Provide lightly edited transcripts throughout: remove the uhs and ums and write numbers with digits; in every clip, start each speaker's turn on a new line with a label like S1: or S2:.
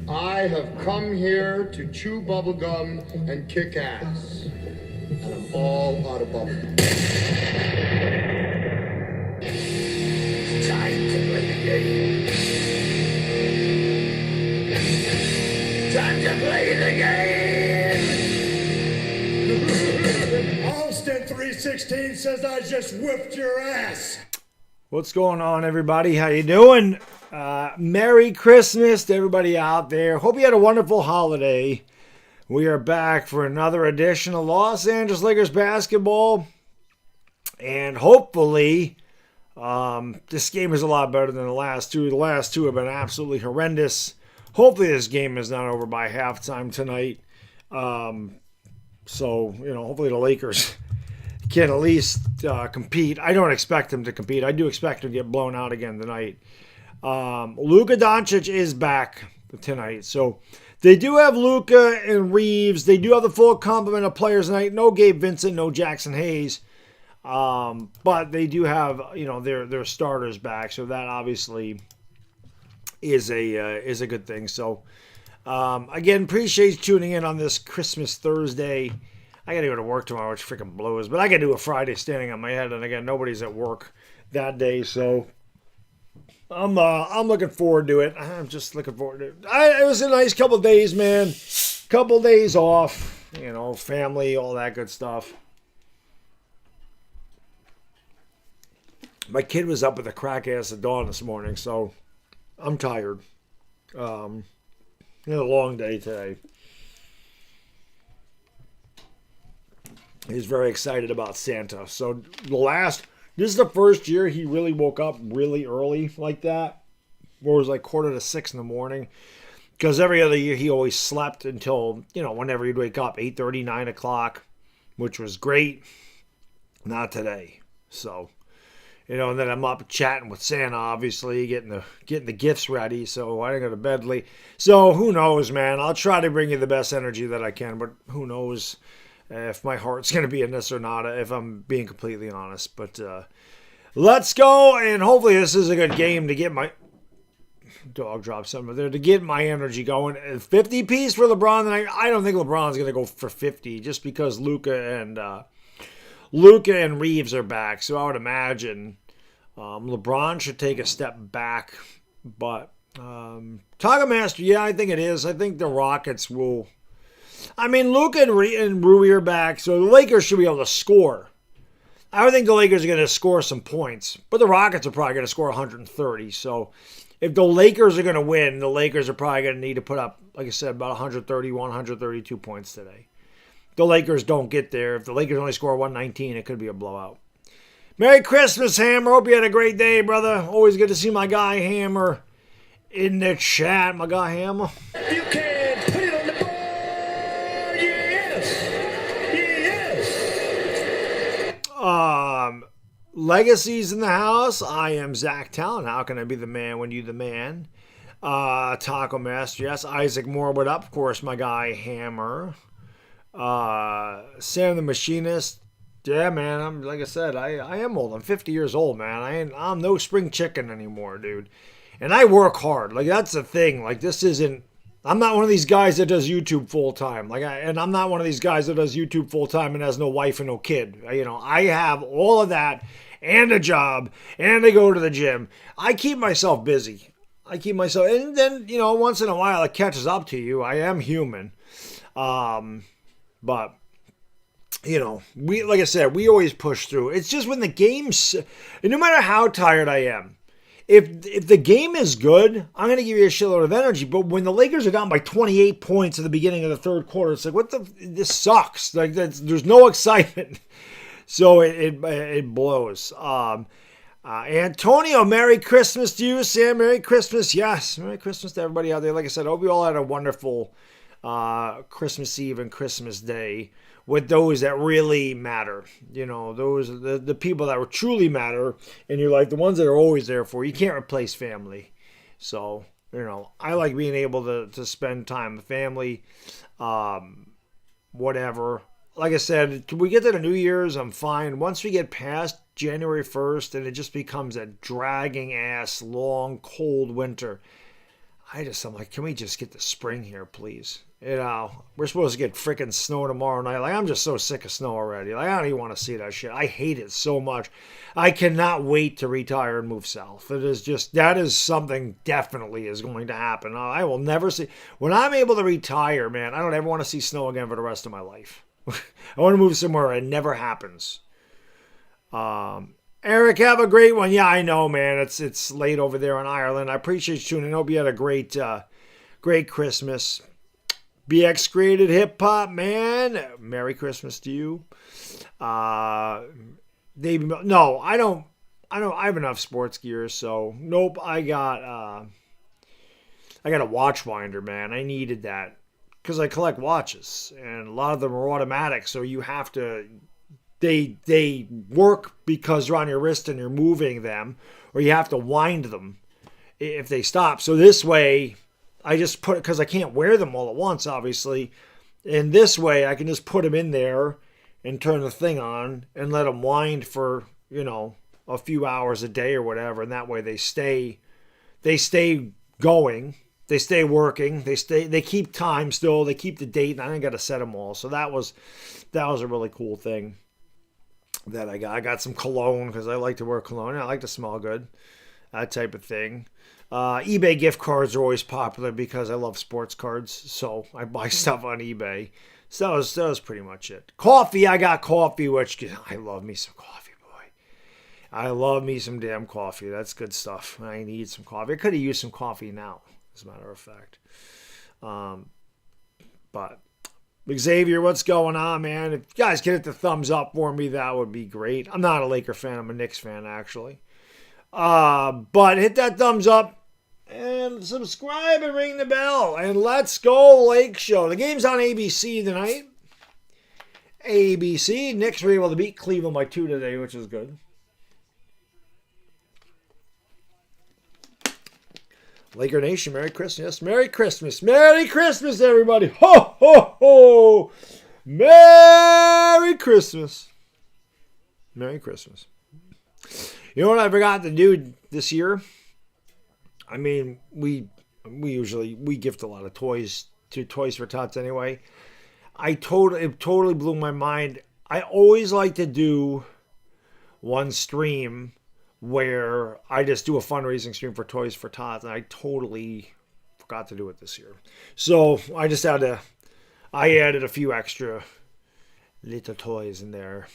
S1: I have come here to chew bubblegum and kick ass. And I'm all out of bubblegum. Time to play the game. Time to play the game!
S2: Austin 316 says I just whipped your ass.
S3: What's going on, everybody? How you doing? Merry Christmas to everybody out there. Hope you had a wonderful holiday. We are back for another edition of Los Angeles Lakers basketball. And hopefully, this game is a lot better than the last two. The last two have been absolutely horrendous. Hopefully this game is not over by halftime tonight. Hopefully the Lakers can at least compete. I don't expect them to compete. I do expect them to get blown out again tonight. Luka Doncic is back tonight. So they do have Luka and Reeves. They do have the full complement of players tonight. No Gabe Vincent, no Jackson Hayes. But they do have, their starters back. So that obviously is a good thing. So again, appreciate you tuning in on this Christmas Thursday. I got to go to work tomorrow, which freaking blows. But I got to do a Friday standing on my head. And again, nobody's at work that day. So I'm looking forward to it. I'm just looking forward to it. It was a nice couple of days, man. Couple days off. Family, all that good stuff. My kid was up at the crack ass of dawn this morning, so I'm tired. A long day today. He's very excited about Santa. So this is the first year he really woke up really early like that. Where it was like 5:45 in the morning. Because every other year he always slept until, whenever he'd wake up, 8:30, 9 o'clock, which was great. Not today. So, and then I'm up chatting with Santa, obviously, getting the gifts ready. So I didn't go to bed late. So who knows, man? I'll try to bring you the best energy that I can, but who knows if my heart's going to be in this or not, if I'm being completely honest. But let's go, and hopefully this is a good game to get my dog dropped something there, to get my energy going. 50 piece for LeBron tonight. I don't think LeBron's going to go for 50 just because Luka and Reeves are back. So I would imagine LeBron should take a step back. But Taco Master, yeah, I think it is. I think the Rockets will. Luka and Rui are back, so the Lakers should be able to score. I would think the Lakers are going to score some points, but the Rockets are probably going to score 130. So if the Lakers are going to win, the Lakers are probably going to need to put up, like I said, about 131, 132 points today. If the Lakers don't get there, if the Lakers only score 119, it could be a blowout. Merry Christmas, Hammer. Hope you had a great day, brother. Always good to see my guy Hammer in the chat. My guy Hammer.
S2: You can put it on the board. Yes.
S3: Legacies in the house. I am Zach Talon. How can I be the man when you the man? Taco Master. Yes. Isaac Moore. What up? Of course, my guy Hammer. Sam the Machinist. Yeah, man. Like I said, I am old. I'm 50 years old, man. I'm no spring chicken anymore, dude. And I work hard. Like, that's the thing. Like, I'm not one of these guys that does YouTube full time. And I'm not one of these guys that does YouTube full time and has no wife and no kid. I have all of that and a job and I go to the gym. I keep myself busy. And then, once in a while it catches up to you. I am human. But like I said, we always push through. It's just when the game's, and no matter how tired I am, if the game is good, I'm going to give you a shitload of energy. But when the Lakers are down by 28 points at the beginning of the third quarter, it's like, this sucks. Like, there's no excitement. So it blows. Antonio, Merry Christmas to you. Sam, Merry Christmas. Yes, Merry Christmas to everybody out there. Like I said, I hope you all had a wonderful Christmas Eve and Christmas Day with those that really matter. Those the people that truly matter in your life, the ones that are always there for you. You can't replace family. So, I like being able to spend time with family, whatever. Like I said, till we get to the New Year's, I'm fine. Once we get past January 1st and it just becomes a dragging ass, long, cold winter, I'm like, can we just get the spring here, please? We're supposed to get freaking snow tomorrow night. Like, I'm just so sick of snow already. Like, I don't even want to see that shit. I hate it so much. I cannot wait to retire and move south. That is something definitely is going to happen. I will never see, when I'm able to retire, man, I don't ever want to see snow again for the rest of my life. I want to move somewhere. It never happens. Eric, have a great one. Yeah, I know, man. It's late over there in Ireland. I appreciate you tuning in. Hope you had a great Christmas. BX created hip hop, man. Merry Christmas to you. No, I don't. I have enough sports gear, so nope. I got a watch winder, man. I needed that because I collect watches, and a lot of them are automatic, so you have to. They work because they're on your wrist and you're moving them, or you have to wind them if they stop. So this way, I just put it, because I can't wear them all at once, obviously. And this way, I can just put them in there and turn the thing on and let them wind for, a few hours a day or whatever. And that way they stay going. They stay working. They keep time still. They keep the date, and I ain't got to set them all. So that was a really cool thing that I got. I got some cologne because I like to wear cologne. I like to smell good, that type of thing. eBay gift cards are always popular because I love sports cards, so I buy stuff on eBay. So that was pretty much it. Coffee, I got coffee, which I love me some coffee, boy. I love me some damn coffee. That's good stuff. I need some coffee. I could have used some coffee now, as a matter of fact. But Xavier, what's going on, man? If you guys can hit the thumbs up for me, that would be great. I'm not a Laker fan. I'm a Knicks fan, actually. But hit that thumbs up and subscribe and ring the bell. And let's go Lake Show. The game's on ABC tonight. ABC. Knicks were able to beat Cleveland by 2 today, which is good. Laker Nation, Merry Christmas. Yes, Merry Christmas. Merry Christmas, everybody. Ho, ho, ho. Merry Christmas. Merry Christmas. You know what I forgot to do this year? I mean, we gift a lot of toys to Toys for Tots anyway. It totally blew my mind. I always like to do one stream where I just do a fundraising stream for Toys for Tots, and I totally forgot to do it this year. So I added a few extra little toys in there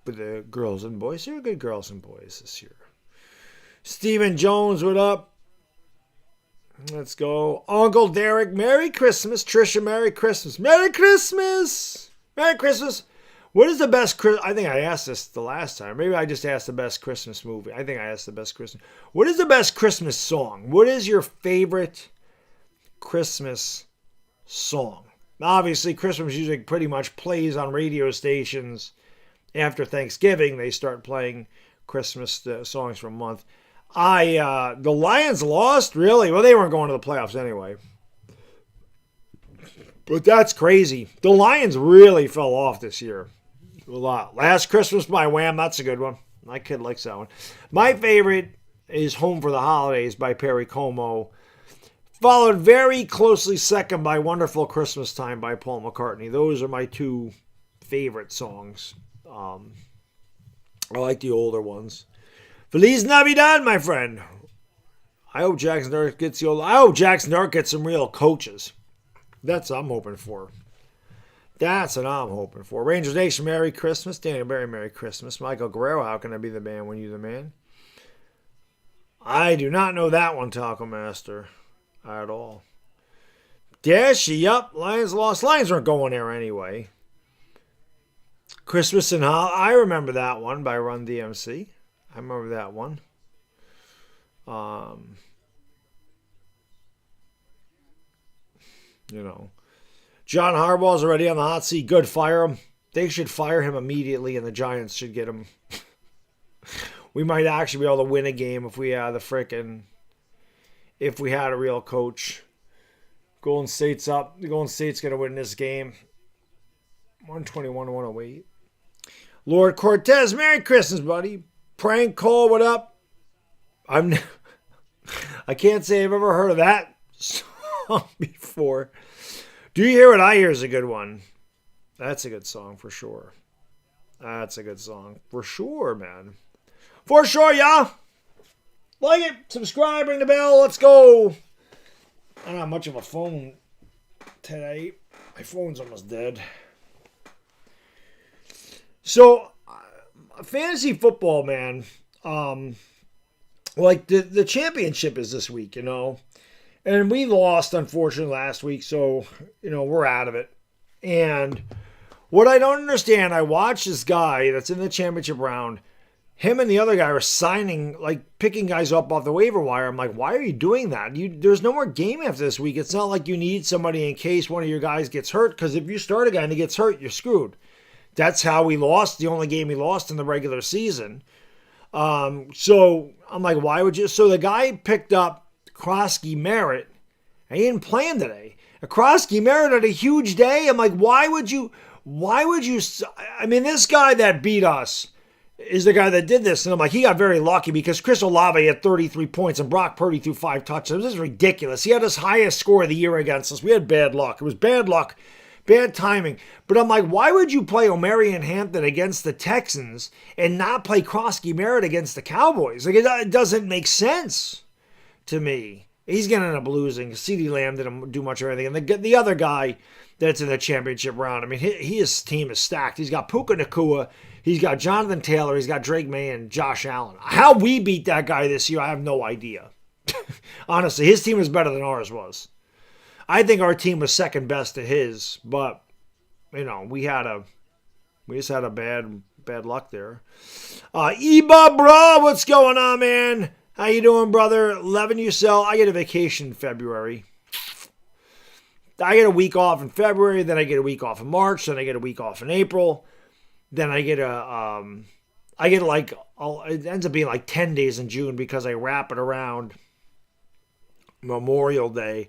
S3: for the girls and boys. They're good girls and boys this year. Steven Jones, what up? Let's go. Uncle Derek, Merry Christmas. Trisha, Merry Christmas. Merry Christmas. Merry Christmas. What is the best I think I asked this the last time. Maybe I just asked the best Christmas movie. I think I asked the best Christmas. What is the best Christmas song? What is your favorite Christmas song? Obviously, Christmas music pretty much plays on radio stations. After Thanksgiving, they start playing Christmas songs for a month. The Lions lost? Really? Well, they weren't going to the playoffs anyway. But that's crazy. The Lions really fell off this year. A lot. Last Christmas by Wham. That's a good one. My kid likes that one. My favorite is Home for the Holidays by Perry Como. Followed very closely second by Wonderful Christmas Time by Paul McCartney. Those are my two favorite songs. I like the older ones. Feliz Navidad, my friend. I hope Jackson Dart gets some real coaches. That's what I'm hoping for. That's what I'm hoping for. Rangers Nation, Merry Christmas. Daniel Berry, Merry Christmas. Michael Guerrero, how can I be the man when you're the man? I do not know that one, Taco Master, at all. Dashy, up. Lions lost. Lions weren't going there anyway. Christmas in Hall. I remember that one by Run DMC. I remember that one. John Harbaugh's already on the hot seat. Good, fire him. They should fire him immediately, and the Giants should get him. We might actually be able to win a game if we had if we had a real coach. Golden State's up. The Golden State's going to win this game. 121-108. Lord Cortez, Merry Christmas, buddy. Prank call, what up? I can't say I've ever heard of that song before. Do You Hear What I Hear is a good one. That's a good song for sure. That's a good song for sure, man. For sure, yeah. Like it, subscribe, ring the bell, let's go. I don't have much of a phone today. My phone's almost dead. So, fantasy football, man. Like the championship is this week, you know. And we lost, unfortunately, last week, so, you know, we're out of it. And what I don't understand, I watched this guy that's in the championship round. Him and the other guy are signing, like, picking guys up off the waiver wire. I'm like, why are you doing that? There's no more game after this week. It's not like you need somebody in case one of your guys gets hurt, because if you start a guy and he gets hurt, you're screwed. That's how we lost, the only game he lost in the regular season. So I'm like, why would you? So the guy picked up Krosky Merritt, and he didn't play him today. Krosky Merritt had a huge day. I'm like, why would you? I mean, this guy that beat us is the guy that did this. And I'm like, he got very lucky because Chris Olave had 33 points and Brock Purdy threw 5 touchdowns. This is ridiculous. He had his highest score of the year against us. We had bad luck. It was bad luck, bad timing. But I'm like, why would you play Omarion Hampton against the Texans and not play Krosky Merritt against the Cowboys? Like, it doesn't make sense to me. He's going to end up losing. CeeDee Lamb didn't do much of anything. And the other guy that's in the championship round, I mean, his team is stacked. He's got Puka Nacua. He's got Jonathan Taylor. He's got Drake May and Josh Allen. How we beat that guy this year, I have no idea. Honestly, his team is better than ours was. I think our team was second best to his, but, you know, we just had a bad luck there. Eba, bro, what's going on, man? How you doing, brother? 11 you sell. I get a vacation in February. I get a week off in February, then I get a week off in March, then I get a week off in April, then it ends up being like 10 days in June because I wrap it around Memorial Day.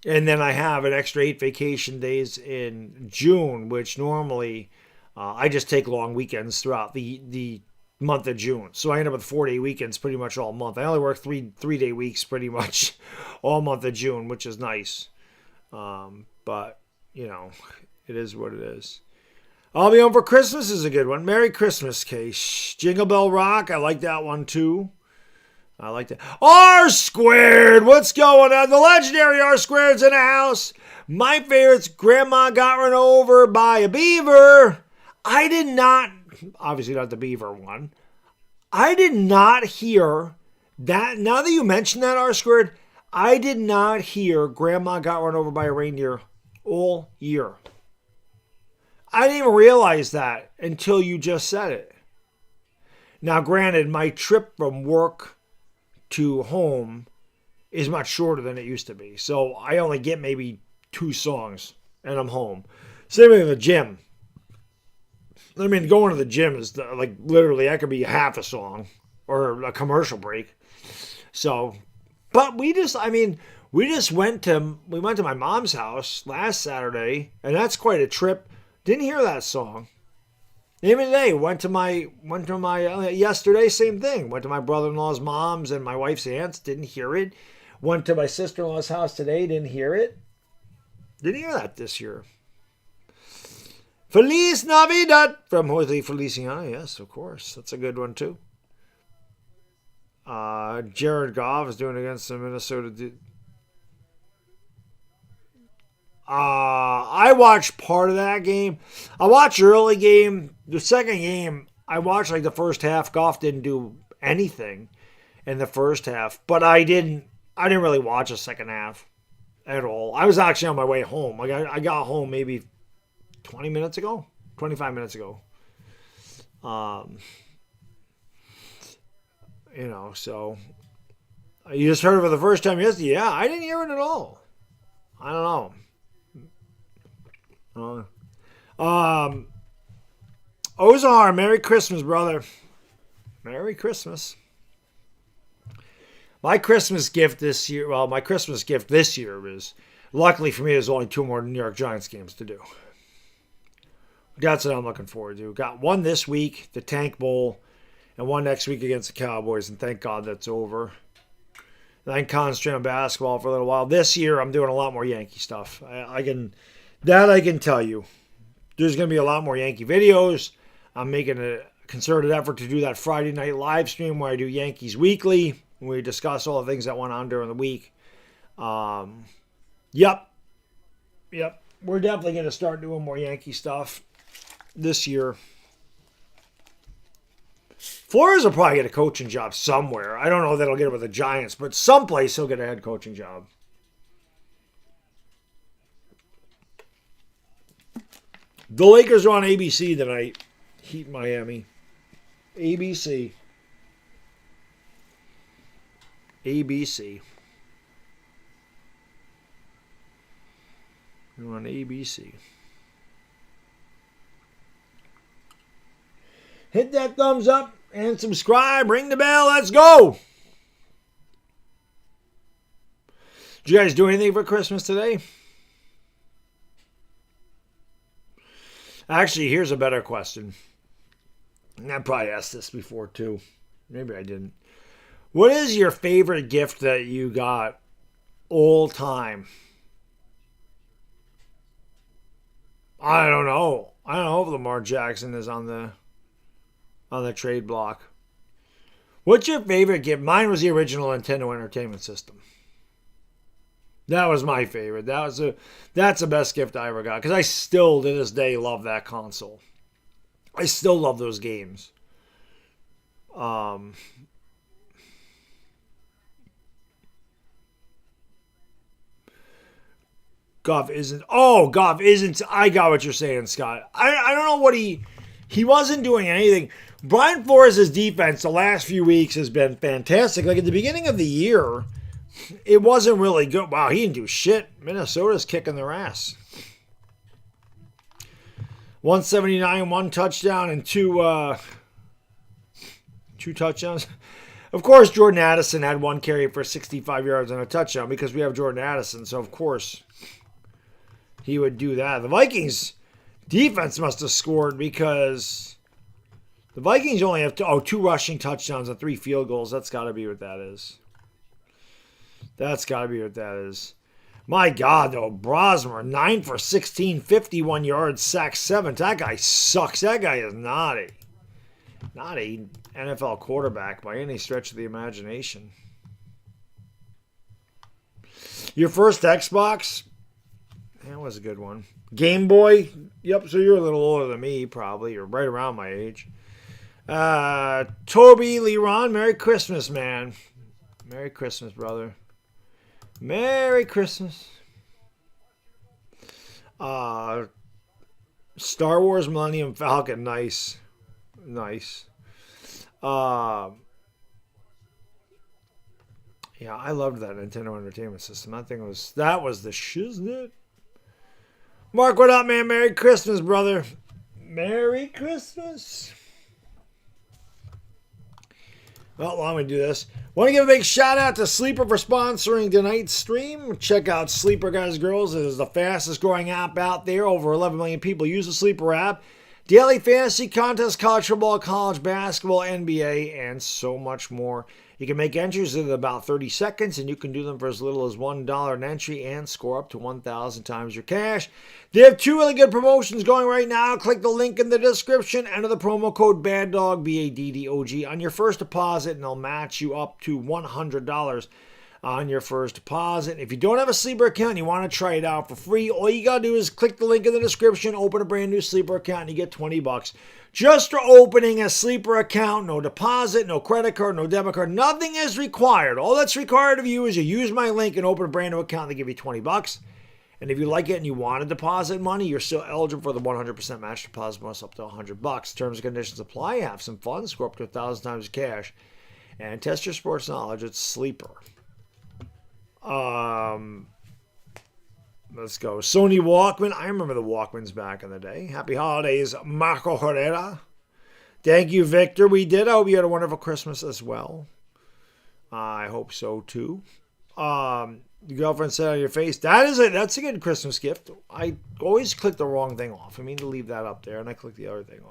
S3: And then I have an extra 8 vacation days in June, which normally I just take long weekends throughout the month of June. So I end up with 4-day weekends pretty much all month. I only work 3-day weeks pretty much all month of June, which is nice. But, you know, it is what it is. I'll Be Home for Christmas is a good one. Merry Christmas, Case. Jingle Bell Rock, I like that one too. I like that. R Squared, what's going on? The legendary R Squared's in the house. My favorite's Grandma Got Run Over by a Beaver. I did not, obviously not the Beaver one. I did not hear that. Now that you mention that, R Squared, I did not hear Grandma Got Run Over by a Reindeer all year. I didn't even realize that until you just said it. Now, granted, my trip from work to home is much shorter than it used to be. So I only get maybe 2 songs and I'm home. Same thing with the gym. I mean, going to the gym is like literally, that could be half a song or a commercial break. So, but we went to my mom's house last Saturday, and that's quite a trip. Didn't hear that song. Even today, went to my yesterday, same thing. Went to my brother-in-law's mom's and my wife's aunt's, didn't hear it. Went to my sister-in-law's house today, didn't hear it. Didn't hear that this year. Feliz Navidad from Jose Feliciano. Yes, of course. That's a good one, too. Jared Goff is doing against the Minnesota. I watched part of that game. I watched the early game. The second game, I watched like the first half. Goff didn't do anything in the first half, but I didn't really watch the second half at all. I was actually on my way home. Like I got home maybe 25 minutes ago. You know, so you just heard it for the first time yesterday. Yeah, I didn't hear it at all. I don't know. Ozar, Merry Christmas, brother. Merry Christmas. My Christmas gift this year is, luckily for me, there's only 2 more New York Giants games to do. That's what I'm looking forward to. Got one this week, the Tank Bowl, and one next week against the Cowboys, and thank God that's over. then concentrate on basketball for a little while. This year, I'm doing a lot more Yankee stuff. I can tell you. There's going to be a lot more Yankee videos. I'm making a concerted effort to do that Friday night live stream where I do Yankees Weekly. We discuss all the things that went on during the week. Yep. We're definitely going to start doing more Yankee stuff this year. Flores will probably get a coaching job somewhere. I don't know that he'll get it with the Giants, but someplace he'll get a head coaching job. The Lakers are on ABC tonight. Heat Miami. ABC. We're on ABC. Hit that thumbs up and subscribe. Ring the bell. Let's go. Did you guys do anything for Christmas today? Actually, here's a better question. I probably asked this before too. Maybe I didn't. What is your favorite gift that you got all time? I don't know. I don't know if Lamar Jackson is on the trade block. What's your favorite gift? Mine was the original Nintendo Entertainment System. That was my favorite. That's the best gift I ever got because I still to this day love that console. I still love those games. Goff isn't. I got what you're saying, Scott. I don't know what he wasn't doing anything. Brian Flores' defense the last few weeks has been fantastic. Like at the beginning of the year, it wasn't really good. Wow, he didn't do shit. Minnesota's kicking their ass. 179, 1 touchdown, and two touchdowns. Of course, Jordan Addison had 1 carry for 65 yards and a touchdown because we have Jordan Addison. So, of course, he would do that. The Vikings defense must have scored because the Vikings only have 2 rushing touchdowns and 3 field goals. That's got to be what that is. My God, though, Brosmer, 9 for 16, 51 yards, sack 7. That guy sucks. That guy is not a NFL quarterback by any stretch of the imagination. Your first Xbox? That was a good one. Game Boy? Yep, so you're a little older than me, probably. You're right around my age. Toby Leron, Merry Christmas, man. Merry Christmas, brother. Merry Christmas. Star Wars Millennium Falcon, nice. Yeah, I loved that Nintendo Entertainment System. That was the shiznit. Mark, what up, man? Merry Christmas, brother. Merry Christmas. Well, I'm going to do this. Want to give a big shout out to Sleeper for sponsoring tonight's stream. Check out Sleeper, guys and girls. It is the fastest growing app out there. Over 11 million people use the Sleeper app. Daily fantasy contests, college football, college basketball, NBA, and so much more. You can make entries in about 30 seconds, and you can do them for as little as $1 an entry and score up to 1,000 times your cash. They have 2 really good promotions going right now. Click the link in the description. Enter the promo code BADDOG, BADDOG, on your first deposit, and they'll match you up to $100 on your first deposit. If you don't have a Sleeper account and you want to try it out for free, all you got to do is click the link in the description, open a brand new Sleeper account, and you get $20. Just for opening a Sleeper account, no deposit, no credit card, no debit card, nothing is required. All that's required of you is you use my link and open a brand new account. They give you $20. And if you like it and you want to deposit money, you're still eligible for the 100% match deposit bonus up to $100. Terms and conditions apply. Have some fun. Score up to 1,000 times your cash. And test your sports knowledge. It's Sleeper. Let's go. Sony Walkman. I remember the Walkmans back in the day. Happy holidays, Marco Herrera. Thank you, Victor. We did. I hope you had a wonderful Christmas as well. I hope so, too. Your girlfriend said on your face, that's a good Christmas gift. I always click the wrong thing off. I mean to leave that up there, and I click the other thing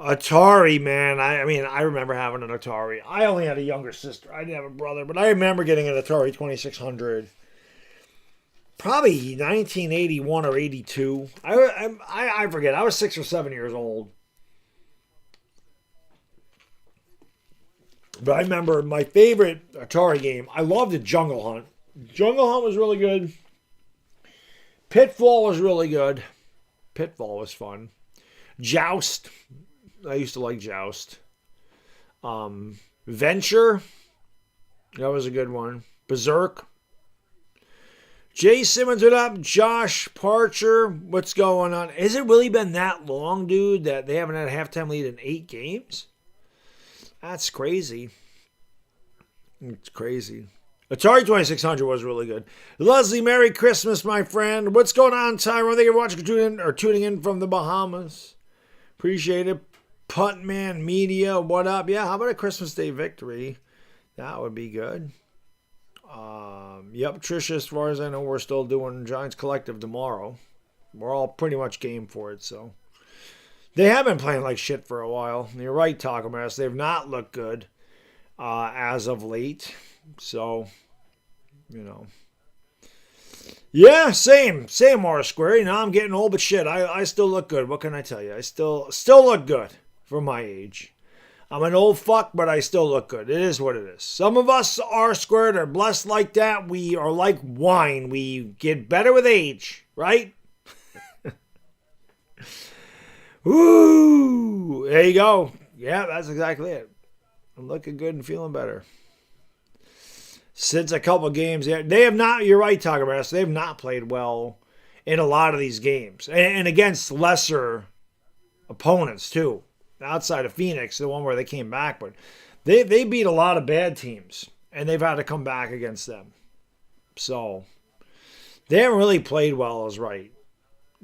S3: Atari, man. I mean, I remember having an Atari. I only had a younger sister. I didn't have a brother, but I remember getting an Atari 2600. Probably 1981 or 82. I forget. I was 6 or 7 years old. But I remember my favorite Atari game. I loved the Jungle Hunt. Jungle Hunt was really good. Pitfall was really good. Pitfall was fun. Joust. I used to like Joust. Venture. That was a good one. Berserk. Jay Simmons, what up? Josh Parcher, what's going on? Has it really been that long, dude, that they haven't had a halftime lead in 8 games? That's crazy. It's crazy. Atari 2600 was really good. Leslie, Merry Christmas, my friend. What's going on, Tyrone? Thank you for watching tuning in from the Bahamas. Appreciate it. Puntman Media, what up? Yeah, how about a Christmas Day victory? That would be good. Yep, Trisha, as far as I know, we're still doing Giants Collective tomorrow. We're all pretty much game for it, so. They have been playing like shit for a while. You're right, Taco Mass. They've not looked good as of late. So, you know. Yeah, same R Square. You know, I'm getting old, but shit, I still look good. What can I tell you? I still look good for my age. I'm an old fuck, but I still look good. It is what it is. Some of us R Squared are blessed like that. We are like wine. We get better with age, right? Woo! There you go. Yeah, that's exactly it. I'm looking good and feeling better. Since a couple games, they have not, you're right, Tiger Master, they have not played well in a lot of these games. And against lesser opponents, too. Outside of Phoenix, the one where they came back. But they beat a lot of bad teams, and they've had to come back against them. So, they haven't really played well as right.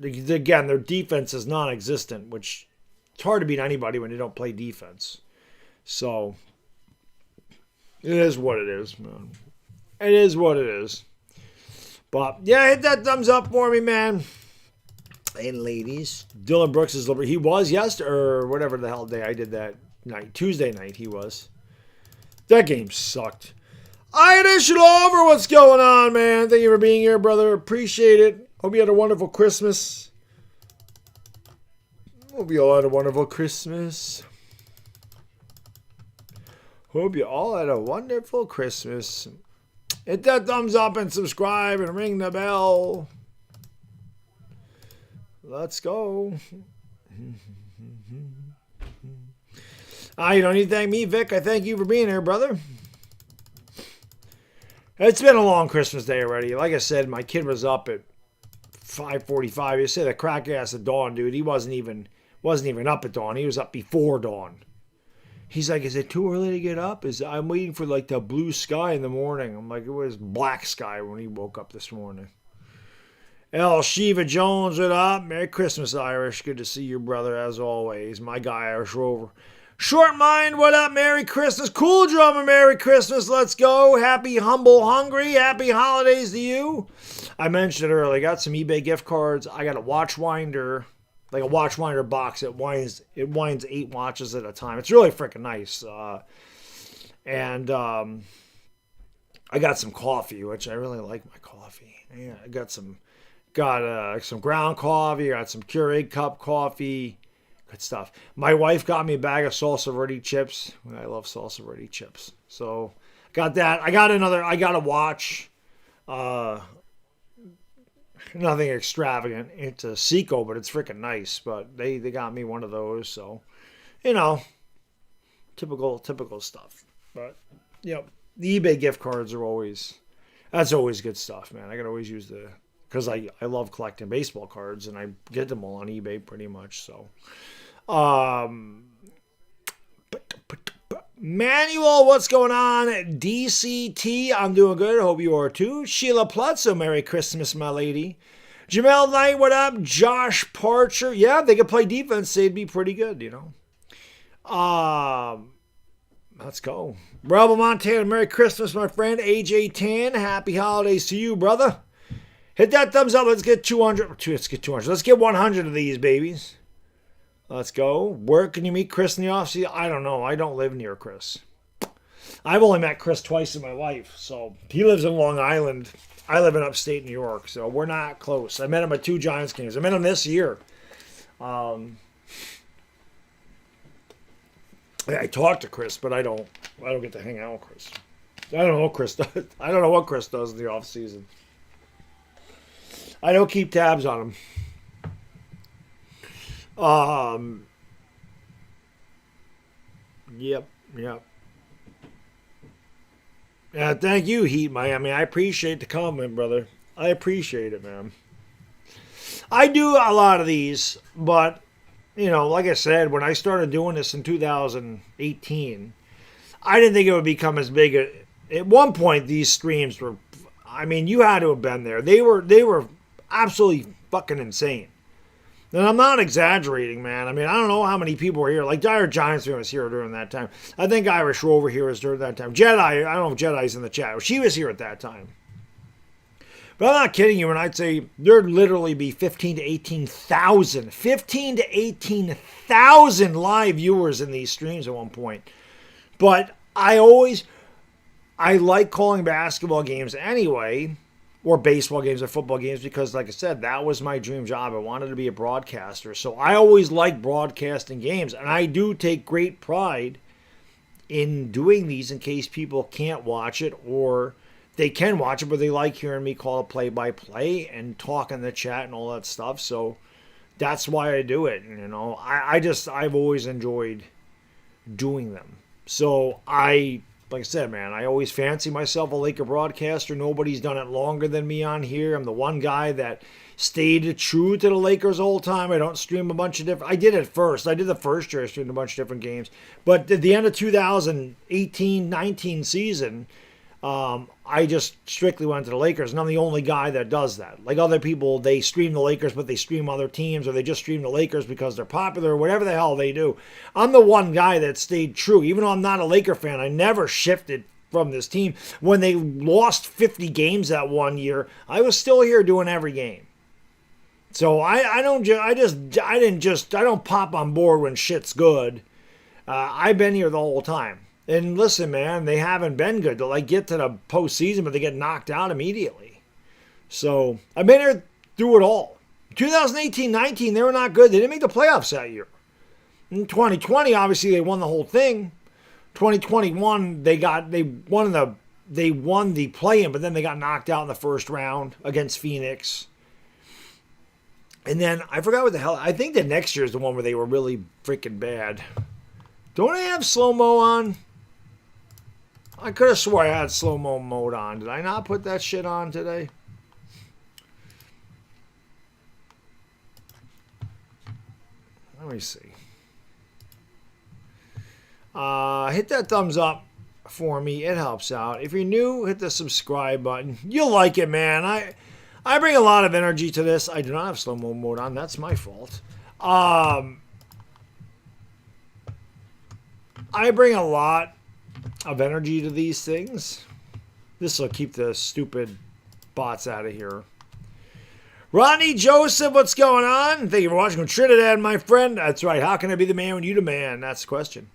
S3: Again, their defense is non-existent, which it's hard to beat anybody when they don't play defense. So, it is what it is, man. It is what it is. But, yeah, hit that thumbs up for me, man. And ladies, Dylan Brooks is liberty. He was yesterday, or whatever the hell day I did that night. Tuesday night, he was. That game sucked. Irish over. What's going on, man? Thank you for being here, brother. Appreciate it. Hope you had a wonderful Christmas. Hope you all had a wonderful Christmas. Hope you all had a wonderful Christmas. Hit that thumbs up and subscribe and ring the bell. Let's go. You don't need to thank me, Vic. I thank you for being here, brother. It's been a long Christmas day already. Like I said, my kid was up at 5:45. You say the crack ass at dawn, dude. He wasn't even up at dawn. He was up before dawn. He's like, is it too early to get up? I'm waiting for like the blue sky in the morning. I'm like, it was black sky when he woke up this morning. El Shiva Jones, what up? Merry Christmas, Irish. Good to see you, brother, as always. My guy, Irish Rover. Short Mind, what up? Merry Christmas. Cool Drummer, Merry Christmas. Let's go. Happy Humble Hungry. Happy holidays to you. I mentioned it earlier. I got some eBay gift cards. I got a watch winder, like a watch winder box. It winds 8 watches at a time. It's really freaking nice. And I got some coffee, which I really like my coffee. Yeah, I got some ground coffee. Got some Keurig cup coffee. Good stuff. My wife got me a bag of salsa verde chips. I love salsa verde chips. So got that. I got a watch. Nothing extravagant. It's a Seiko, but it's freaking nice. But they got me one of those. So, you know, typical stuff. But, you know, the eBay gift cards are that's always good stuff, man. I can always use because I love collecting baseball cards, and I get them all on eBay pretty much. So, Manuel, what's going on? DCT, I'm doing good. I hope you are too. Sheila Plutzo, Merry Christmas, my lady. Jamel Knight, what up? Josh Parcher, yeah, they could play defense. They'd be pretty good, you know. Let's go. Rebel Montana, Merry Christmas, my friend. AJ Tan, happy holidays to you, brother. Hit that thumbs up. Let's get 200. Let's get 200. Let's get 100 of these babies. Let's go. Where can you meet Chris in the offseason? I don't know. I don't live near Chris. I've only met Chris twice in my life. So he lives in Long Island. I live in upstate New York. So we're not close. I met him at 2 Giants games. I met him this year. I talked to Chris, but I don't get to hang out with Chris. I don't know what Chris does. I don't know what Chris does in the off season. I don't keep tabs on him. Yep. Yeah, thank you, Heat Miami. I appreciate the comment, brother. I appreciate it, man. I do a lot of these, but like I said, when I started doing this in 2018, I didn't think it would become as big. At one point, these streams were, you had to have been there. They were absolutely fucking insane. And I'm not exaggerating, man. I don't know how many people were here. Like, Dire Giants was here during that time. I think Irish Rover here was during that time. Jedi, I don't know if Jedi's in the chat. She was here at that time. But I'm not kidding you when I'd say there'd literally be 15 to 18,000 live viewers in these streams at one point. But I like calling basketball games anyway, or baseball games or football games, because like I said, that was my dream job. I wanted to be a broadcaster. So I always like broadcasting games, and I do take great pride in doing these in case people can't watch it, or they can watch it, but they like hearing me call it play-by-play and talk in the chat and all that stuff. So that's why I do it. I've always enjoyed doing them. So like I said, man, I always fancy myself a Laker broadcaster. Nobody's done it longer than me on here. I'm the one guy that stayed true to the Lakers the whole time. I don't stream a bunch of different. I did it first. I did the first year. I streamed a bunch of different games. But at the end of 2018-19 season, I just strictly went to the Lakers, and I'm the only guy that does that. Like other people, they stream the Lakers, but they stream other teams, or they just stream the Lakers because they're popular, or whatever the hell they do. I'm the one guy that stayed true. Even though I'm not a Laker fan, I never shifted from this team. When they lost 50 games that one year, I was still here doing every game. So I don't pop on board when shit's good. I've been here the whole time. And listen, man, they haven't been good. They'll get to the postseason, but they get knocked out immediately. So I've been here through it all. 2018-19, they were not good. They didn't make the playoffs that year. In 2020, obviously, they won the whole thing. 2021, they won the play-in, but then they got knocked out in the first round against Phoenix. And then I forgot what the hell. I think the next year is the one where they were really freaking bad. Don't I have slow-mo on? I could have swore I had slow-mo mode on. Did I not put that shit on today? Let me see. Hit that thumbs up for me. It helps out. If you're new, hit the subscribe button. You'll like it, man. I bring a lot of energy to this. I do not have slow-mo mode on. That's my fault. I bring a lot of energy to these things. This will keep the stupid bots out of here. Rodney Joseph, what's going on? Thank you for watching from Trinidad, my friend. That's right. How can I be the man when you the man? That's the question.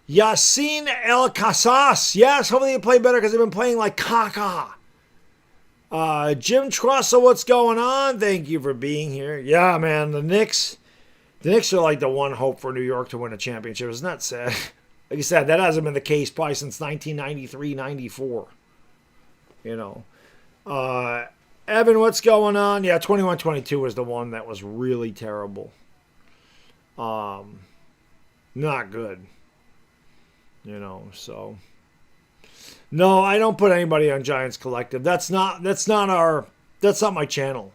S3: Yassine El Casas. Yes, hopefully they play better because they've been playing like caca. Jim Trussell, what's going on? Thank you for being here. Yeah, man, the Knicks are like the one hope for New York to win a championship. Isn't that sad? Like I said, that hasn't been the case probably since 1993-94. Evan, what's going on? Yeah, 21-22 was the one that was really terrible. Not good. So. No, I don't put anybody on Giants Collective. That's not my channel.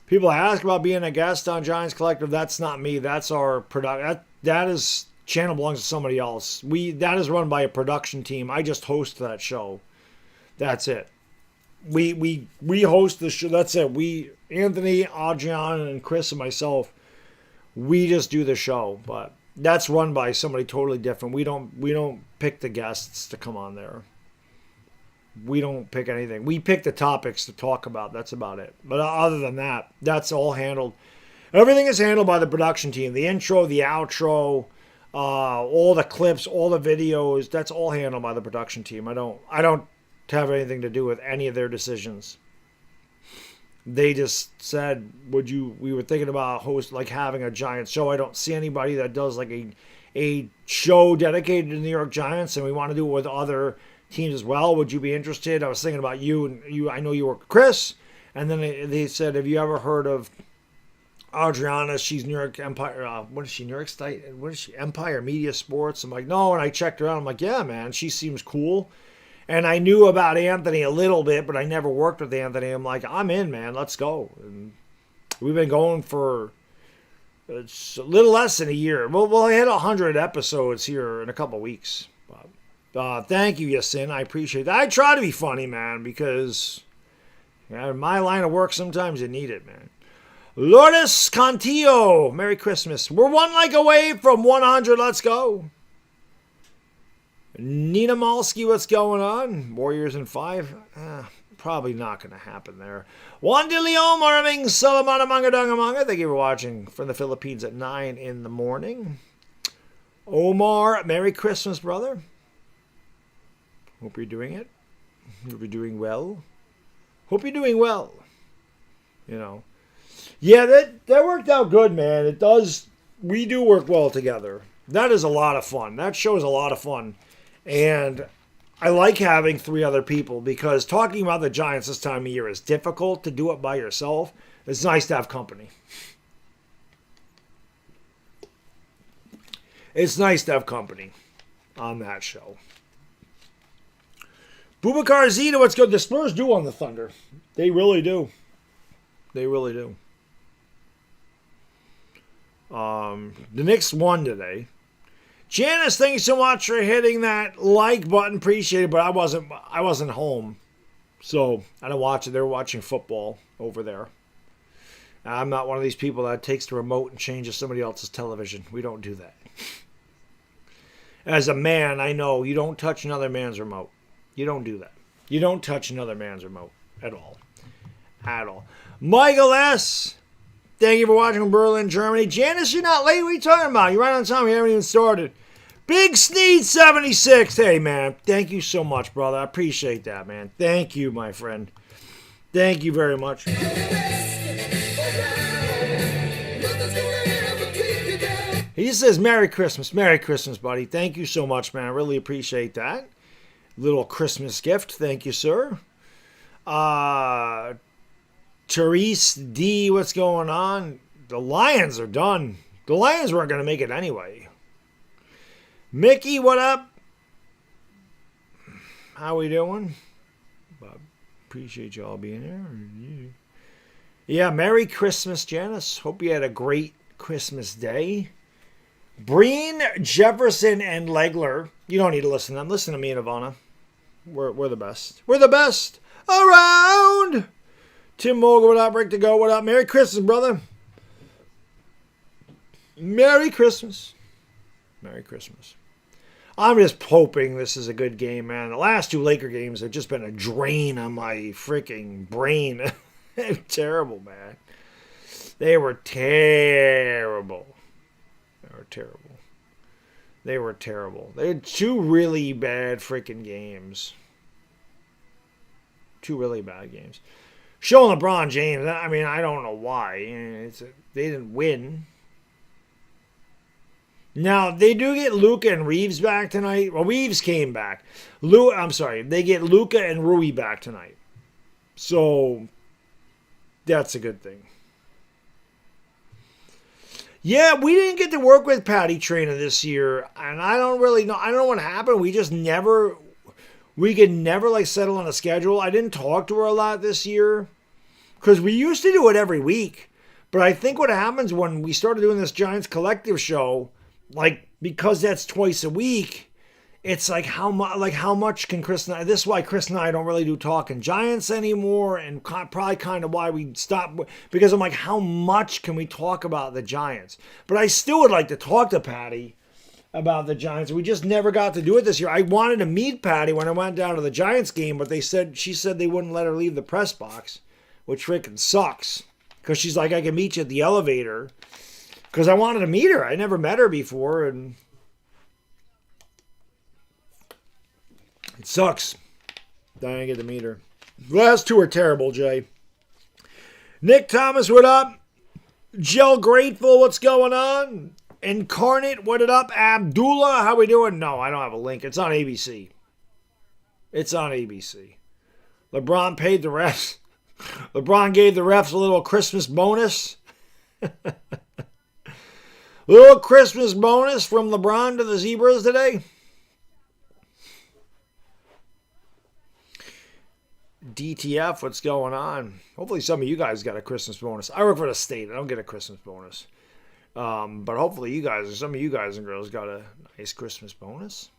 S3: People ask about being a guest on Giants Collective. That's not me. That's our production. That is channel belongs to somebody else. That is run by a production team. I just host that show. That's it. We host the show. That's it. Anthony, Adrian, and Chris and myself, we just do the show. But that's run by somebody totally different. We don't pick the guests to come on there. We don't pick anything. We pick the topics to talk about. That's about it. But other than that, that's all handled. Everything is handled by the production team. The intro, the outro, all the clips, all the videos, that's all handled by the production team. I don't have anything to do with any of their decisions. They just said, we were thinking about having a Giants show. I don't see anybody that does like a show dedicated to the New York Giants, and we want to do it with other teams as well. Would you be interested? I was thinking about you, and I know you work with Chris. And then they said, have you ever heard of Adriana? She's New York Empire. What is she? New York State? What is she? Empire Media Sports. I'm like, no. And I checked her out. I'm like, yeah, man, she seems cool. And I knew about Anthony a little bit, but I never worked with Anthony. I'm like, I'm in, man. Let's go. And we've been going for it's a little less than a year. Well, I had 100 episodes here in a couple weeks. Thank you, Yasin. I appreciate that. I try to be funny, man, because in my line of work, sometimes you need it, man. Lourdes Contillo, Merry Christmas. We're one like away from 100. Let's go. Nina Malski, what's going on? Warriors in 5? Probably not going to happen there. Juan de Leon, Maraming, Salamana Mangadanga. Thank you for watching from the Philippines at 9 in the morning. Omar, Merry Christmas, brother. Hope you're doing it. Hope you're doing well. Hope you're doing well. You know. Yeah, that worked out good, man. It does. We do work well together. That is a lot of fun. That show is a lot of fun. And I like having 3 other people because talking about the Giants this time of year is difficult to do it by yourself. It's nice to have company. It's nice to have company on that show. Boubacar Zita, what's good? The Spurs do on the Thunder. They really do. They really do. The Knicks won today. Janice, thank you so much for hitting that like button. Appreciate it, but I wasn't home, so I didn't watch it. They were watching football over there. I'm not one of these people that takes the remote and changes somebody else's television. We don't do that. As a man, I know you don't touch another man's remote. You don't do that. You don't touch another man's remote at all. At all. Michael S., thank you for watching from Berlin, Germany. Janice, you're not late. What are you talking about? You're right on time. We haven't even started. Big Sneed 76. Hey, man. Thank you so much, brother. I appreciate that, man. Thank you, my friend. Thank you very much. He says, Merry Christmas. Merry Christmas, buddy. Thank you so much, man. I really appreciate that. Little Christmas gift. Thank you, sir. Therese D, what's going on? The Lions are done. The Lions weren't going to make it anyway. Mickey, what up? How we doing? Appreciate y'all being here. Yeah, Merry Christmas, Janice. Hope you had a great Christmas day. Breen, Jefferson, and Legler. You don't need to listen to them. Listen to me and Ivana. We're the best. We're the best around. Tim Mogul, what up? Rick to go, what up? Merry Christmas, brother. Merry Christmas. Merry Christmas. I'm just hoping this is a good game, man. The last 2 Laker games have just been a drain on my freaking brain. They're terrible, man. They were terrible. They were terrible. They were terrible. They had 2 really bad freaking games. 2 really bad games. Showing LeBron James, I mean, I don't know why. They didn't win. Now, they do get Luka and Reeves back tonight. Well, Reeves came back. They get Luka and Rui back tonight. So, that's a good thing. Yeah, we didn't get to work with Patty Trainer this year, and I don't really know. I don't know what happened. We could never settle on a schedule. I didn't talk to her a lot this year because we used to do it every week. But I think what happens when we started doing this Giants Collective show, because that's twice a week, it's how much can Chris and I, this is why Chris and I don't really do Talking Giants anymore, and probably kind of why we stopped, because I'm like, how much can we talk about the Giants? But I still would like to talk to Patty about the Giants. We just never got to do it this year. I wanted to meet Patty when I went down to the Giants game, but she said they wouldn't let her leave the press box, which freaking sucks. Because she's like, I can meet you at the elevator. Because I wanted to meet her. I never met her before, and it sucks that I didn't get to meet her. The last two are terrible, Jay. Nick Thomas, what up? Jill Grateful, what's going on? Incarnate, what it up? Abdullah, how we doing? No, I don't have a link. It's on ABC. It's on ABC. LeBron paid the refs. LeBron gave the refs a little Christmas bonus. Little Christmas bonus from LeBron to the Zebras today. DTF, what's going on? Hopefully some of you guys got a Christmas bonus. I work for the state. I don't get a Christmas bonus. But hopefully you guys, some of you guys and girls got a nice Christmas bonus.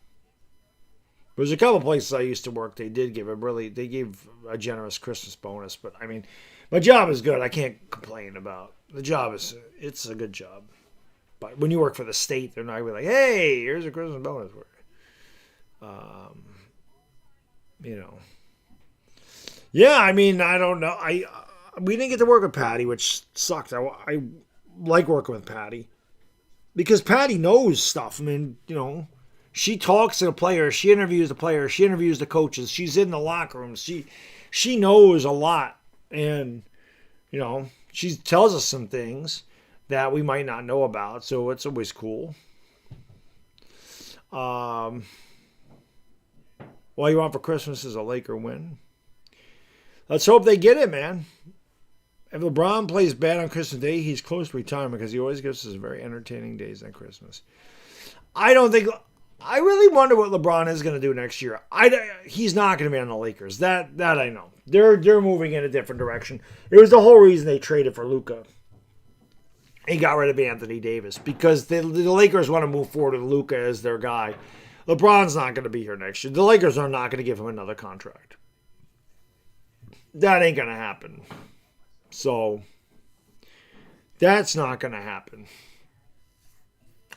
S3: There's a couple places I used to work. They gave a generous Christmas bonus. But I mean, my job is good. I can't complain about the job. It's a good job. But when you work for the state, they're not going to be like, hey, here's a Christmas bonus for you. Yeah, I mean, I don't know. We didn't get to work with Patty, which sucked. I like working with Patty because Patty knows stuff. I mean, she talks to the players, she interviews the players, she interviews the coaches. She's in the locker room. She knows a lot, and she tells us some things that we might not know about. So it's always cool. All you want for Christmas is a Laker win. Let's hope they get it, man. If LeBron plays bad on Christmas Day, he's close to retirement because he always gives us very entertaining days on Christmas. I really wonder what LeBron is going to do next year. He's not going to be on the Lakers. That I know. They're moving in a different direction. It was the whole reason they traded for Luka. He got rid of Anthony Davis because the Lakers want to move forward with Luka as their guy. LeBron's not going to be here next year. The Lakers are not going to give him another contract. That ain't going to happen. So, that's not going to happen.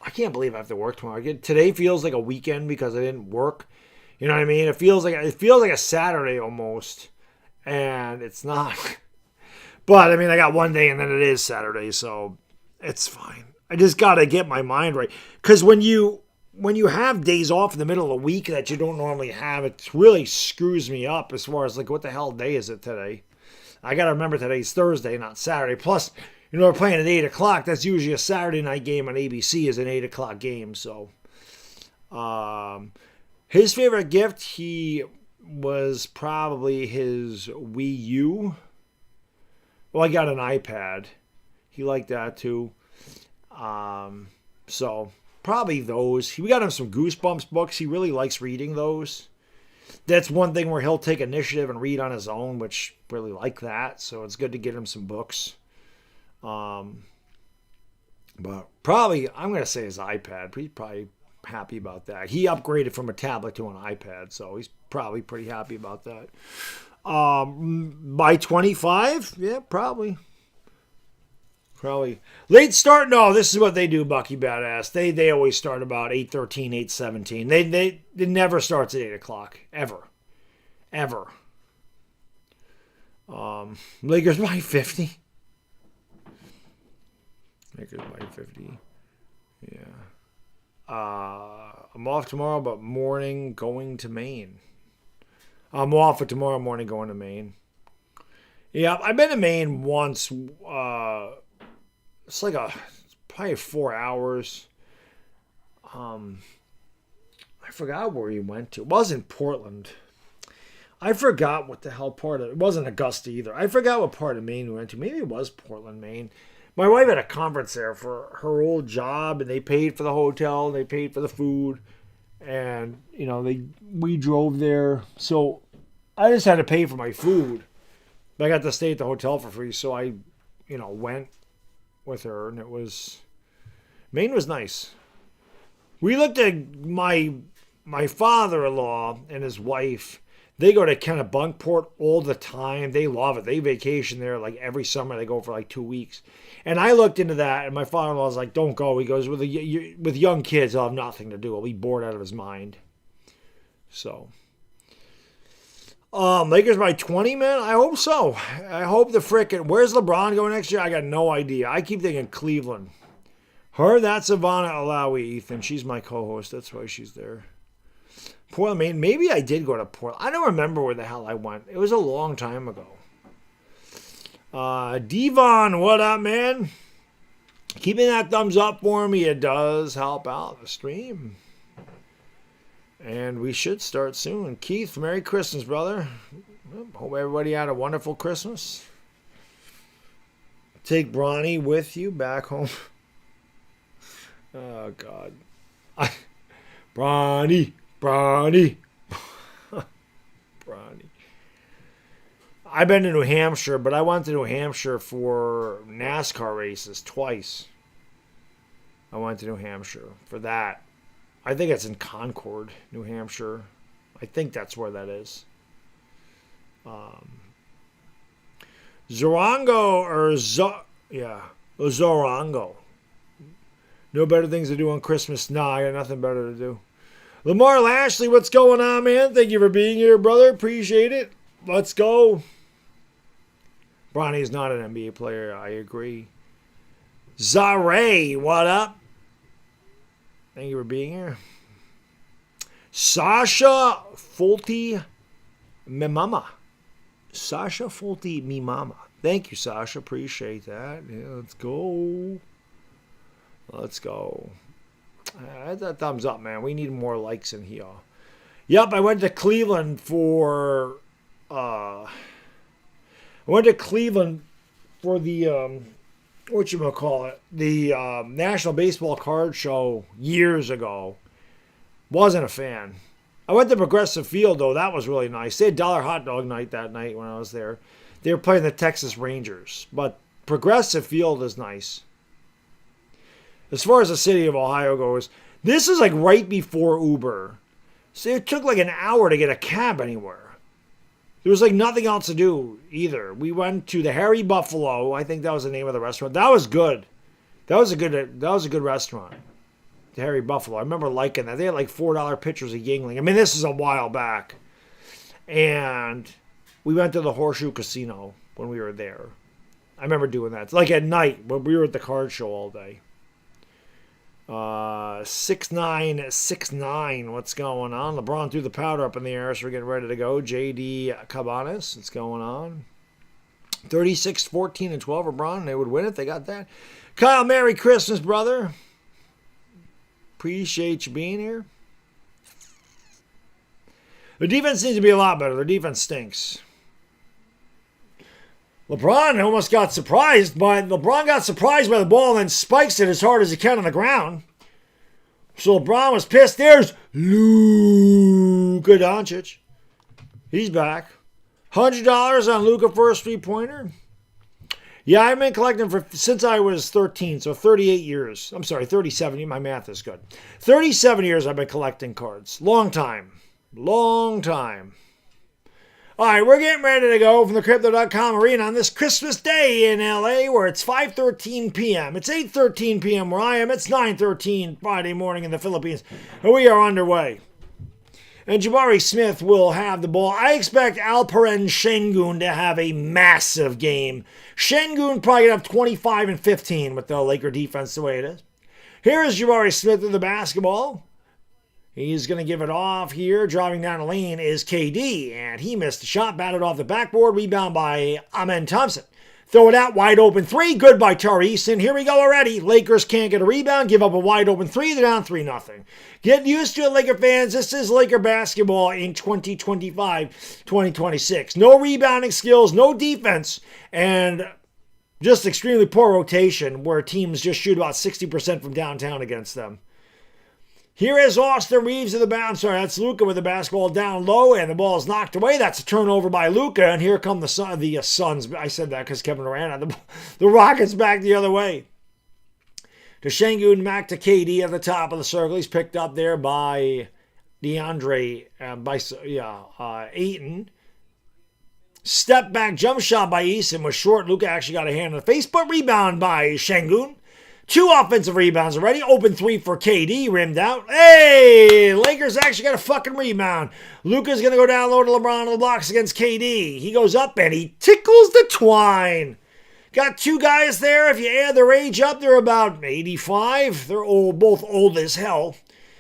S3: I can't believe I have to work tomorrow. Today feels like a weekend because I didn't work. You know what I mean? It feels like a Saturday almost. And it's not. But, I mean, I got one day and then it is Saturday, so it's fine. I just got to get my mind right. Because when you have days off in the middle of the week that you don't normally have, it really screws me up as far as, like, what the hell day is it today? I got to remember today's Thursday, not Saturday. Plus, we're playing at 8 o'clock. That's usually a Saturday night game on ABC is an 8 o'clock game. So, his favorite gift, was probably his Wii U. Well, I got an iPad. He liked that too. So, probably those. We got him some Goosebumps books. He really likes reading those. That's one thing where he'll take initiative and read on his own, which really like that. So it's good to get him some books. But probably, I'm going to say his iPad. He's probably happy about that. He upgraded from a tablet to an iPad, so he's probably pretty happy about that. By 25? Yeah, probably. Probably. Late start? No, this is what they do, Bucky Badass. They always start about 8:13, 8:17. It never starts at 8 o'clock. Ever. Lakers by 50. Lakers by 50. Yeah. I'm off tomorrow, but morning going to Maine. I'm off for tomorrow morning going to Maine. Yeah, I've been to Maine once. It's like probably 4 hours. I forgot where we went to. It wasn't Portland. I forgot what the hell part of it. It wasn't Augusta either. I forgot what part of Maine we went to. Maybe it was Portland, Maine. My wife had a conference there for her old job, and they paid for the hotel, they paid for the food, and we drove there. So I just had to pay for my food. But I got to stay at the hotel for free, so I, went with her, and Maine was nice. We looked at my father-in-law and his wife. They go to Kennebunkport all the time. They love it. They vacation there like every summer. They go for like 2 weeks. And I looked into that, and my father-in-law was like, don't go. He goes, with young kids, he'll have nothing to do. He'll be bored out of his mind. So, Lakers by 20, man? I hope so. I hope the frickin'... Where's LeBron going next year? I got no idea. I keep thinking Cleveland. Her, that's Ivana Alawi, Ethan. She's my co-host. That's why she's there. Portland, Maine. Maybe I did go to Portland. I don't remember where the hell I went. It was a long time ago. Devon, what up, man? Keeping that thumbs up for me. It does help out the stream. And we should start soon. Keith, Merry Christmas, brother. Hope everybody had a wonderful Christmas. Take Bronny with you back home. Oh, God. Bronny. Bronny. I've been to New Hampshire, but I went to New Hampshire for NASCAR races twice. I went to New Hampshire for that. I think it's in Concord, New Hampshire. I think that's where that is. Zorango or Zorango. No better things to do on Christmas. Nah, I got nothing better to do. Lamar Lashley, what's going on, man? Thank you for being here, brother. Appreciate it. Let's go. Bronny is not an NBA player. I agree. Zare, what up? Thank you for being here. Sasha Fulti Mimama. Sasha Fulti Mimama. Thank you, Sasha. Appreciate that. Yeah, let's go. Let's go. That thumbs up, man. We need more likes in here. Yep, I went to Cleveland for... the whatchamacallit, the National Baseball Card Show years ago. Wasn't a fan. I went to Progressive Field, though. That was really nice. They had dollar hot dog night that night when I was there. They were playing the Texas Rangers. But Progressive Field is nice. As far as the city of Ohio goes, this is like right before Uber. So it took like an hour to get a cab anywhere. There was like nothing else to do either. We went to the Harry Buffalo. I think that was the name of the restaurant. That was good. That was a good restaurant. The Harry Buffalo. I remember liking that. They had like $4 pitchers of Yingling. I mean, this is a while back. And we went to the Horseshoe Casino when we were there. I remember doing that. It's like at night when we were at the card show all day. 6969. What's going on? LeBron threw the powder up in the air, so we're getting ready to go. JD Cabanas. What's going on? 36, 14, and 12. LeBron. They would win it. They got that. Kyle, Merry Christmas, brother. Appreciate you being here. The defense needs to be a lot better. Their defense stinks. LeBron almost got surprised by the ball and then spikes it as hard as he can on the ground. So LeBron was pissed. There's Luka Doncic. He's back. $100 on Luka for a three-pointer. Yeah, I've been collecting since I was 13, so 38 years. I'm sorry, 37. My math is good. 37 years I've been collecting cards. Long time. Long time. All right, we're getting ready to go from the Crypto.com arena on this Christmas Day in LA where it's 5:13 p.m. It's 8:13 p.m. where I am. It's 9:13 Friday morning in the Philippines. And we are underway. And Jabari Smith will have the ball. I expect Alperen Şengün to have a massive game. Şengün probably going to have 25 and 15 with the Laker defense the way it is. Here is Jabari Smith with the basketball. He's going to give it off here. Driving down the lane is KD, and he missed the shot, batted off the backboard. Rebound by Amen Thompson. Throw it out, wide open three. Good by Tari Eason. Here we go already. Lakers can't get a rebound. Give up a wide open three. They're down 3-0. Get used to it, Laker fans. This is Laker basketball in 2025-2026. No rebounding skills, no defense, and just extremely poor rotation where teams just shoot about 60% from downtown against them. Here is Austin Reeves of the bounce. Sorry, that's Luka with the basketball down low, and the ball is knocked away. That's a turnover by Luka, and here come the Suns. I said that because Kevin Durant had the Rockets back the other way. To Şengün, back to KD at the top of the circle. He's picked up there by Ayton. Step back jump shot by Eason was short. Luka actually got a hand in the face, but rebound by Şengün. 2 offensive rebounds already. Open 3 for KD. Rimmed out. Hey! Lakers Lakers actually got a fucking rebound. Luka's going to go down low to LeBron on the blocks against KD. He goes up and he tickles the twine. Got two guys there. If you add their age up, they're about 85. They're both old as hell.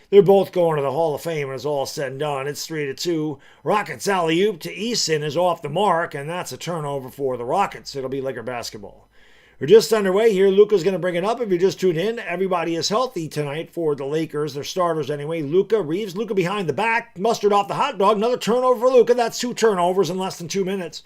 S3: They're both going to the Hall of Fame when it's all said and done. It's 3-2. Rockets alley-oop to Eason is off the mark, and that's a turnover for the Rockets. It'll be Laker basketball. We're just underway here. Luka's going to bring it up. If you just tuned in, everybody is healthy tonight for the Lakers. They're starters anyway. Luka, Reeves, Luka behind the back. Mustard off the hot dog. Another turnover for Luka. That's 2 turnovers in less than 2 minutes.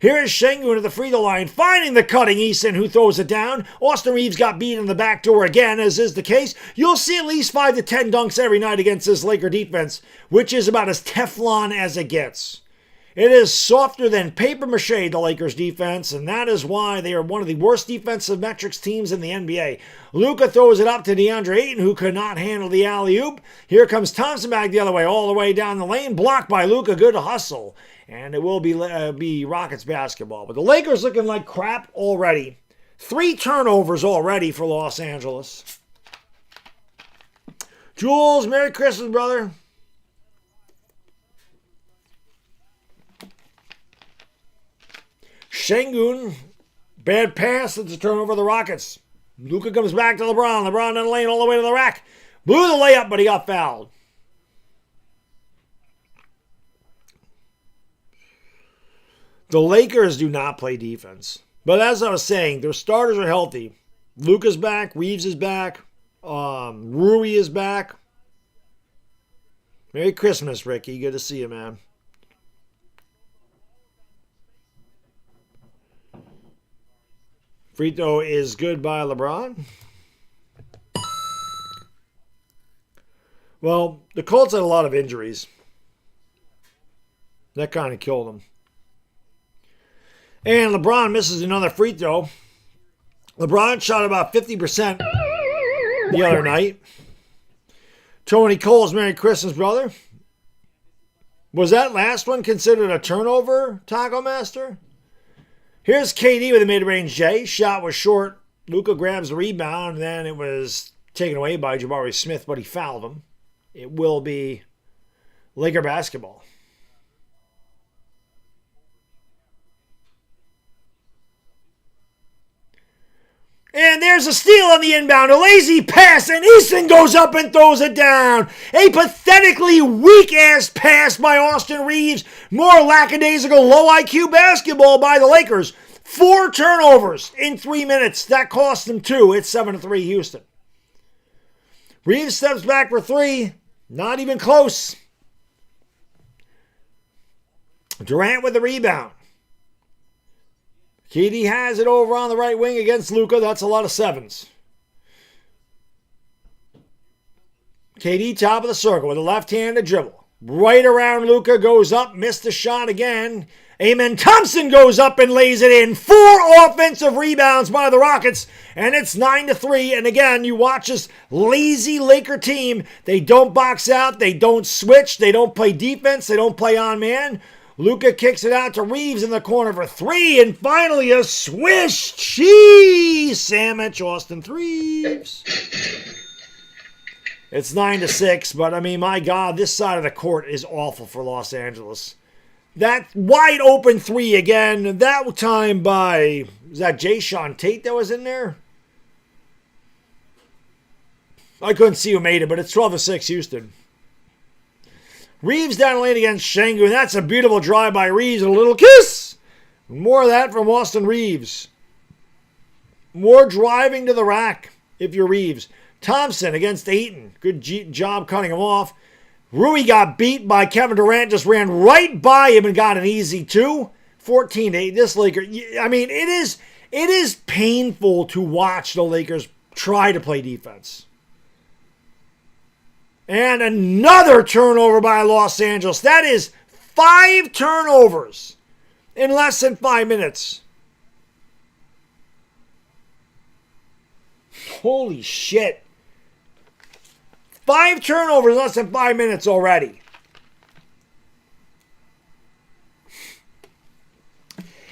S3: Here is Şengün at the free throw line, finding the cutting Eason, who throws it down. Austin Reeves got beat in the back door again, as is the case. You'll see at least 5 to 10 dunks every night against this Laker defense, which is about as Teflon as it gets. It is softer than paper mache, the Lakers defense, and that is why they are one of the worst defensive metrics teams in the NBA. Luka throws it up to DeAndre Ayton, who could not handle the alley-oop. Here comes Thompson back the other way, all the way down the lane, blocked by Luka. Good hustle. And it will be Rockets basketball. But the Lakers looking like crap already. 3 turnovers already for Los Angeles. Jules, Merry Christmas, brother. Şengün, bad pass. It's a turnover for the Rockets. Luka comes back to LeBron. LeBron in the lane all the way to the rack. Blew the layup, but he got fouled. The Lakers do not play defense. But as I was saying, their starters are healthy. Luka's back. Reeves is back. Rui is back. Merry Christmas, Ricky. Good to see you, man. Free throw is good by LeBron. Well, the Colts had a lot of injuries. That kind of killed them. And LeBron misses another free throw. LeBron shot about 50% the other night. Tony Cole's Merry Christmas, brother. Was that last one considered a turnover, Taco Master? Here's KD with a mid-range J. Shot was short. Luka grabs the rebound, and then it was taken away by Jabari Smith, but he fouled him. It will be Laker basketball. And there's a steal on the inbound, a lazy pass, and Eason goes up and throws it down. A pathetically weak-ass pass by Austin Reeves. More lackadaisical, low IQ basketball by the Lakers. 4 turnovers in 3 minutes. That cost them 2. It's 7-3 Houston. Reeves steps back for 3. Not even close. Durant with the rebound. KD has it over on the right wing against Luka. That's a lot of 7s. KD top of the circle with a left-handed dribble. Right around Luka, goes up, missed the shot again. Amen. Thompson goes up and lays it in. 4 offensive rebounds by the Rockets, and it's 9-3. And again, you watch this lazy Laker team. They don't box out. They don't switch. They don't play defense. They don't play on man. Luka kicks it out to Reeves in the corner for 3, and finally a swish cheese sandwich, Austin Reeves. It's 9-6, but I mean, my God, this side of the court is awful for Los Angeles. That wide open 3 again, that time by, was that Jayshawn Tate that was in there? I couldn't see who made it, but it's 12-6 Houston. Reeves down the lane against Şengün. That's a beautiful drive by Reeves and a little kiss. More of that from Austin Reeves. More driving to the rack if you're Reeves. Thompson against Ayton. Good job cutting him off. Rui got beat by Kevin Durant. Just ran right by him and got an easy 2. 14-8. This Laker, I mean, it is painful to watch the Lakers try to play defense. And another turnover by Los Angeles. That is 5 turnovers in less than 5 minutes. Holy shit. 5 turnovers in less than 5 minutes already.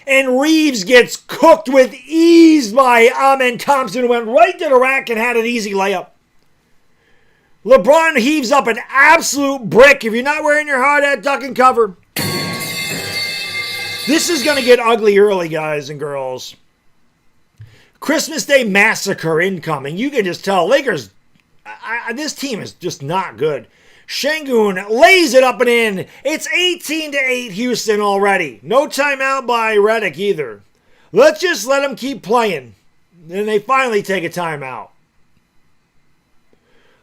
S3: And Reeves gets cooked with ease by Amen Thompson, who went right to the rack and had an easy layup. LeBron heaves up an absolute brick. If you're not wearing your hard hat, duck and cover. This is going to get ugly early, guys and girls. Christmas Day massacre incoming. You can just tell Lakers, this team is just not good. Şengün lays it up and in. It's 18-8 Houston already. No timeout by Redick either. Let's just let them keep playing. Then they finally take a timeout.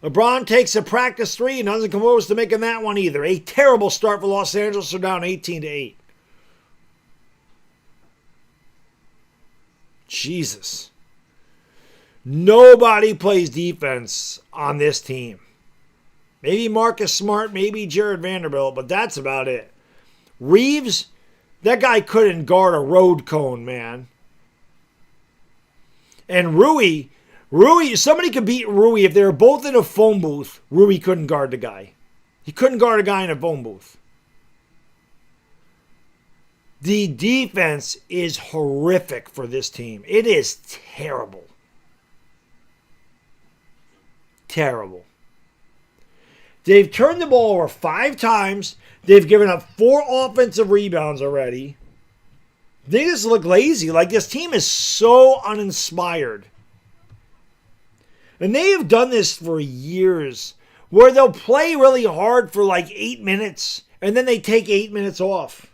S3: LeBron takes a practice three and doesn't come close to making that one either. A terrible start for Los Angeles. They're down 18-8. Jesus. Nobody plays defense on this team. Maybe Marcus Smart, maybe Jared Vanderbilt, but that's about it. Reeves, that guy couldn't guard a road cone, man. And Rui, somebody could beat Rui if they were both in a phone booth. Rui couldn't guard the guy. He couldn't guard a guy in a phone booth. The defense is horrific for this team. It is terrible. Terrible. They've turned the ball over 5 times. They've given up 4 offensive rebounds already. They just look lazy. Like, this team is so uninspired. And they have done this for years, where they'll play really hard for like 8 minutes, and then they take 8 minutes off.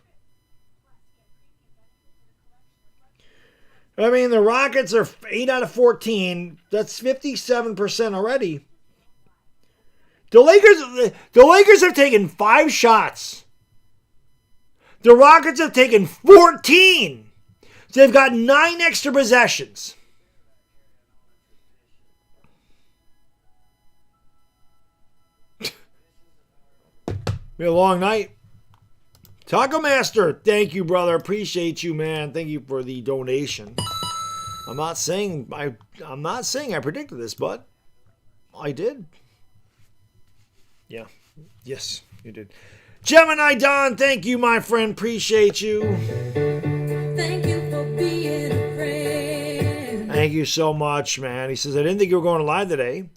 S3: I mean, the Rockets are 8 out of 14. That's 57% already. The Lakers have taken 5 shots. The Rockets have taken 14. So they've got 9 extra possessions. Be a long night. Taco Master, thank you, brother. Appreciate you, man. Thank you for the donation. I'm not saying I predicted this, but I did. Yeah. Yes, you did. Gemini Don, thank you, my friend. Appreciate you.
S4: Thank you for being a friend.
S3: Thank you so much, man. He says, I didn't think you were going live today.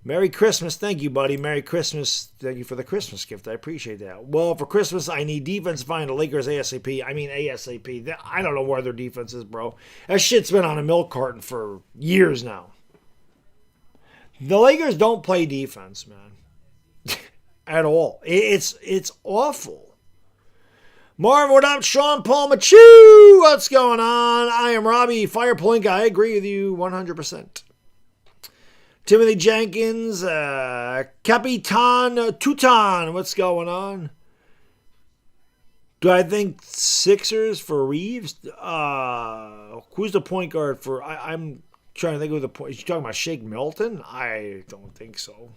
S3: Merry Christmas. Thank you, buddy. Merry Christmas. Thank you for the Christmas gift. I appreciate that. Well, for Christmas, I need defense to find the Lakers ASAP. I mean ASAP. I don't know where their defense is, bro. That shit's been on a milk carton for years now. The Lakers don't play defense, man. At all. It's awful. Marv, what up? Sean Paul Machu, what's going on? I am Robbie Fireplink. I agree with you 100%. Timothy Jenkins, Capitan Tutan, what's going on? Do I think Sixers for Reeves? Who's the point guard for? I'm trying to think of the point. You talking about Shake Milton? I don't think so.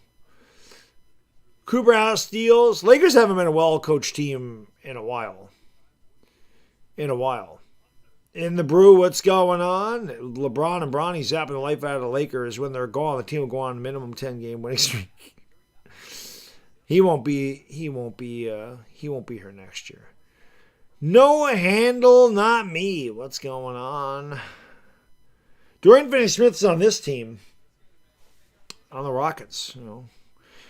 S3: Cooper House steals. Lakers haven't been a well-coached team in a while. In the brew, what's going on? LeBron and Bronny zapping the life out of the Lakers. When they're gone, the team will go on a minimum 10-game winning streak. He won't be here next year. No handle, not me. What's going on? Dorian Finney-Smith's on this team. On the Rockets, you know.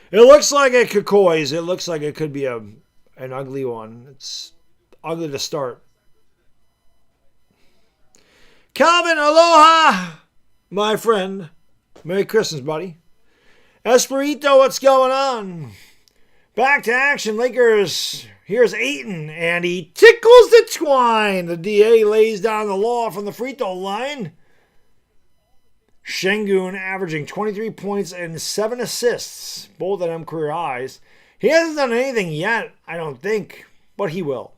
S3: It looks like a Kikoi's. It looks like it could be an ugly one. It's ugly to start. Calvin, aloha, my friend. Merry Christmas, buddy. Esperito, what's going on? Back to action, Lakers. Here's Ayton, and he tickles the twine. The DA lays down the law from the free throw line. Şengün averaging 23 points and 7 assists, both of them career highs. He hasn't done anything yet, I don't think, but he will.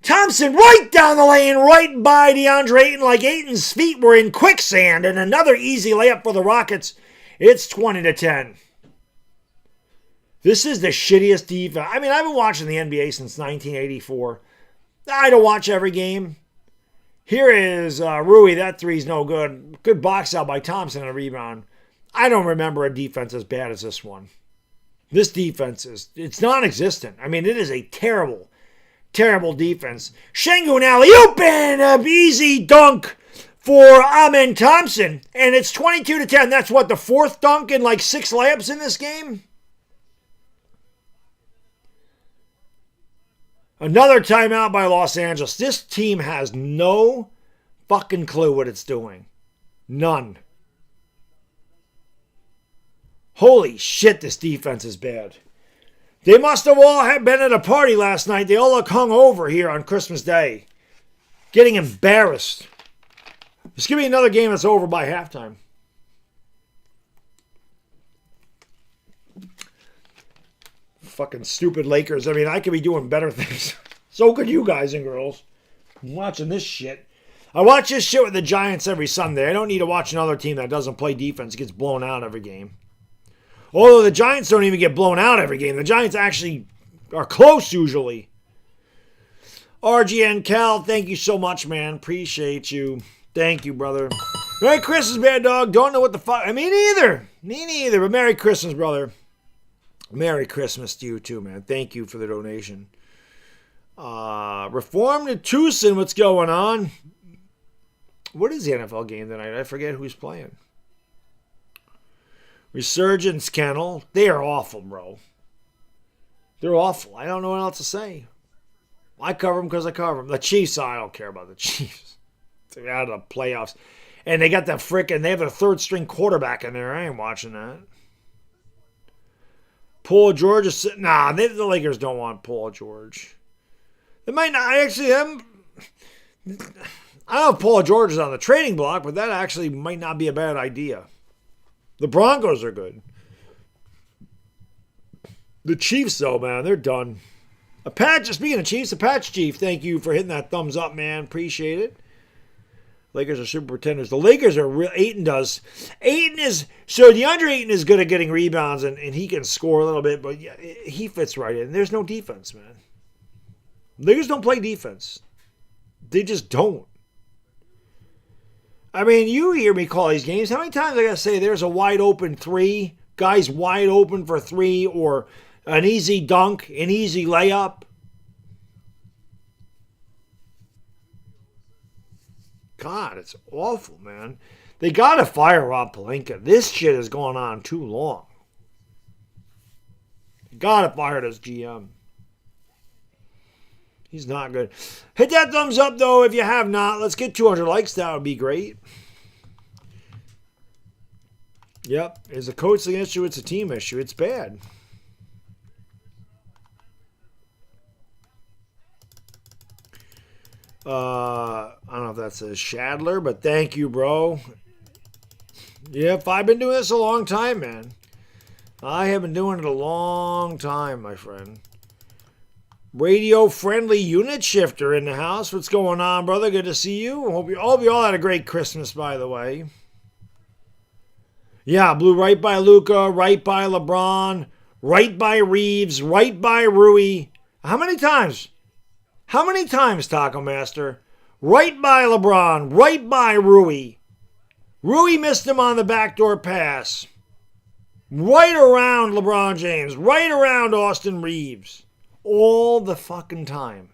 S3: Thompson right down the lane, right by DeAndre Ayton, like Ayton's feet were in quicksand, and another easy layup for the Rockets. It's 20-10. This is the shittiest defense. I mean, I've been watching the NBA since 1984. I don't watch every game. Here is Rui. That three's no good. Good box out by Thompson and a rebound. I don't remember a defense as bad as this one. This defense it's non-existent. I mean, it is a terrible defense. Şengün alley-oop and an easy dunk for Amen Thompson. And it's 22-10. That's what, the 4th dunk in like 6 layups in this game? Another timeout by Los Angeles. This team has no fucking clue what it's doing. None. Holy shit, this defense is bad. They must have all been at a party last night. They all look hungover here on Christmas Day. Getting embarrassed. Just give me another game that's over by halftime. Fucking stupid Lakers. I mean, I could be doing better things. So could you guys and girls. I'm watching this shit. I watch this shit with the Giants every Sunday. I don't need to watch another team that doesn't play defense, gets blown out every game. Although the Giants don't even get blown out every game. The Giants actually are close usually. RGN Cal, thank you so much, man. Appreciate you. Thank you, brother. Merry Christmas, Bad Dog. Don't know what the fuck. Me neither. Me neither. But Merry Christmas, brother. Merry Christmas to you too, man. Thank you for the donation. Reformed to Tucson, what's going on? What is the NFL game tonight? I forget who's playing. Resurgence Kennel. They are awful, bro. They're awful. I don't know what else to say. I cover them because I cover them. The Chiefs, I don't care about the Chiefs. They're out of the playoffs. And they got they have a third string quarterback in there. I ain't watching that. Paul George is sitting. Nah, the Lakers don't want Paul George. They might not. I don't know if Paul George is on the trading block, but that actually might not be a bad idea. The Broncos are good. The Chiefs, though, man, they're done. Speaking of Chiefs, Apache Chief, thank you for hitting that thumbs up, man. Appreciate it. Lakers are super pretenders. The Lakers are real. Ayton is, so DeAndre Ayton is good at getting rebounds, and he can score a little bit, but yeah, he fits right in. There's no defense, man. Lakers don't play defense. They just don't. I mean, you hear me call these games. How many times I got to say there's a wide open three, guys wide open for three, or an easy dunk, an easy layup? God, it's awful, man. They got to fire Rob Pelinka. This shit has gone on too long. They got to fire this GM. He's not good. Hit that thumbs up, though, if you have not. Let's get 200 likes. That would be great. Yep. It's a coaching issue. It's a team issue. It's bad. I don't know if that says Shadler, but thank you, bro. Yep, I've been doing this a long time, man. I have been doing it a long time, my friend. Radio-friendly unit shifter in the house. What's going on, brother? Good to see you. Hope you all had a great Christmas, by the way. Yeah, blew right by Luka, right by LeBron, right by Reeves, right by Rui. How many times? How many times, Taco Master? Right by LeBron, right by Rui. Rui missed him on the backdoor pass. Right around LeBron James, right around Austin Reeves. All the fucking time.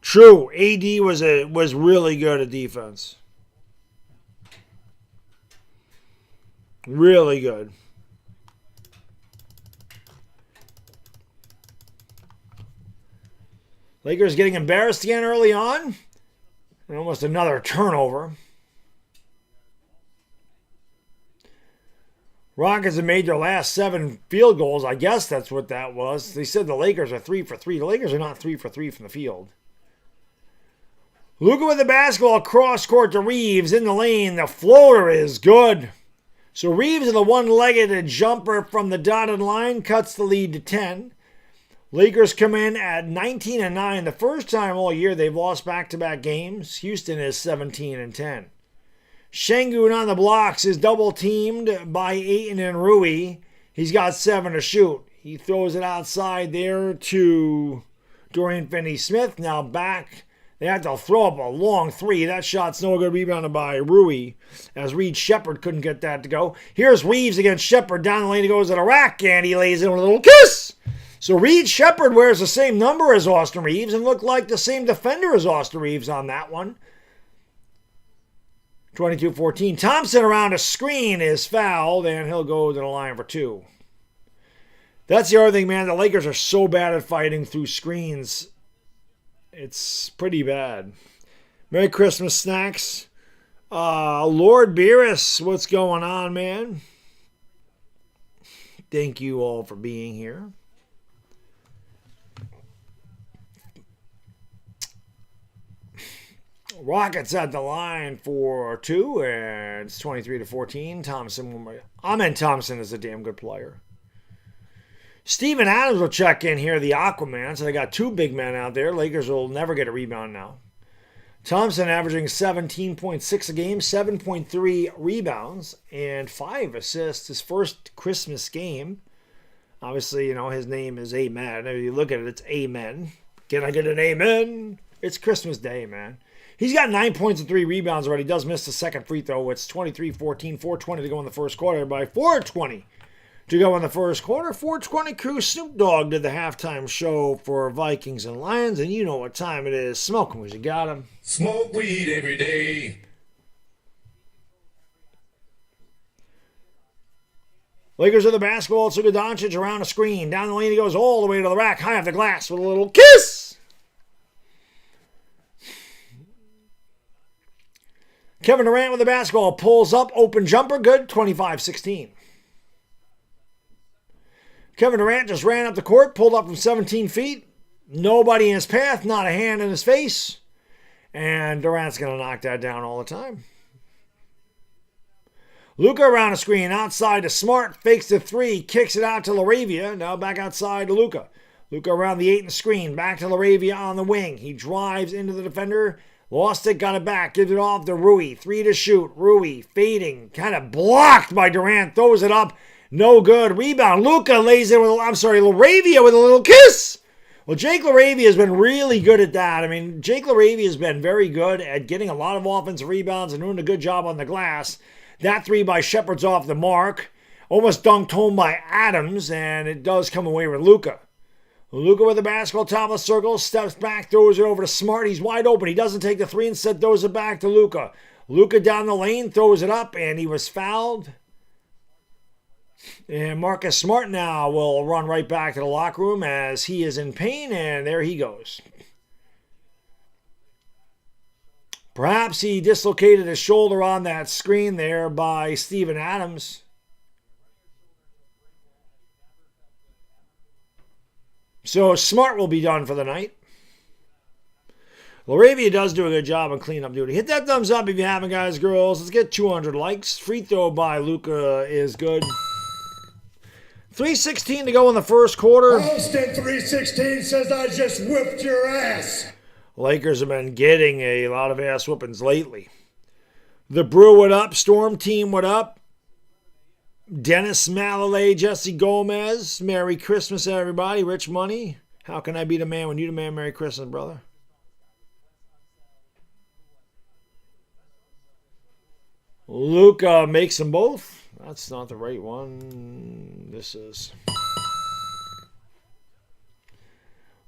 S3: True, AD was really good at defense. Really good. Lakers getting embarrassed again early on. And almost another turnover. Rockets have made their last 7 field goals. I guess that's what that was. They said the Lakers are 3 for 3. The Lakers are not 3 for 3 from the field. Luka with the basketball, cross court to Reeves in the lane. The floater is good. So Reeves with a one-legged jumper from the dotted line cuts the lead to 10. Lakers come in at 19-9. The first time all year they've lost back-to-back games. Houston is 17-10. Şengün on the blocks is double-teamed by Ayton and Rui. He's got 7 to shoot. He throws it outside there to Dorian Finney-Smith. Now back. They have to throw up a long 3. That shot's no good, rebounded by Rui, as Reed Shepherd couldn't get that to go. Here's Reeves against Shepherd. Down the lane he goes to the rack, and he lays in with a little kiss. So Reed Shepherd wears the same number as Austin Reeves and looked like the same defender as Austin Reeves on that one. 22-14. Thompson around a screen is fouled, and he'll go to the line for 2. That's the other thing, man. The Lakers are so bad at fighting through screens. It's pretty bad. Merry Christmas, Snacks. Lord Beerus, what's going on, man? Thank you all for being here. Rockets at the line for 2, and it's 23-14. Thompson. Thompson is a damn good player. Steven Adams will check in here, the Aquaman. So they got 2 big men out there. Lakers will never get a rebound now. Thompson averaging 17.6 a game, 7.3 rebounds, and 5 assists. His first Christmas game. Obviously, his name is Amen. If you look at it, it's Amen. Can I get an amen? It's Christmas Day, man. He's got 9 points and 3 rebounds already. He does miss the second free throw. It's 23-14, 4:20 to go in the first quarter. By 4:20 to go in the first quarter, 4:20 crew. Snoop Dogg did the halftime show for Vikings and Lions, and you know what time it is. Smoke 'em as you got 'em.
S2: Smoke weed every day.
S3: Lakers are the basketball. It's Luka Doncic around a screen. Down the lane he goes all the way to the rack. High off the glass with a little kiss. Kevin Durant with the basketball. Pulls up. Open jumper. Good. 25-16. Kevin Durant just ran up the court. Pulled up from 17 feet. Nobody in his path. Not a hand in his face. And Durant's going to knock that down all the time. Luka around the screen, outside to Smart, fakes the 3, kicks it out to LaRavia. Now back outside to Luka. Luka around the 8 in the screen, back to LaRavia on the wing. He drives into the defender, lost it, got it back, gives it off to Rui. 3 to shoot. Rui fading, kind of blocked by Durant, throws it up, no good. Rebound. Luka lays it with, LaRavia with a little kiss. Well, Jake LaRavia has been really good at that. I mean, Jake LaRavia has been very good at getting a lot of offensive rebounds and doing a good job on the glass. That 3 by Shepard's off the mark. Almost dunked home by Adams, and it does come away with Luka. Luka with the basketball, top of the circle, steps back, throws it over to Smart. He's wide open. He doesn't take the 3, instead throws it back to Luka. Luka down the lane, throws it up, and he was fouled. And Marcus Smart now will run right back to the locker room as he is in pain, and there he goes. Perhaps he dislocated his shoulder on that screen there by Steven Adams. So Smart will be done for the night. LaRavia does do a good job on cleanup duty. Hit that thumbs up if you haven't, guys, girls. Let's get 200 likes. Free throw by Luka is good. 3:16 to go in the first quarter.
S2: Austin 316 says I just whipped your ass.
S3: Lakers have been getting a lot of ass whoopings lately. The Brew would up. Storm Team would up. Dennis Mallet, Jesse Gomez. Merry Christmas, everybody. Rich Money. How can I be the man when you the man? Merry Christmas, brother. Luka makes them both. That's not the right one. This is.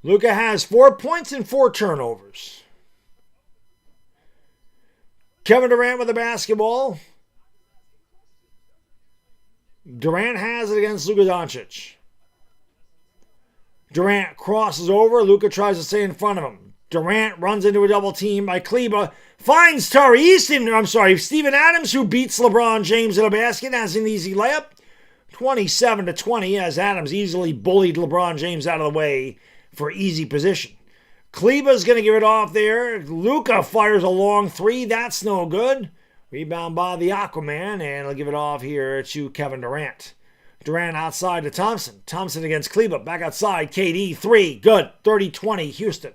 S3: Luka has 4 points and 4 turnovers. Kevin Durant with the basketball. Durant has it against Luka Doncic. Durant crosses over. Luka tries to stay in front of him. Durant runs into a double team by Kleba. Finds Steven Adams, who beats LeBron James in a basket. Has an easy layup. 27-20 as Adams easily bullied LeBron James out of the way for easy position. Kleba's going to give it off there. Luka fires a long 3. That's no good. Rebound by the Aquaman, and he'll give it off here to Kevin Durant. Durant outside to Thompson. Thompson against Kleba. Back outside. KD, 3. Good. 30-20, Houston.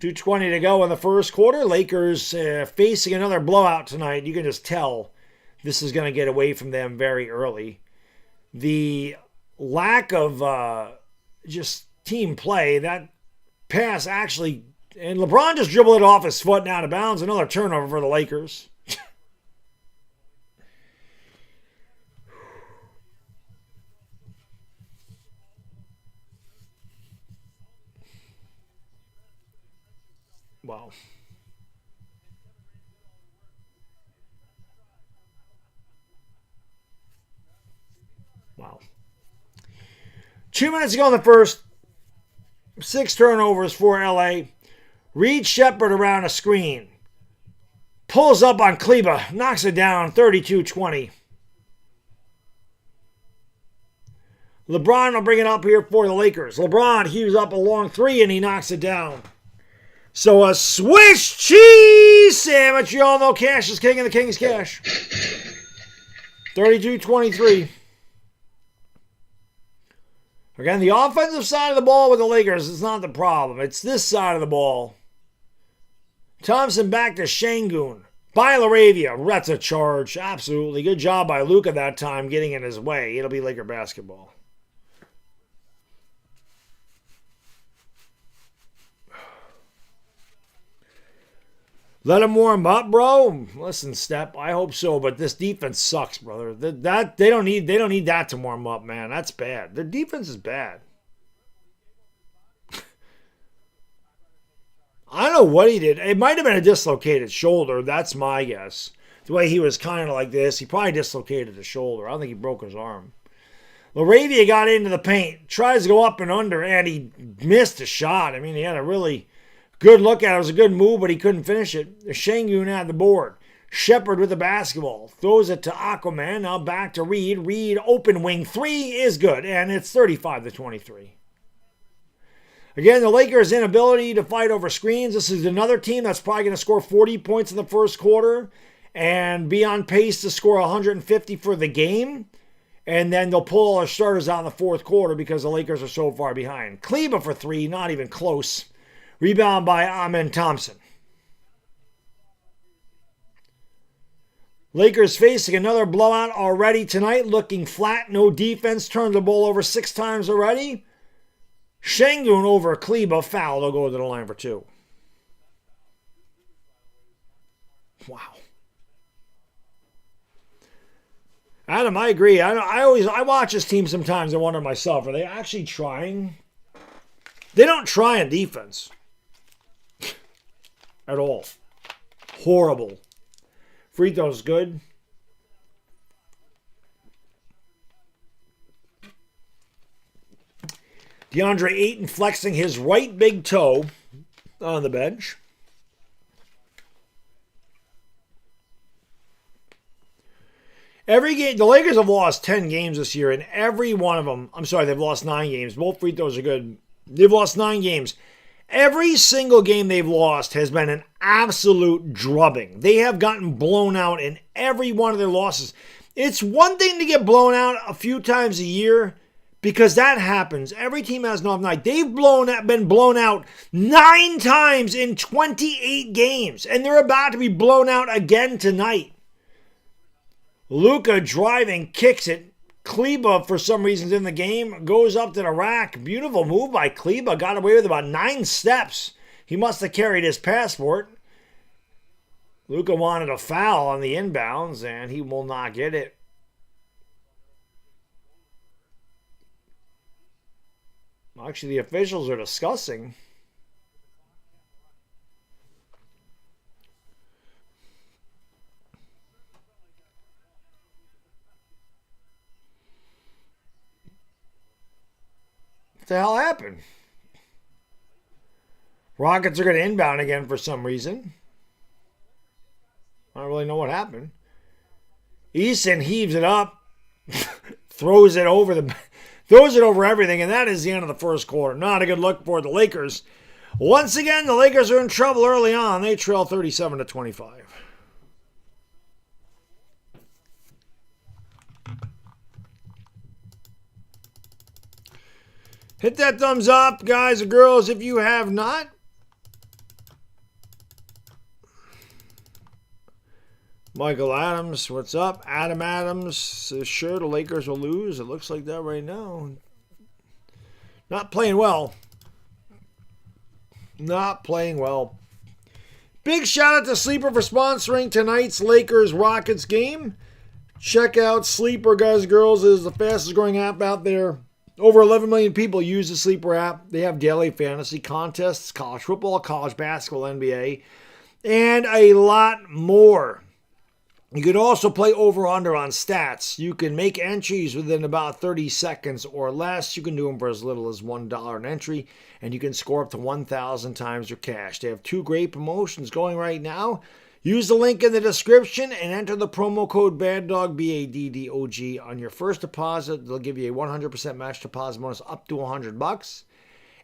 S3: 2:20 to go in the first quarter. Lakers facing another blowout tonight. You can just tell this is going to get away from them very early. The lack of just team play, that pass actually, and LeBron just dribbled it off his foot and out of bounds. Another turnover for the Lakers. Wow. Wow. 2 minutes to go in the first. 6 turnovers for LA. Reed Shepard around a screen. Pulls up on Kleba. Knocks it down 32-20. LeBron will bring it up here for the Lakers. LeBron heaves up a long 3 and he knocks it down. So a Swiss cheese sandwich. You all know cash is king and the king's cash. 32-23. Again, the offensive side of the ball with the Lakers is not the problem. It's this side of the ball. Thompson back to Şengün. By Laravia. That's a charge. Absolutely. Good job by Luka that time getting in his way. It'll be Laker basketball. Let him warm up, bro. Listen, Step, I hope so, but this defense sucks, brother. They don't need that to warm up, man. That's bad. Their defense is bad. I don't know what he did. It might have been a dislocated shoulder. That's my guess. The way he was kind of like this, he probably dislocated his shoulder. I don't think he broke his arm. Laravia got into the paint, tries to go up and under, and he missed a shot. I mean, he had a really good look at it. It was a good move, but he couldn't finish it. Şengün had the board. Shepard with the basketball. Throws it to Aquaman. Now back to Reed. Reed open wing 3 is good, and it's 35-23. Again, the Lakers' inability to fight over screens. This is another team that's probably going to score 40 points in the first quarter and be on pace to score 150 for the game. And then they'll pull all their starters out in the fourth quarter because the Lakers are so far behind. Kleba for 3, not even close. Rebound by Amen Thompson. Lakers facing another blowout already tonight. Looking flat, no defense. Turned the ball over 6 times already. Şengün over Kleba, foul. They'll go to the line for 2. Wow. Adam, I agree. I watch this team sometimes and wonder myself, are they actually trying? They don't try on defense. At all. Horrible. Free throws good. DeAndre Ayton flexing his right big toe on the bench. Every game, the Lakers have lost 10 games this year, and every one of them, they've lost 9 games. Both free throws are good. They've lost 9 games. Every single game they've lost has been an absolute drubbing. They have gotten blown out in every one of their losses. It's one thing to get blown out a few times a year, because that happens. Every team has an off night. They've been blown out 9 times in 28 games, and they're about to be blown out again tonight. Luka driving, kicks it. Kleba, for some reason, in the game, goes up to the rack. Beautiful move by Kleba. Got away with about 9 steps. He must have carried his passport. Luka wanted a foul on the inbounds, and he will not get it. Actually, the officials are discussing. What the hell happened? Rockets are going to inbound again for some reason. I don't really know what happened. Eason heaves it up. Throws it over everything, and that is the end of the first quarter. Not a good look for the Lakers. Once again, the Lakers are in trouble early on. They trail 37-25. Hit that thumbs up, guys and girls, if you have not. Michael Adams, what's up? Adam Adams says, sure, the Lakers will lose. It looks like that right now. Not playing well. Not playing well. Big shout out to Sleeper for sponsoring tonight's Lakers-Rockets game. Check out Sleeper, guys and girls. It is the fastest growing app out there. Over 11 million people use the Sleeper app. They have daily fantasy contests, college football, college basketball, NBA, and a lot more. You can also play over-under on stats. You can make entries within about 30 seconds or less. You can do them for as little as $1 an entry, and you can score up to 1,000 times your cash. They have 2 great promotions going right now. Use the link in the description and enter the promo code Baddog, BADDOG, on your first deposit. They'll give you a 100% match deposit bonus up to $100.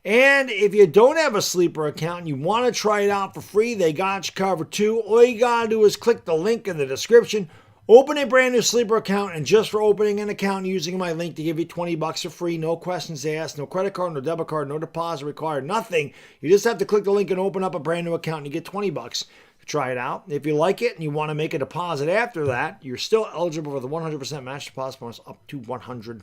S3: And if you don't have a sleeper account and you want to try it out for free, they got you covered too. All you got to do is click the link in the description, open a brand new sleeper account, and just for opening an account using my link to give you $20 for free, no questions asked, no credit card, no debit card, no deposit required, nothing. You just have to click the link and open up a brand new account and you get $20 to try it out. If you like it and you want to make a deposit after that, you're still eligible for the 100% match deposit bonus up to $100.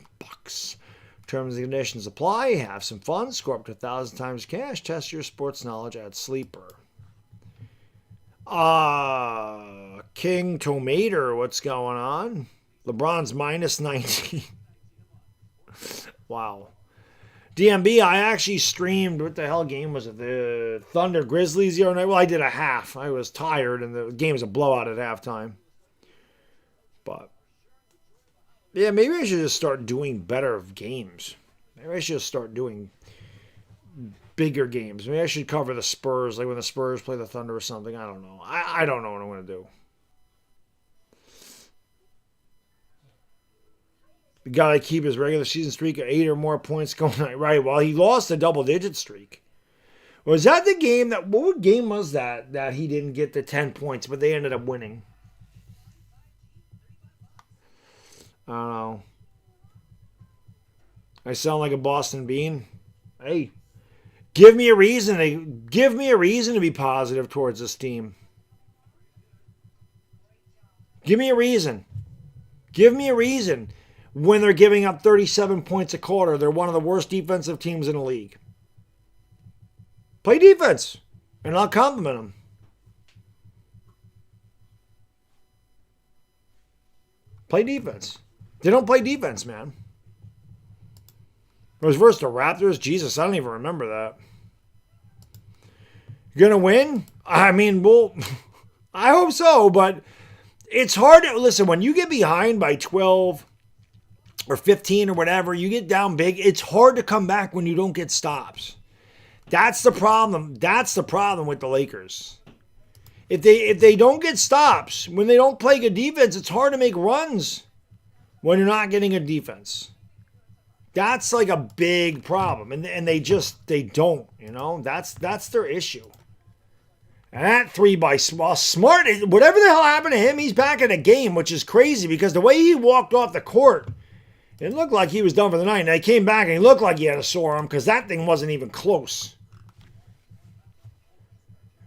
S3: Terms and conditions apply. Have some fun. Score up to 1,000 times cash. Test your sports knowledge at Sleeper. King Tomater, what's going on? LeBron's minus 19. Wow. DMB, I actually streamed, what the hell game was it? The Thunder Grizzlies the other night. Well, I did a half. I was tired, and the game was a blowout at halftime. But yeah, maybe I should just start doing better games. Maybe I should just start doing bigger games. Maybe I should cover the Spurs, like when the Spurs play the Thunder or something. I don't know. I don't know what I'm going to do. The guy to keep his regular season streak at 8 or more points going on. Right, well, he lost a double-digit streak. Was that the game that... What game was that he didn't get the 10 points, but they ended up winning? I don't know. I sound like a Boston Bean. Hey, give me a reason to be positive towards this team. Give me a reason. Give me a reason. When they're giving up 37 points a quarter, they're one of the worst defensive teams in the league. Play defense, and I'll compliment them. Play defense. They don't play defense, man. It was versus the Raptors. Jesus, I don't even remember that. You're going to win? I mean, well, I hope so, but it's hard to... Listen, when you get behind by 12 or 15 or whatever, you get down big, it's hard to come back when you don't get stops. That's the problem. That's the problem with the Lakers. If they don't get stops, when they don't play good defense, it's hard to make runs when you're not getting a defense. That's like a big problem. And they don't, you know. That's their issue. And that 3 by Smart, whatever the hell happened to him, he's back in the game, which is crazy because the way he walked off the court, it looked like he was done for the night. And he came back and he looked like he had a sore arm because that thing wasn't even close.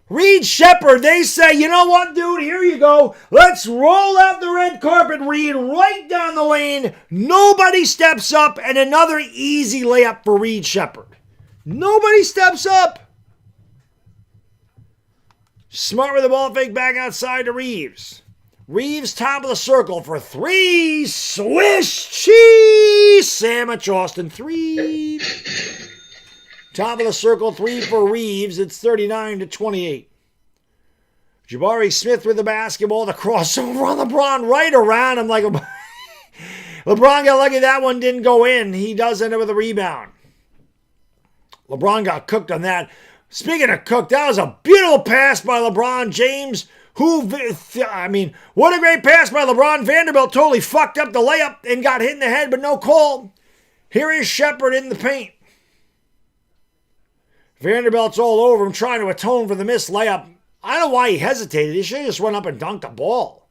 S3: Reed Shepherd, they say, you know what, dude? Here you go. Let's roll out the red carpet, Reed, right down the lane. Nobody steps up, and another easy layup for Reed Shepherd. Nobody steps up. Smart with the ball fake back outside to Reeves. Reeves, top of the circle for 3. Swish cheese sandwich, Austin. 3. Top of the circle, 3 for Reeves. It's 39-28. Jabari Smith with the basketball. The crossover on LeBron right around him like a... LeBron got lucky that one didn't go in. He does end up with a rebound. LeBron got cooked on that. Speaking of cooked, that was a beautiful pass by LeBron James. What a great pass by LeBron. Vanderbilt totally fucked up the layup and got hit in the head, but no call. Here is Shepherd in the paint. Vanderbilt's all over him trying to atone for the missed layup. I don't know why he hesitated. He should have just run up and dunked the ball.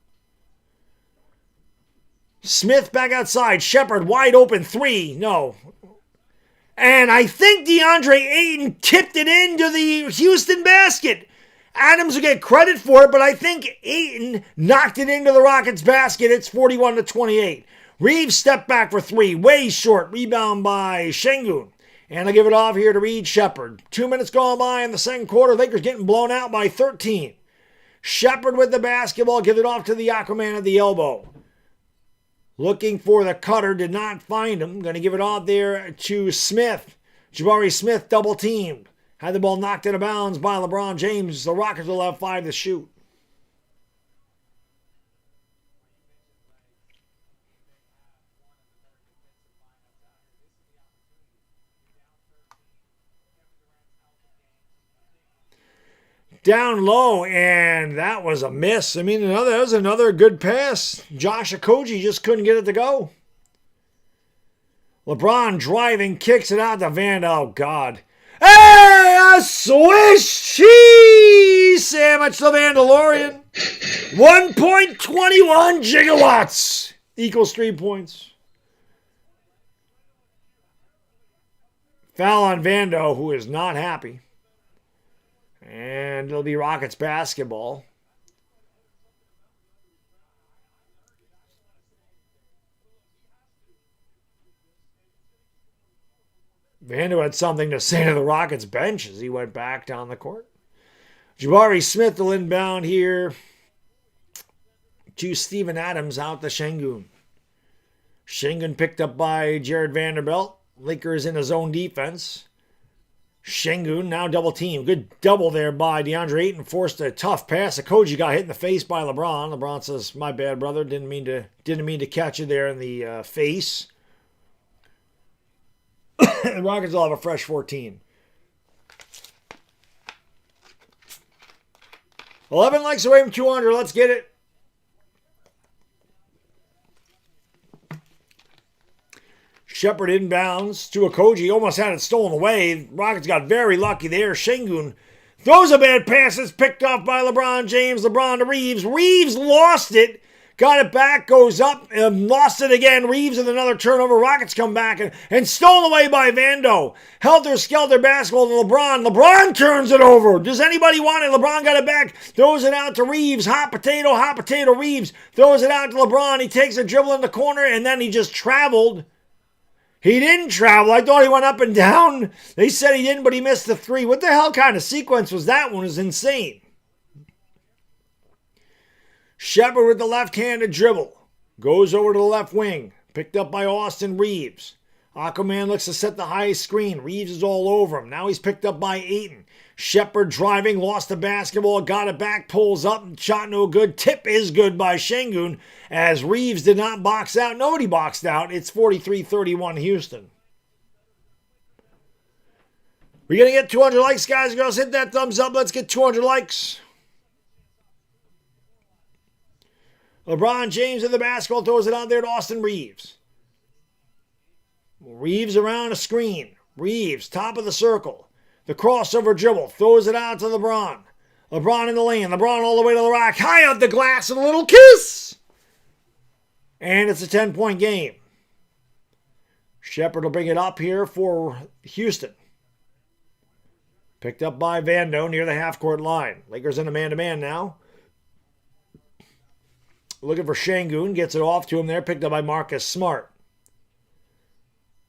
S3: Smith back outside. Shepherd wide open 3. No. And I think DeAndre Ayton tipped it into the Houston basket. Adams will get credit for it, but I think Ayton knocked it into the Rockets basket. It's 41-28. Reeves stepped back for 3. Way short. Rebound by Şengün. And I'll give it off here to Reed Shepherd. 2 minutes gone by in the second quarter. Lakers getting blown out by 13. Shepherd with the basketball. Give it off to the Aquaman at the elbow. Looking for the cutter. Did not find him. Going to give it off there to Smith. Jabari Smith double teamed. Had the ball knocked out of bounds by LeBron James. The Rockets will have 5 to shoot. down low, and that was a miss. I mean, that was another good pass. Josh Okogie just couldn't get it to go. LeBron driving, kicks it out to Van. Oh, God. Hey, a Swiss cheese sandwich to Vandalorian. 1.21 gigawatts equals 3 points. Foul on Vando, who is not happy. And it'll be Rockets basketball. Vando had something to say to the Rockets bench as he went back down the court. Jabari Smith will inbound here to Steven Adams out to Şengün. Şengün picked up by Jared Vanderbilt. Lakers in his own defense. Şengün now double team. Good double there by DeAndre Ayton. Forced a tough pass. Okogie got hit in the face by LeBron. LeBron says, "My bad, brother. Didn't mean to catch you there in the face." The Rockets will have a fresh 14. 11 likes away from 200. Let's get it. Shepard inbounds to Okogie. Almost had it stolen away. Rockets got very lucky there. Şengün throws a bad pass. It's picked off by LeBron James. LeBron to Reeves. Reeves lost it. Got it back. Goes up. Lost it again. Reeves with another turnover. Rockets come back and stolen away by Vando. Helter-skelter basketball to LeBron. LeBron turns it over. Does anybody want it? LeBron got it back. Throws it out to Reeves. Hot potato Reeves. Throws it out to LeBron. He takes a dribble in the corner and then he just traveled. He didn't travel. I thought he went up and down. They said he didn't, but he missed the three. What the hell kind of sequence was that one? It was insane. Shepard with the left-handed dribble. Goes over to the left wing. Picked up by Austin Reeves. Aquaman looks to set the highest screen. Reeves is all over him. Now he's picked up by Ayton. Shepard driving, lost the basketball, got it back, pulls up, shot no good. Tip is good by Şengün as Reeves did not box out. Nobody boxed out. It's 43-31 Houston. We're going to get 200 likes, guys and girls. Hit that thumbs up. Let's get 200 likes. LeBron James in the basketball, throws it out there to Austin Reeves. Reeves around a screen. Reeves, top of the circle. The crossover dribble, throws it out to LeBron. LeBron in the lane. LeBron all the way to the rack. High up the glass and a little kiss. And it's a 10-point game. Shepard will bring it up here for Houston. Picked up by Vando near the half-court line. Lakers in a man-to-man now. Looking for Şengün. Gets it off to him there. Picked up by Marcus Smart.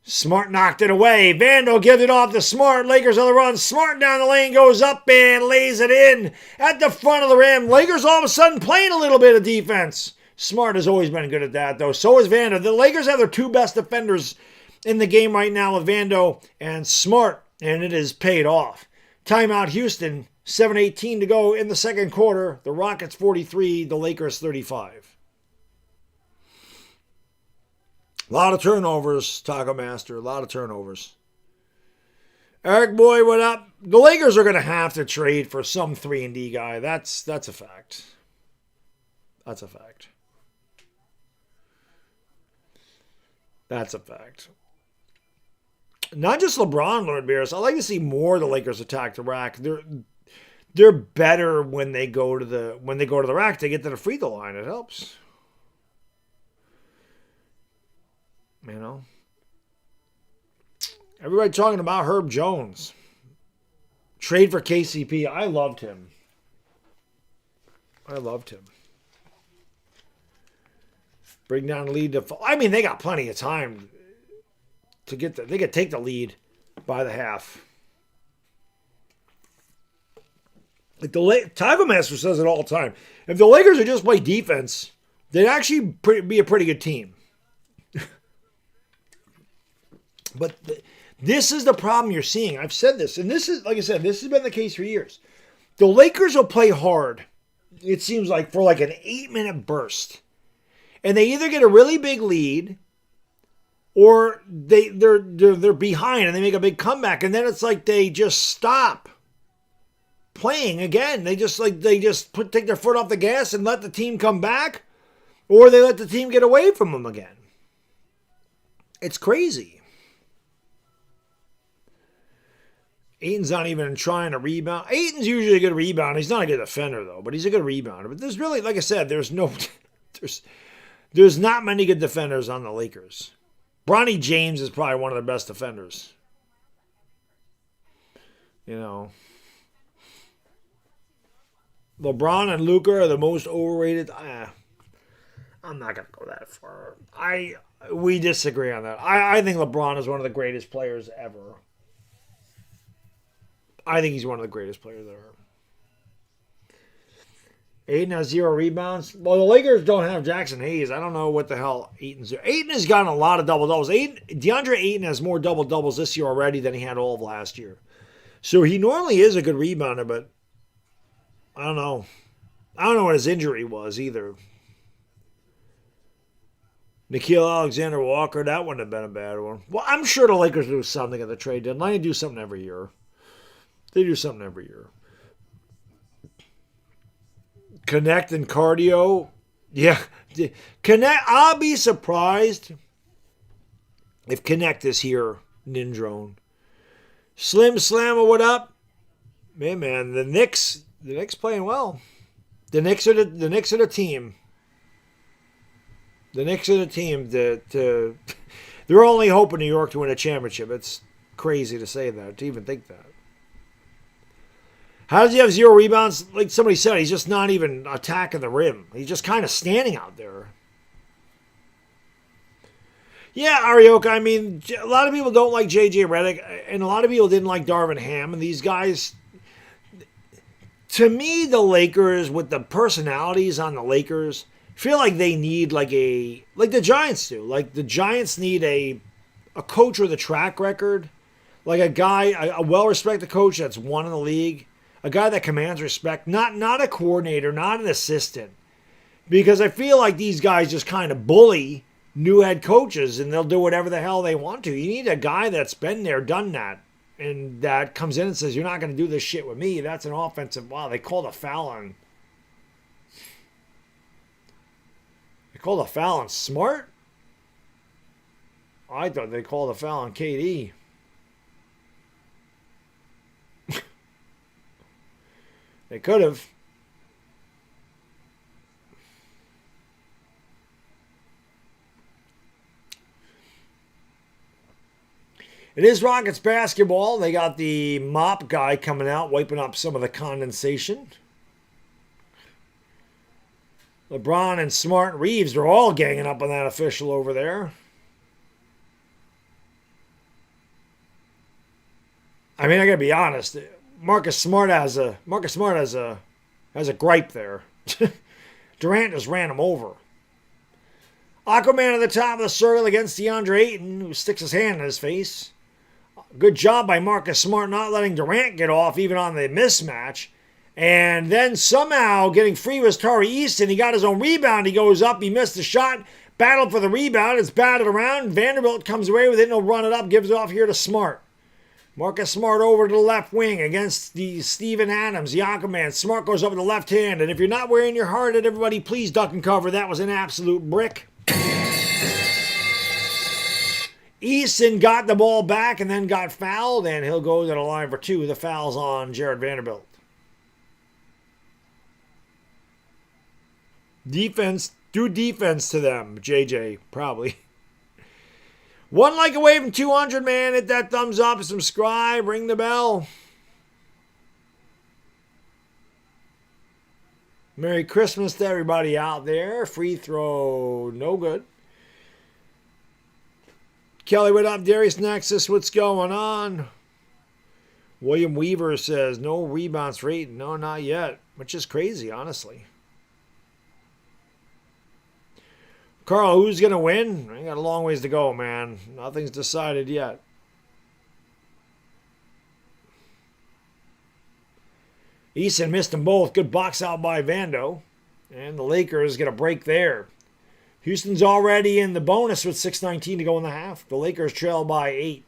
S3: Smart knocked it away. Vando gives it off to Smart. Lakers on the run. Smart down the lane, goes up and lays it in at the front of the rim. Lakers all of a sudden playing a little bit of defense. Smart has always been good at that, though. So is Vando. The Lakers have their two best defenders in the game right now with Vando and Smart, and it has paid off. Timeout Houston. 7:18 to go in the second quarter. The Rockets 43, the Lakers 35. A lot of turnovers, Taco Master. A lot of turnovers. Eric Boy, what up? The Lakers are going to have to trade for some 3-and-D guy. That's a fact. That's a fact. That's a fact. Not just LeBron, Lord Beers. I like to see more of the Lakers attack the rack. They're better when they go to the rack. They get to the free throw line. It helps. You know, everybody talking about Herb Jones. Trade for KCP. I loved him. Bring down the lead to. I mean, they got plenty of time to get. They could take the lead by the half. Like Taco Master says it all the time. If the Lakers would just play defense, they'd actually be a pretty good team. But this is the problem you're seeing. I've said this, and this is, like I said, this has been the case for years. The Lakers will play hard, it seems like, for like an 8-minute burst. And they either get a really big lead, or they're behind and they make a big comeback, and then it's like they just stop. playing again. They just take their foot off the gas and let the team come back, or they let the team get away from them again. It's crazy. Ayton's not even trying to rebound. Ayton's usually a good rebounder. He's not a good defender, though, but he's a good rebounder. But there's really, like I said, there's not many good defenders on the Lakers. Bronny James is probably one of the best defenders. You know. LeBron and Luka are the most overrated. I'm not going to go that far. We disagree on that. I think LeBron is one of the greatest players ever. I think he's one of the greatest players ever. Ayton has 0 rebounds. Well, the Lakers don't have Jackson Hayes. I don't know what the hell Ayton's doing. Ayton has gotten a lot of double-doubles. DeAndre Ayton has more double-doubles this year already than he had all of last year. So he normally is a good rebounder, but I don't know. I don't know what his injury was either. Nickeil Alexander-Walker, that wouldn't have been a bad one. Well, I'm sure the Lakers do something at the trade deadline. They do something every year. Connect and cardio. Yeah. Connect. I'll be surprised if Connect is here, Nindrone. Slim Slammer, what up? Man, the Knicks playing well. The Knicks are the team. The Knicks are the team to they're only hoping New York to win a championship. It's crazy to say that, to even think that. How does he have 0 rebounds? Like somebody said, he's just not even attacking the rim. He's just kind of standing out there. Yeah, Arioka, I mean, a lot of people don't like J.J. Redick, and a lot of people didn't like Darvin Ham, and these guys, to me, the Lakers, with the personalities on the Lakers, feel like they need like the Giants do. Like the Giants need a coach with a track record, like a guy, a well-respected coach that's won in the league, a guy that commands respect, not a coordinator, not an assistant. Because I feel like these guys just kind of bully new head coaches and they'll do whatever the hell they want to. You need a guy that's been there, done that, and that comes in and says, you're not going to do this shit with me. That's an offensive, wow, they called a foul on. They called a foul on Smart? I thought they called a foul on KD. They could have. It is Rockets basketball. They got the mop guy coming out, wiping up some of the condensation. LeBron and Smart and Reeves are all ganging up on that official over there. I mean, I gotta be honest. Marcus Smart has a gripe there. Durant just ran him over. Aquaman at the top of the circle against DeAndre Ayton, who sticks his hand in his face. Good job by Marcus Smart not letting Durant get off even on the mismatch. And then somehow getting free was Tari Easton. He got his own rebound. He goes up. He missed the shot. Battled for the rebound. It's batted around. Vanderbilt comes away with it. He'll run it up. Gives it off here to Smart. Marcus Smart over to the left wing against the Steven Adams, the Aquaman. Smart goes over the left hand. And if you're not wearing your heart at everybody, please duck and cover. That was an absolute brick. Easton got the ball back and then got fouled, and he'll go to the line for 2. The foul's on Jared Vanderbilt. Defense, do defense to them, JJ, probably. 1 like away from 200, man. Hit that thumbs up, subscribe, ring the bell. Merry Christmas to everybody out there. Free throw, no good. Kelly, what up? Darius Nexus, what's going on? William Weaver says, no rebounds for Ayton. No, not yet. Which is crazy, honestly. Carl, who's going to win? I got a long ways to go, man. Nothing's decided yet. Easton missed them both. Good box out by Vando. And the Lakers get a break there. Houston's already in the bonus with 6:19 to go in the half. The Lakers trail by 8.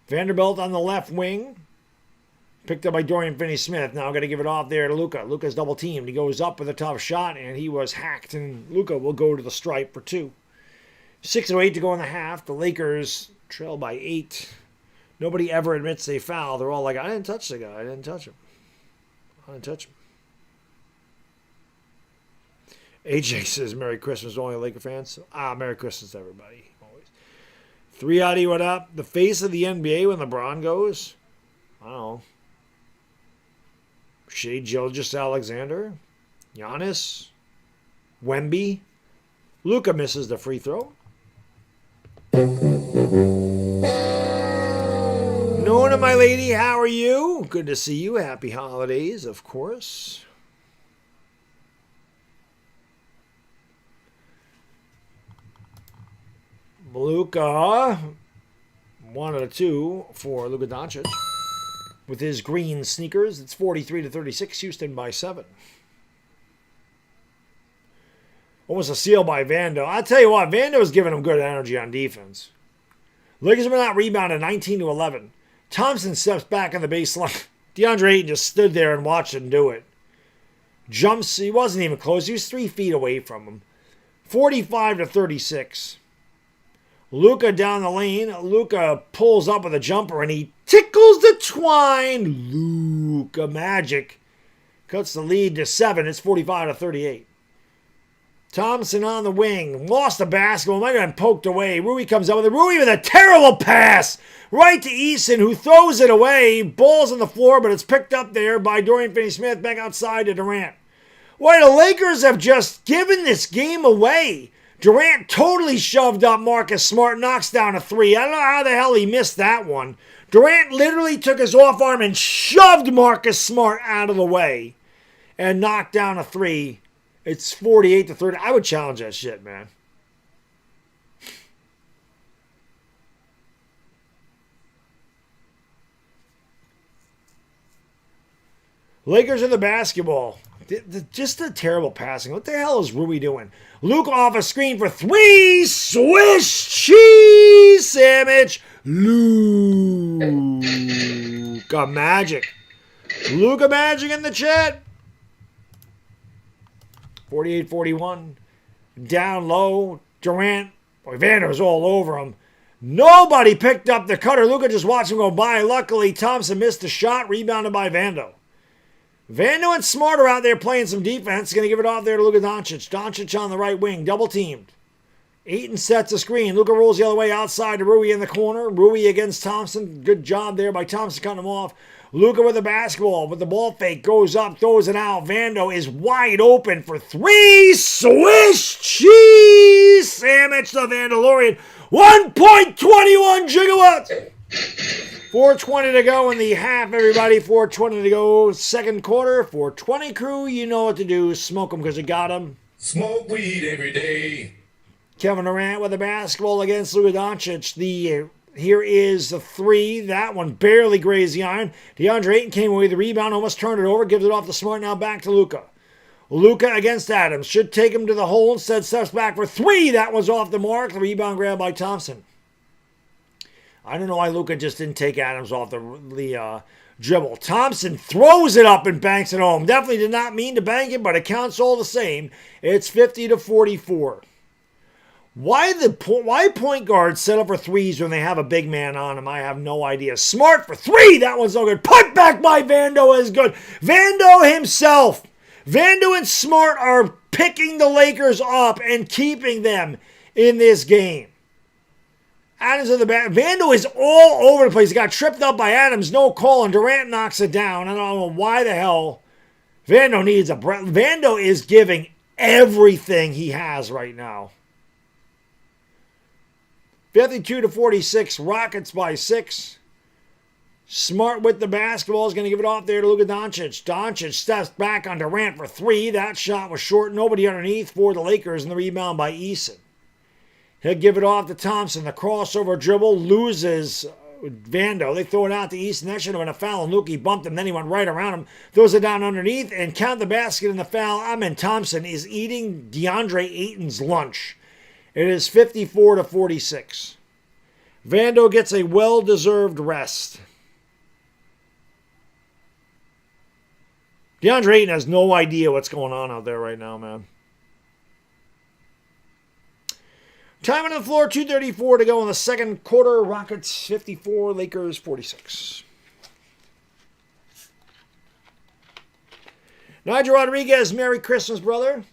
S3: Vanderbilt on the left wing. Picked up by Dorian Finney-Smith. Now going to give it off there to Luka. Luka's double teamed. He goes up with a tough shot, and he was hacked. And Luka will go to the stripe for 2. 6:08 to go in the half. The Lakers trail by 8. Nobody ever admits they foul. They're all like, I didn't touch the guy. I didn't touch him. I didn't touch him. AJ says, Merry Christmas, only Laker fans. Merry Christmas to everybody. Always. 3 what up? The face of the NBA when LeBron goes? I don't know. Shea Gilgeous-Alexander? Giannis? Wemby? Luka misses the free throw. Nona, my lady, how are you? Good to see you. Happy holidays, of course. Luka, 1 out of 2 for Luka Doncic. With his green sneakers, it's 43-36, Houston by 7. Almost a steal by Vando. I'll tell you what, Vando's giving him good energy on defense. Lakers have been out rebounded 19-11. Thompson steps back on the baseline. DeAndre Ayton just stood there and watched him do it. Jumps, he wasn't even close. He was 3 feet away from him. 45-36. Luka down the lane. Luka pulls up with a jumper and he tickles the twine. Luka Magic cuts the lead to 7. It's 45-38. Thompson on the wing. Lost the basketball. Might have been poked away. Rui comes up with it. Rui with a terrible pass. Right to Eason, who throws it away. Ball's on the floor, but it's picked up there by Dorian Finney-Smith back outside to Durant. Why, the Lakers have just given this game away. Durant totally shoved up Marcus Smart, knocks down a 3. I don't know how the hell he missed that one. Durant literally took his off arm and shoved Marcus Smart out of the way and knocked down a 3. It's 48-30. I would challenge that shit, man. Lakers in the basketball. Just a terrible passing. What the hell is Rui doing? Luke off a screen for 3. Swish cheese sandwich. Luka Magic. Luka Magic in the chat. 48-41. Down low. Durant. Boy, Vander's all over him. Nobody picked up the cutter. Luka just watched him go by. Luckily, Thompson missed the shot. Rebounded by Vando. Vando and Smart are out there playing some defense. Going to give it off there to Luka Doncic. Doncic on the right wing. Double teamed. Ayton sets a screen. Luka rolls the other way outside to Rui in the corner. Rui against Thompson. Good job there by Thompson cutting him off. Luka with the basketball. With the ball fake. Goes up. Throws it out. Vando is wide open for 3. Swish cheese sandwich to Vandalorian. 1.21 gigawatts. 4:20 to go in the half, everybody. 4:20 to go. Second quarter. 4:20 crew. You know what to do. Smoke them because you got them.
S2: Smoke weed every day.
S3: Kevin Durant with the basketball against Luka Doncic. Here is the 3. That one barely grazed the iron. DeAndre Ayton came away with the rebound. Almost turned it over. Gives it off to Smart. Now back to Luka. Luka against Adams. Should take him to the hole. Instead steps back for 3. That was off the mark. The rebound grab by Thompson. I don't know why Luka just didn't take Adams off the dribble. Thompson throws it up and banks it home. Definitely did not mean to bank it, but it counts all the same. It's 50-44. Why point guards set up for 3s when they have a big man on them? I have no idea. Smart for 3. That one's no good. Put back by Vando is good. Vando himself. Vando and Smart are picking the Lakers up and keeping them in this game. Adams in the back. Vando is all over the place. He got tripped up by Adams. No call, and Durant knocks it down. I don't know why the hell Vando needs a breath. Vando is giving everything he has right now. 52-46. Rockets by 6. Smart with the basketball is going to give it off there to Luka Doncic. Doncic steps back on Durant for 3. That shot was short. Nobody underneath for the Lakers, and the rebound by Eason. He'll give it off to Thompson. The crossover dribble loses Vando. They throw it out to Easton. That should have been a foul. And Lukey bumped him. Then he went right around him. Throws it down underneath and count the basket in the foul. Thompson is eating DeAndre Ayton's lunch. It is 54-46. Vando gets a well-deserved rest. DeAndre Ayton has no idea what's going on out there right now, man. Time on the floor, 2:34 to go in the second quarter. Rockets 54, Lakers 46. Nigel Rodriguez, Merry Christmas, brother.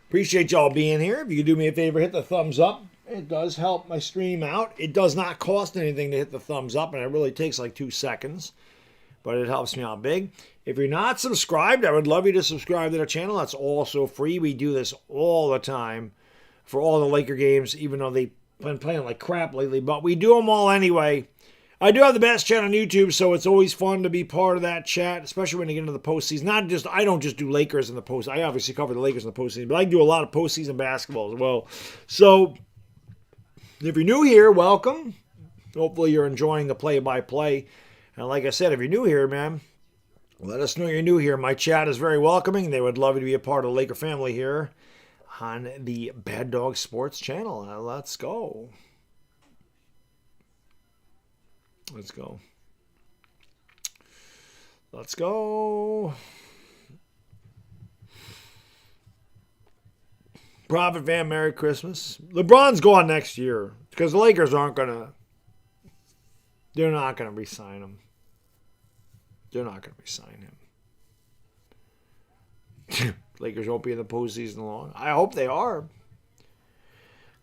S3: Appreciate y'all being here. If you could do me a favor, hit the thumbs up. It does help my stream out. It does not cost anything to hit the thumbs up, and it really takes like 2 seconds. But it helps me out big. If you're not subscribed, I would love you to subscribe to the channel. That's also free. We do this all the time for all the Laker games, even though they've been playing like crap lately. But we do them all anyway. I do have the best chat on YouTube, so it's always fun to be part of that chat, especially when you get into the postseason. I don't just do Lakers in the post. I obviously cover the Lakers in the postseason, but I do a lot of postseason basketball as well. So if you're new here, welcome. Hopefully you're enjoying the play-by-play. And like I said, if you're new here, man, let us know you're new here. My chat is very welcoming. They would love you to be a part of the Laker family here on the Baddog Sports channel. Now, let's go. Let's go. Let's go. Prophet Van, Merry Christmas. LeBron's gone next year because the Lakers aren't going to. They're not going to re-sign him. They're not going to re-sign him. Lakers won't be in the postseason long. I hope they are.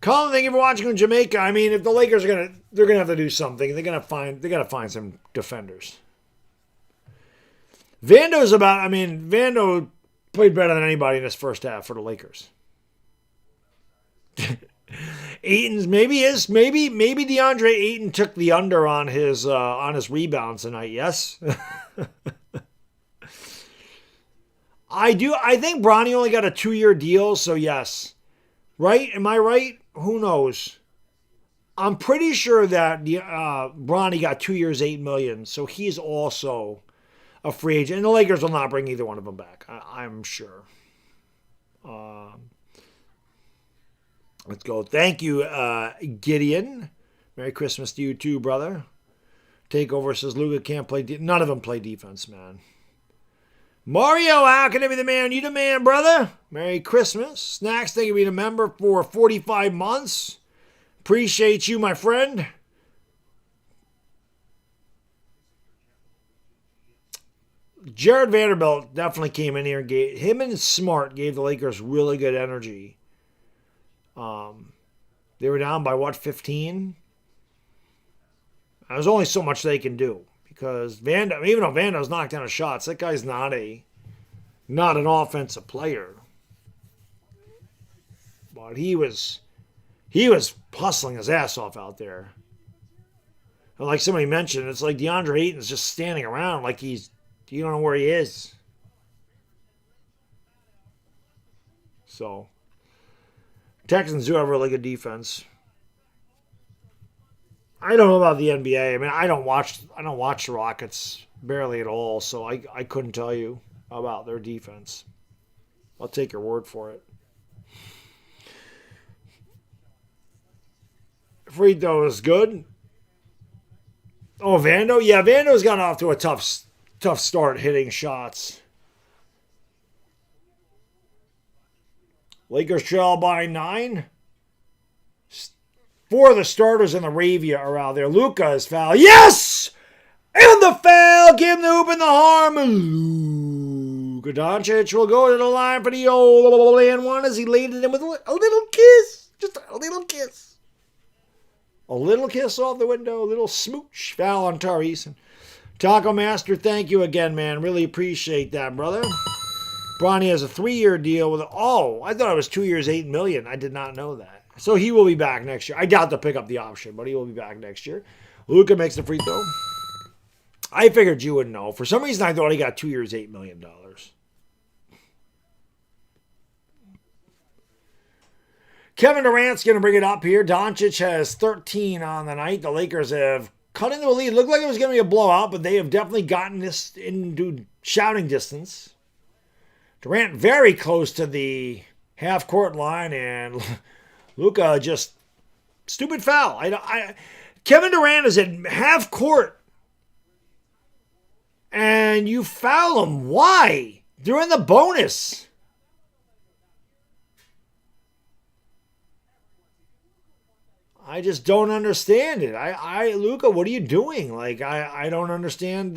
S3: Colin, thank you for watching in Jamaica. I mean, if the Lakers they're gonna have to do something. They gotta find some defenders. Vando played better than anybody in this first half for the Lakers. Ayton's maybe DeAndre Ayton took the under on his rebounds tonight. Yes. I think Bronny only got a 2-year deal, so yes. Right? Am I right? Who knows? I'm pretty sure that Bronny got 2 years, $8 million, so he's also a free agent. And the Lakers will not bring either one of them back. I'm sure. Let's go. Thank you, Gideon. Merry Christmas to you too, brother. Takeover says Luka can't play. None of them play defense, man. Mario, how can I be the man? You the man, brother. Merry Christmas. Snacks, thank you for being a member for 45 months. Appreciate you, my friend. Jared Vanderbilt definitely came in here and him and Smart gave the Lakers really good energy. They were down by 15? There's only so much they can do. Because even though Vando's knocked down his shots, that guy's not an offensive player. But he was hustling his ass off out there. And like somebody mentioned, it's like DeAndre Ayton's just standing around like you don't know where he is. So Texans do have really good defense. I don't know about the NBA. I mean, I don't watch the Rockets barely at all, so I couldn't tell you about their defense. I'll take your word for it. Free throw is good. Oh, Vando? Yeah, Vando's gotten off to a tough start hitting shots. Lakers trail by 9. 4 of the starters in the Ravia are out there. Luka is foul. Yes! And the foul! Give him the hoop and the harm. Luka Doncic will go to the line for the old and one as he laid it in with a little kiss. Just a little kiss. A little kiss off the window. A little smooch. Foul on Tyrese. Taco Master, thank you again, man. Really appreciate that, brother. Bronny has a 3-year deal with. Oh, I thought it was 2 years, $8 million. I did not know that. So he will be back next year. I doubt they'll pick up the option, but he will be back next year. Luka makes the free throw. I figured you wouldn't know. For some reason, I thought he got 2 years, $8 million. Kevin Durant's going to bring it up here. Doncic has 13 on the night. The Lakers have cut into a lead. It looked like it was going to be a blowout, but they have definitely gotten this into shouting distance. Durant very close to the half-court line, and Luka just stupid foul. Kevin Durant is at half court, and you foul him. Why? They're in the bonus. I just don't understand it. Luka, what are you doing? Like, I don't understand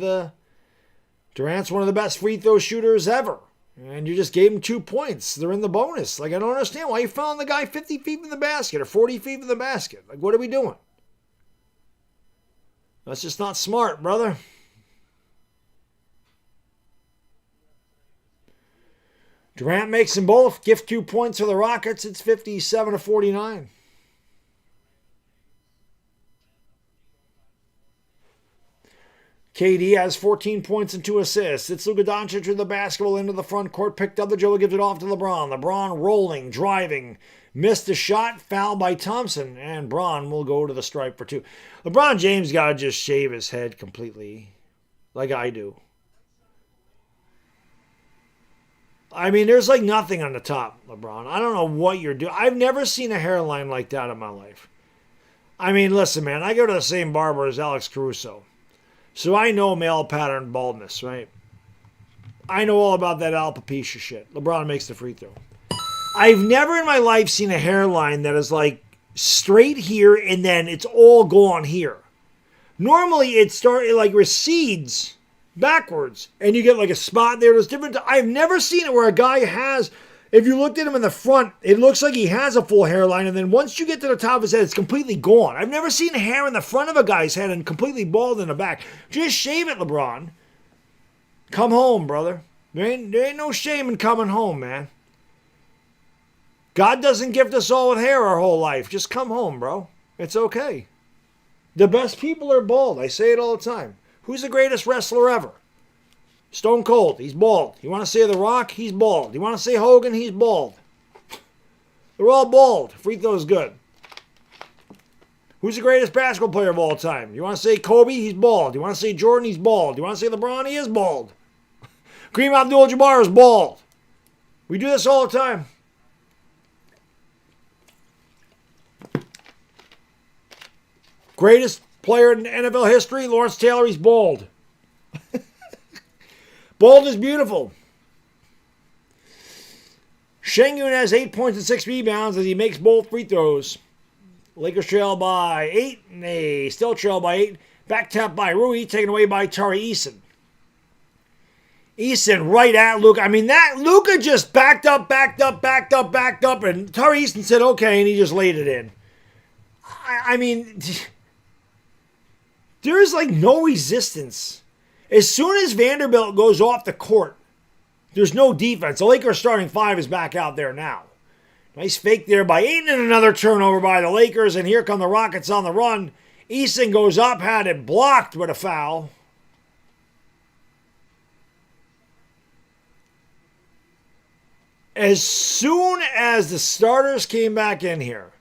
S3: Durant's one of the best free throw shooters ever. And you just gave him 2 points. They're in the bonus. Like, I don't understand why you fouling the guy 50 feet from the basket or 40 feet from the basket. Like, what are we doing? That's just not smart, brother. Durant makes them both. Gift 2 points for the Rockets. It's 57-49. KD has 14 points and 2 assists. It's Luka Doncic with the basketball into the front court. Picked up the dribble, gives it off to LeBron. LeBron rolling, driving. Missed a shot, foul by Thompson. And Bron will go to the stripe for 2. LeBron James got to just shave his head completely. Like I do. I mean, there's like nothing on the top, LeBron. I don't know what you're doing. I've never seen a hairline like that in my life. I mean, listen, man. I go to the same barber as Alex Caruso. So I know male pattern baldness, right? I know all about that alopecia shit. LeBron makes the free throw. I've never in my life seen a hairline that is like straight here and then it's all gone here. Normally it like recedes backwards and you get like a spot there. There's different. I've never seen it where a guy has, if you looked at him in the front, it looks like he has a full hairline, and then once you get to the top of his head, it's completely gone. I've never seen hair in the front of a guy's head and completely bald in the back. Just shave it, LeBron. Come home, brother. There ain't no shame in coming home, man. God doesn't gift us all with hair our whole life. Just come home, bro. It's okay. The best people are bald. I say it all the time. Who's the greatest wrestler ever? Stone Cold, he's bald. You want to say The Rock? He's bald. You want to say Hogan? He's bald. They're all bald. Free throw's good. Who's the greatest basketball player of all time? You want to say Kobe? He's bald. You want to say Jordan? He's bald. You want to say LeBron? He is bald. Kareem Abdul-Jabbar is bald. We do this all the time. Greatest player in NFL history, Lawrence Taylor, he's bald. Bald is beautiful. Şengün has 8 points and 6 rebounds as he makes both free throws. Lakers trail by 8, and they still trail by 8. Back tap by Rui, taken away by Tari Eason. Eason right at Luka. I mean, that Luka just backed up, and Tari Eason said, okay, and he just laid it in. I mean, there's like no resistance. As soon as Vanderbilt goes off the court, there's no defense. The Lakers starting 5 is back out there now. Nice fake there by Ayton and another turnover by the Lakers. And here come the Rockets on the run. Eason goes up, had it blocked with a foul. As soon as the starters came back in here,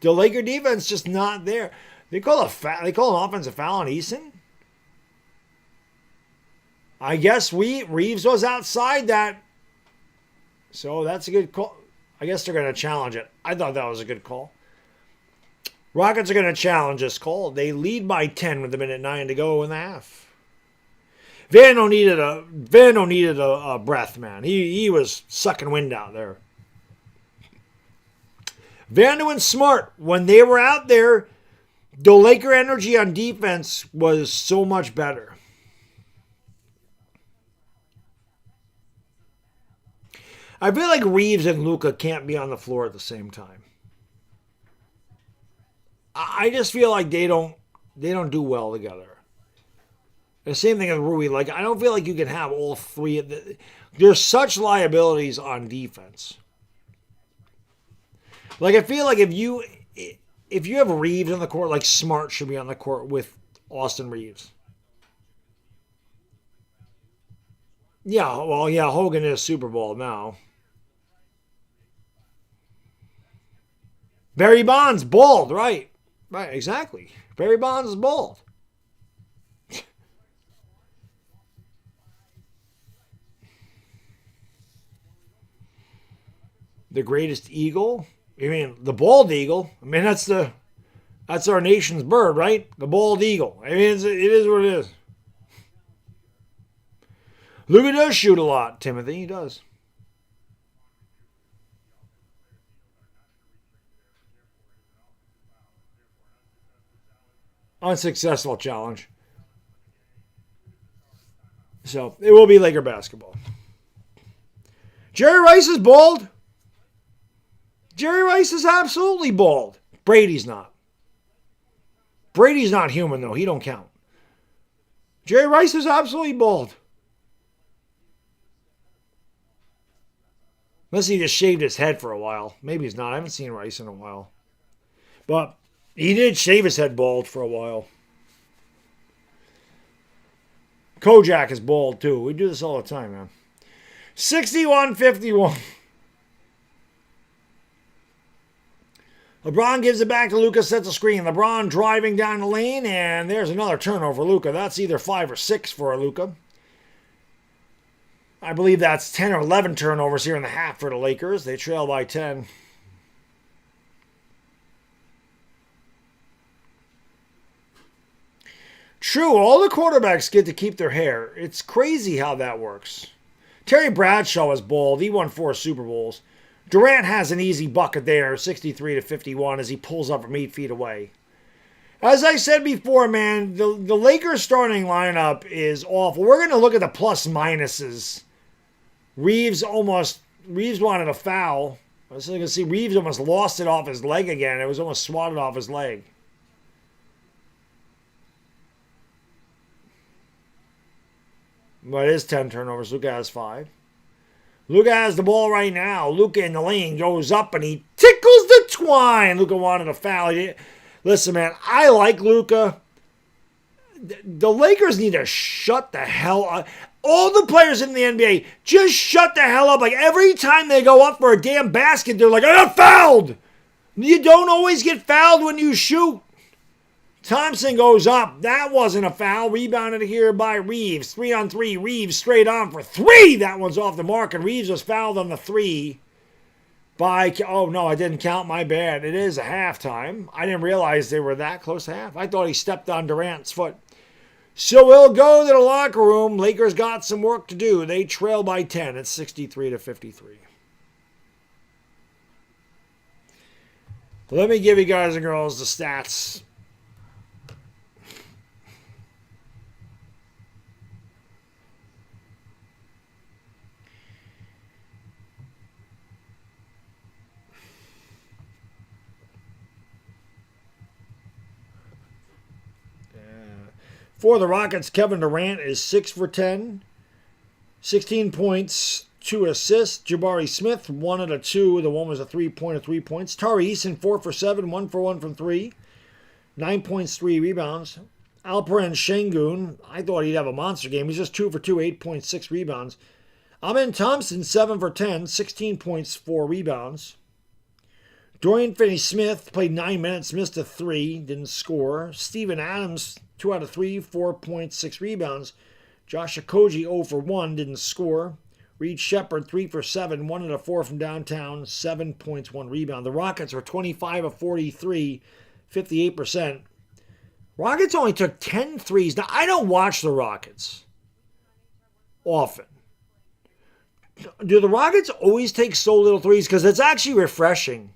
S3: the Laker defense just not there. They call an offensive foul on Eason? I guess Reeves was outside that. So that's a good call. I guess they're going to challenge it. I thought that was a good call. Rockets are going to challenge this call. They lead by 10 with a minute 9 to go in the half. Vando needed a breath, man. He was sucking wind out there. Vando and Smart, when they were out there, the Laker energy on defense was so much better. I feel like Reeves and Luka can't be on the floor at the same time. I just feel like they don't do well together. The same thing with Rui. Like, I don't feel like you can have all three. There's such liabilities on defense. Like, I feel like if you have Reeves on the court, like Smart should be on the court with Austin Reeves. Yeah, well, yeah, Hogan is Super Bowl now. Barry Bonds, bald, right. Right, exactly. Barry Bonds is bald. The greatest eagle? You mean the bald eagle? I mean, that's our nation's bird, right? The bald eagle. I mean, it is what it is. Luka does shoot a lot, Timothy. He does. Unsuccessful challenge. So, it will be Laker basketball. Jerry Rice is bald. Jerry Rice is absolutely bald. Brady's not. Brady's not human, though. He don't count. Jerry Rice is absolutely bald. Unless he just shaved his head for a while. Maybe he's not. I haven't seen Rice in a while. But he did shave his head bald for a while. Kojak is bald, too. We do this all the time, man. 61-51. LeBron gives it back to Luka, sets a screen. LeBron driving down the lane, and there's another turnover for Luka. That's either 5 or 6 for Luka. I believe that's 10 or 11 turnovers here in the half for the Lakers. They trail by 10. True, all the quarterbacks get to keep their hair. It's crazy how that works. Terry Bradshaw is bald. He won 4 Super Bowls. Durant has an easy bucket there, 63-51, as he pulls up from 8 feet away. As I said before, man, the Lakers starting lineup is awful. We're going to look at the plus minuses. Reeves wanted a foul. I was going to see Reeves almost lost it off his leg again. It was almost swatted off his leg. But it is 10 turnovers. Luka has 5. Luka has the ball right now. Luka in the lane goes up and he tickles the twine. Luka wanted a foul. Listen, man, I like Luka. The Lakers need to shut the hell up. All the players in the NBA, just shut the hell up. Like every time they go up for a damn basket, they're like, I got fouled. You don't always get fouled when you shoot. Thompson goes up. That wasn't a foul. Rebounded here by Reeves. 3-on-3. Reeves straight on for 3. That one's off the mark, and Reeves was fouled on the 3 by... Oh, no, I didn't count. My bad. It is a halftime. I didn't realize they were that close to half. I thought he stepped on Durant's foot. So we'll go to the locker room. Lakers got some work to do. They trail by 10. It's 63-53. Let me give you guys and girls the stats. For the Rockets, Kevin Durant is 6 for 10. 16 points, 2 assists. Jabari Smith, 1 out of 2. The one was a 3-pointer, 3 points. Tari Eason, 4 for 7, 1 for 1 from 3. 9 points, 3 rebounds. Alperen Şengün, I thought he'd have a monster game. He's just 2 for 2, 8.6 rebounds. Amen Thompson, 7 for 10, 16 points, 4 rebounds. Dorian Finney-Smith played 9 minutes, missed a 3, didn't score. Steven Adams, 2 out of 3, 4.6 rebounds. Josh Okogie, 0 for 1, didn't score. Reed Shepherd, 3 for 7, 1 out of 4 from downtown, 7 points, 1 rebound. The Rockets were 25 of 43, 58%. Rockets only took 10 threes. Now, I don't watch the Rockets often. Do the Rockets always take so little threes? Because it's actually refreshing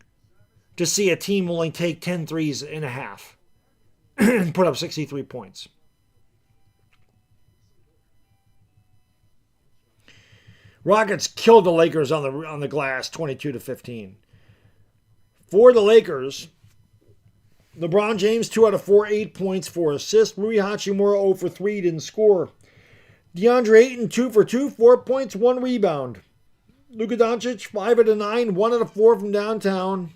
S3: to see a team only take 10 threes in a half and put up 63 points. Rockets killed the Lakers on the glass, 22-15. For the Lakers, LeBron James, 2 out of 4, 8 points, 4 assists. Rui Hachimura, 0 for 3, didn't score. DeAndre Ayton, 2 for 2, 4 points, 1 rebound. Luka Doncic, 5 out of 9, 1 out of 4 from downtown.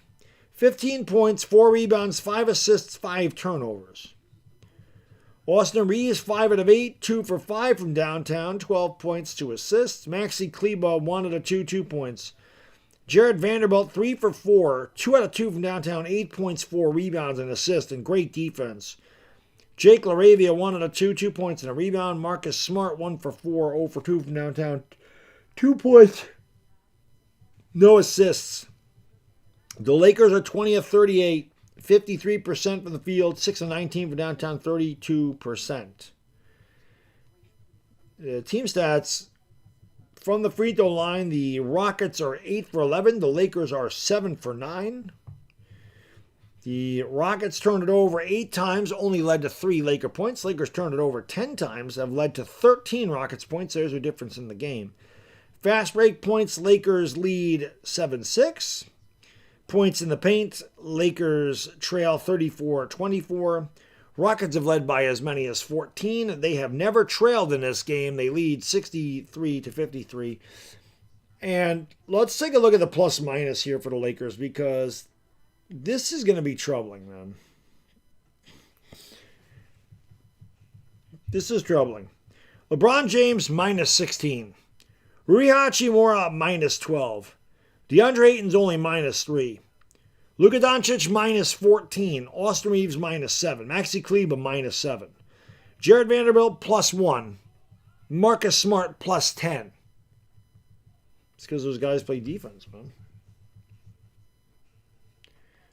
S3: 15 points, 4 rebounds, 5 assists, 5 turnovers. Austin Reeves, 5 out of 8, 2 for 5 from downtown, 12 points, 2 assists. Maxi Kleber, 1 out of 2, 2 points. Jared Vanderbilt, 3 for 4, 2 out of 2 from downtown, 8 points, 4 rebounds, and assists, and great defense. Jake LaRavia, 1 out of 2, 2 points, and a rebound. Marcus Smart, 1 for 4, 0 for 2 from downtown, 2 points, No assists. The Lakers are 20 of 38, 53% from the field, 6 of 19 from downtown, 32%. Team stats, from the free throw line, the Rockets are 8 for 11. The Lakers are 7 for 9. The Rockets turned it over 8 times, only led to 3 Laker points. Lakers turned it over 10 times, have led to 13 Rockets points. There's a difference in the game. Fast break points, Lakers lead 7-6. Points in the paint, Lakers trail 34-24. Rockets have led by as many as 14. They have never trailed in this game. They lead 63-53. And let's take a look at the plus minus here for the Lakers, because this is going to be troubling, man. This is troubling. LeBron James, minus 16. Rui Hachimura, minus 12. DeAndre Ayton's only minus 3. Luka Doncic, minus 14. Austin Reeves, minus 7. Maxi Kleber, minus 7. Jared Vanderbilt, plus 1. Marcus Smart, plus 10. It's because those guys play defense, man.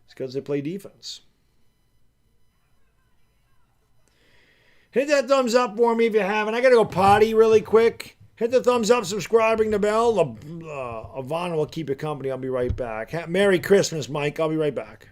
S3: It's because they play defense. Hit that thumbs up for me if you haven't. I got to go potty really quick. Hit the thumbs up, subscribing the bell. Ivana will keep you company. I'll be right back. Merry Christmas, Mike. I'll be right back.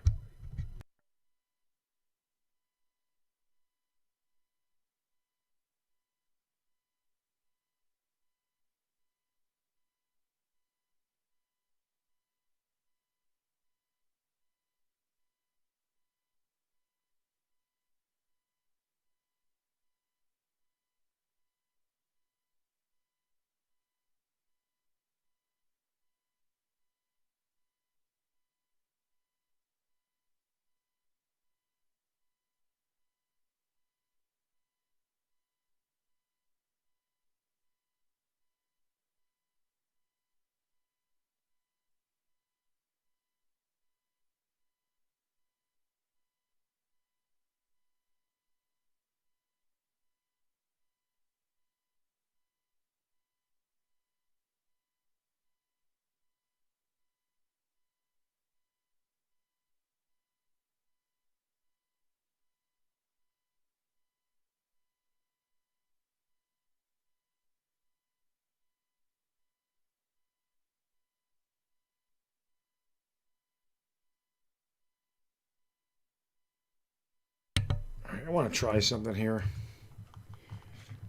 S3: I want to try something here,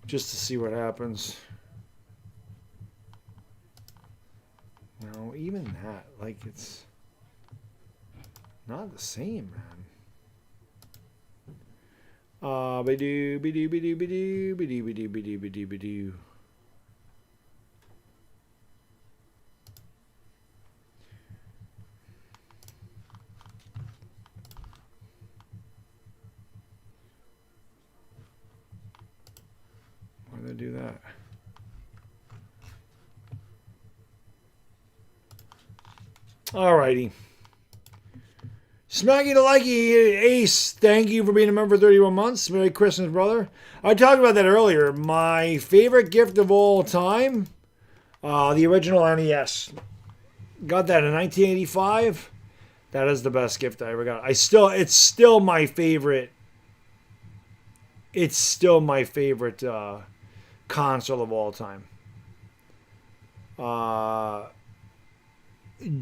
S3: just to see what happens. No, even that, like, it's not the same, man. Ba-doo, ba-doo, ba-doo, ba-doo, ba-doo, ba-doo, ba-doo, ba-doo, ba-doo. Why did I do that? Alrighty. Smaggy to Likey Ace, thank you for being a member for 31 months. Merry Christmas, brother. I talked about that earlier. My favorite gift of all time, the original NES. Got that in 1985. That is the best gift I ever got. It's still my favorite. It's still my favorite console of all time.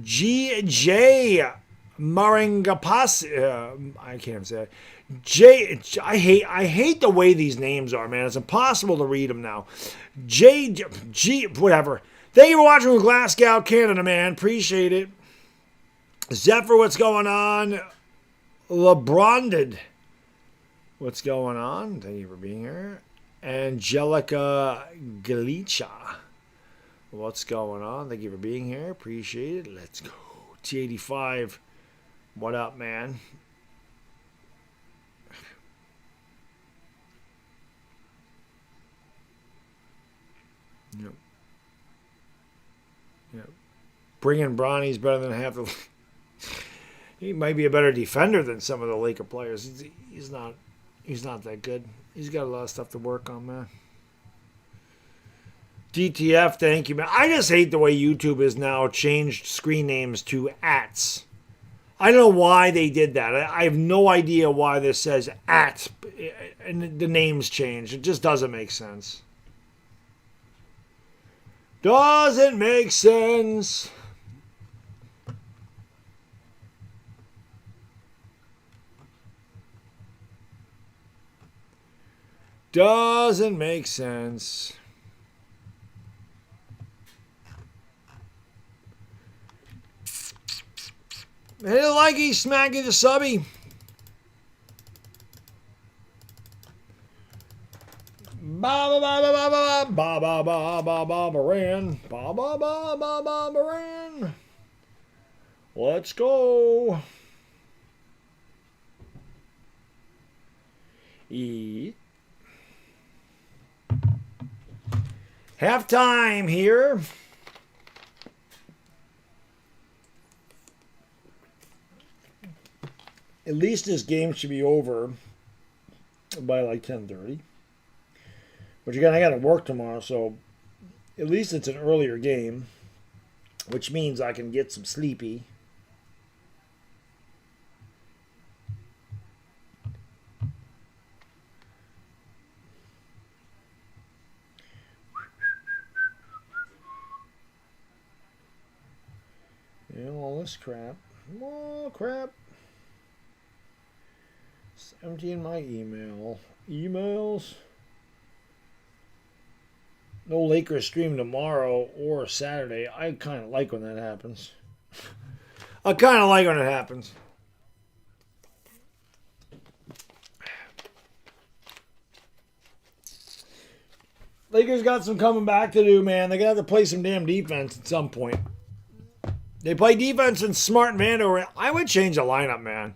S3: G.J. Maringapasi. I can't say it. I hate the way these names are, man. It's impossible to read them now. G. Whatever. Thank you for watching with Glasgow, Canada, man. Appreciate it. Zephyr, what's going on? LeBronded. What's going on? Thank you for being here. Angelica Galicia. What's going on? Thank you for being here. Appreciate it. Let's go. T85. What up, man? Yep. Yep. Bringing Bronny's better than half the. He might be a better defender than some of the Laker players. He's not that good. He's got a lot of stuff to work on, man. DTF, thank you, man. I just hate the way YouTube has now changed screen names to ats. I don't know why they did that. I have no idea why this says at and the names change. It just doesn't make sense. Doesn't make sense. Doesn't make sense. Hey, likey, smacky the subby. Ba ba ba ba ba ba ba ba ba ba Baran. Ba ba ba ba ba Baran. Let's go. Halftime here. At least this game should be over by like 10:30. But again, I got to work tomorrow, so at least it's an earlier game, which means I can get some sleepy. Yeah, all this crap. More crap. Emptying my emails. No Lakers stream tomorrow or Saturday. I kind of like when that happens. I kind of like when it happens. Lakers got some coming back to do, man. They're going to have to play some damn defense at some point. They play defense and Smart and Vanderbilt. I would change the lineup, man.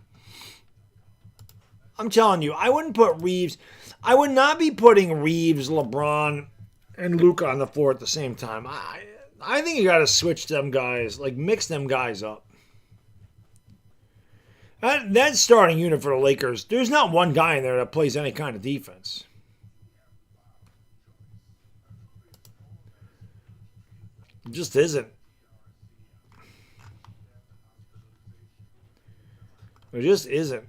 S3: I'm telling you, I wouldn't put Reeves. I would not be putting Reeves, LeBron, and Luka on the floor at the same time. I think you got to switch them guys, like mix them guys up. That starting unit for the Lakers, there's not one guy in there that plays any kind of defense. It just isn't. It just isn't.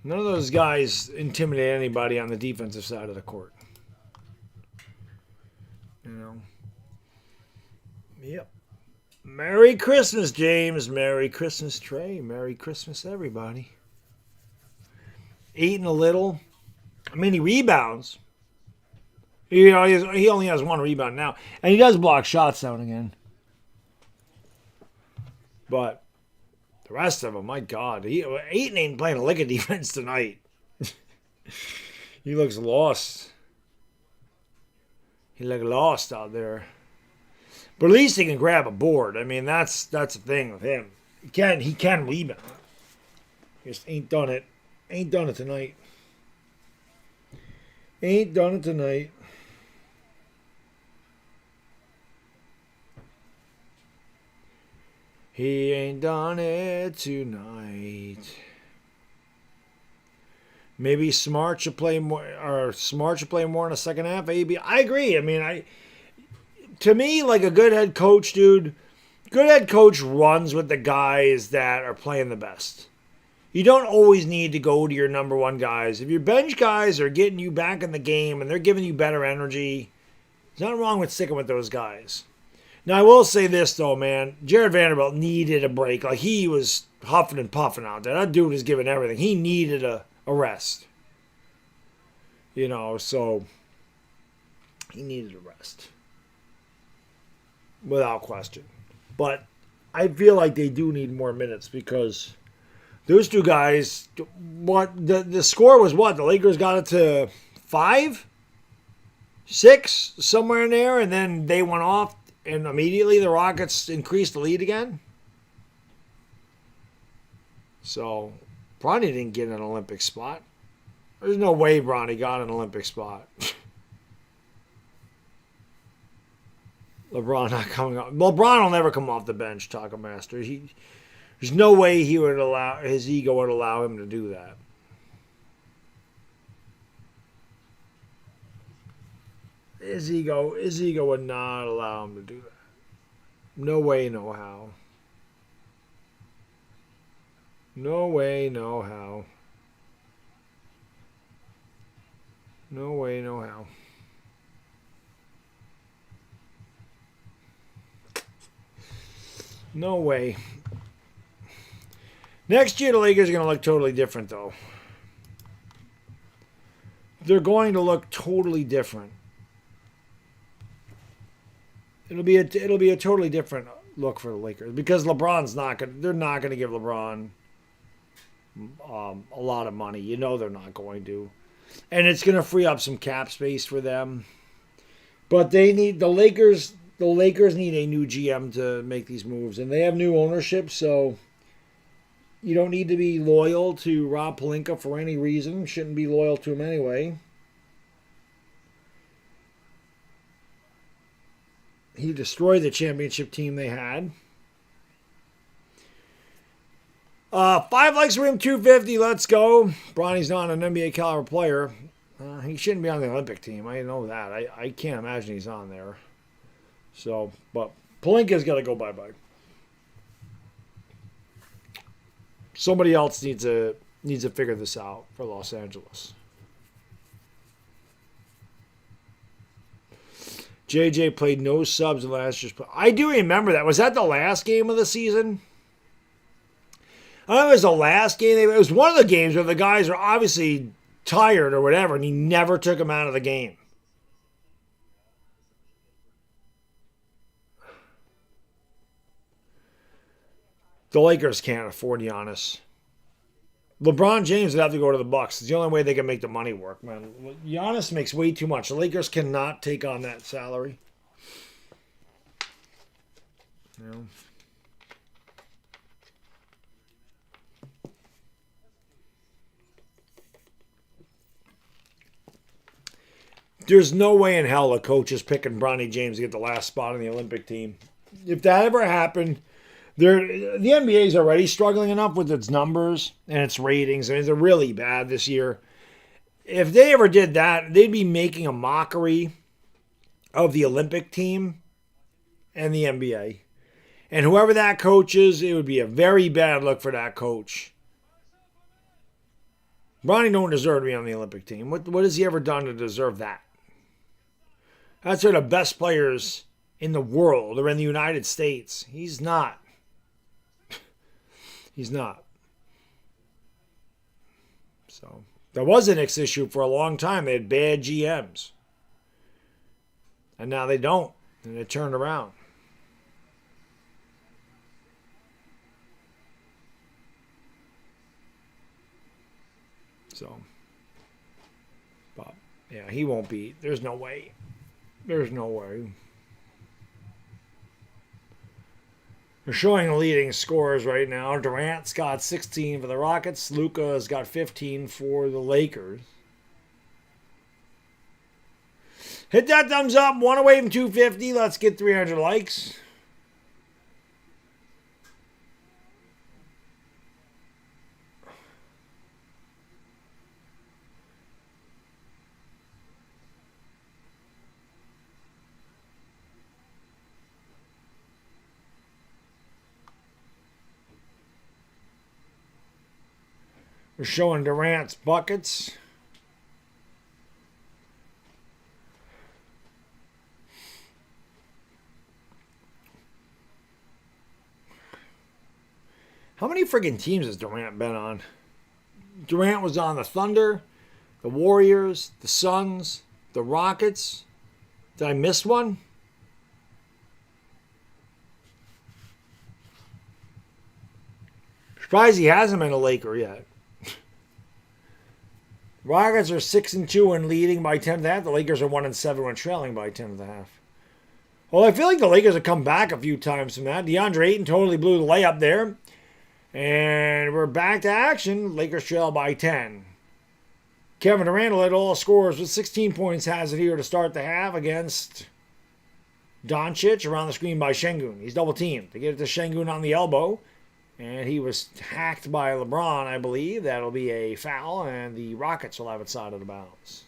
S3: None of those guys intimidate anybody on the defensive side of the court. You know. Yep. Merry Christmas, James. Merry Christmas, Trey. Merry Christmas, everybody. Eating a little. I mean, he rebounds. You know, he only has one rebound now. And he does block shots out again. But the rest of them, my God. Ayton ain't playing a lick of defense tonight. He looks lost. He looks lost out there. But at least he can grab a board. I mean, that's the thing with him. He can rebound. Just ain't done it. Ain't done it tonight. Ain't done it tonight. He ain't done it tonight. Maybe Smart should play more, or Smart should play more in the second half. AB, I agree. I mean, to me, like a good head coach, dude, good head coach runs with the guys that are playing the best. You don't always need to go to your number one guys. If your bench guys are getting you back in the game and they're giving you better energy, there's nothing wrong with sticking with those guys. Now, I will say this, though, man. Jared Vanderbilt needed a break. Like, he was huffing and puffing out there. That dude was giving everything. He needed a rest. You know, so he needed a rest. Without question. But I feel like they do need more minutes because those two guys, what the score was what? The Lakers got it to 5? 6? Somewhere in there, and then they went off. And immediately the Rockets increased the lead again. So, Bronny didn't get an Olympic spot. There's no way Bronny got an Olympic spot. LeBron not coming off. LeBron will never come off the bench, Taco Master. There's no way he would allow, his ego would allow him to do that. His ego would not allow him to do that. No way, no how. No way, no how. No way, no how. No way. Next year, the Lakers are going to look totally different, though. They're going to look totally different. It'll be a totally different look for the Lakers because LeBron's not going. They're not going to give LeBron a lot of money. You know they're not going to, and it's going to free up some cap space for them. But they need the Lakers. The Lakers need a new GM to make these moves, and they have new ownership, so you don't need to be loyal to Rob Pelinka for any reason. Shouldn't be loyal to him anyway. He destroyed the championship team they had. 5 likes for him, 250. Let's go. Bronny's not an NBA caliber player. He shouldn't be on the Olympic team. I know that. I can't imagine he's on there. So, but Pelinka's got to go bye-bye. Somebody else needs to figure this out for Los Angeles. JJ played no subs in last year's. I do remember that. Was that the last game of the season? I don't know if it was the last game. It was one of the games where the guys were obviously tired or whatever, and he never took them out of the game. The Lakers can't afford Giannis. LeBron James would have to go to the Bucks. It's the only way they can make the money work, man. Giannis makes way too much. The Lakers cannot take on that salary. You know. There's no way in hell a coach is picking Bronny James to get the last spot on the Olympic team. If that ever happened, the NBA is already struggling enough with its numbers and its ratings. I mean, they're really bad this year. If they ever did that, they'd be making a mockery of the Olympic team and the NBA. And whoever that coach is, it would be a very bad look for that coach. Bronny don't deserve to be on the Olympic team. What has he ever done to deserve that? That's where the best players in the world are in the United States. He's not. He's not. So, that was a Knicks issue for a long time. They had bad GMs. And now they don't. And they turned around. So, but, yeah, he won't be. There's no way. There's no way. They're showing the leading scorers right now. Durant's got 16 for the Rockets. Luka's got 15 for the Lakers. Hit that thumbs up. One away from 250. Let's get 300 likes. We're showing Durant's buckets. How many friggin' teams has Durant been on? Durant was on the Thunder, the Warriors, the Suns, the Rockets. Did I miss one? Surprised he hasn't been a Laker yet. Rockets are 6-2 and leading by 10.5. The Lakers are 1-7 and trailing by 10.5. Well, I feel like the Lakers have come back a few times from that. DeAndre Ayton totally blew the layup there. And we're back to action. Lakers trail by 10. Kevin Durant led all scorers with 16 points, has it here to start the half against Doncic around the screen by Şengün. He's double teamed. They get it to Şengün on the elbow. And he was hacked by LeBron, I believe. That'll be a foul, and the Rockets will have it side of the bounds.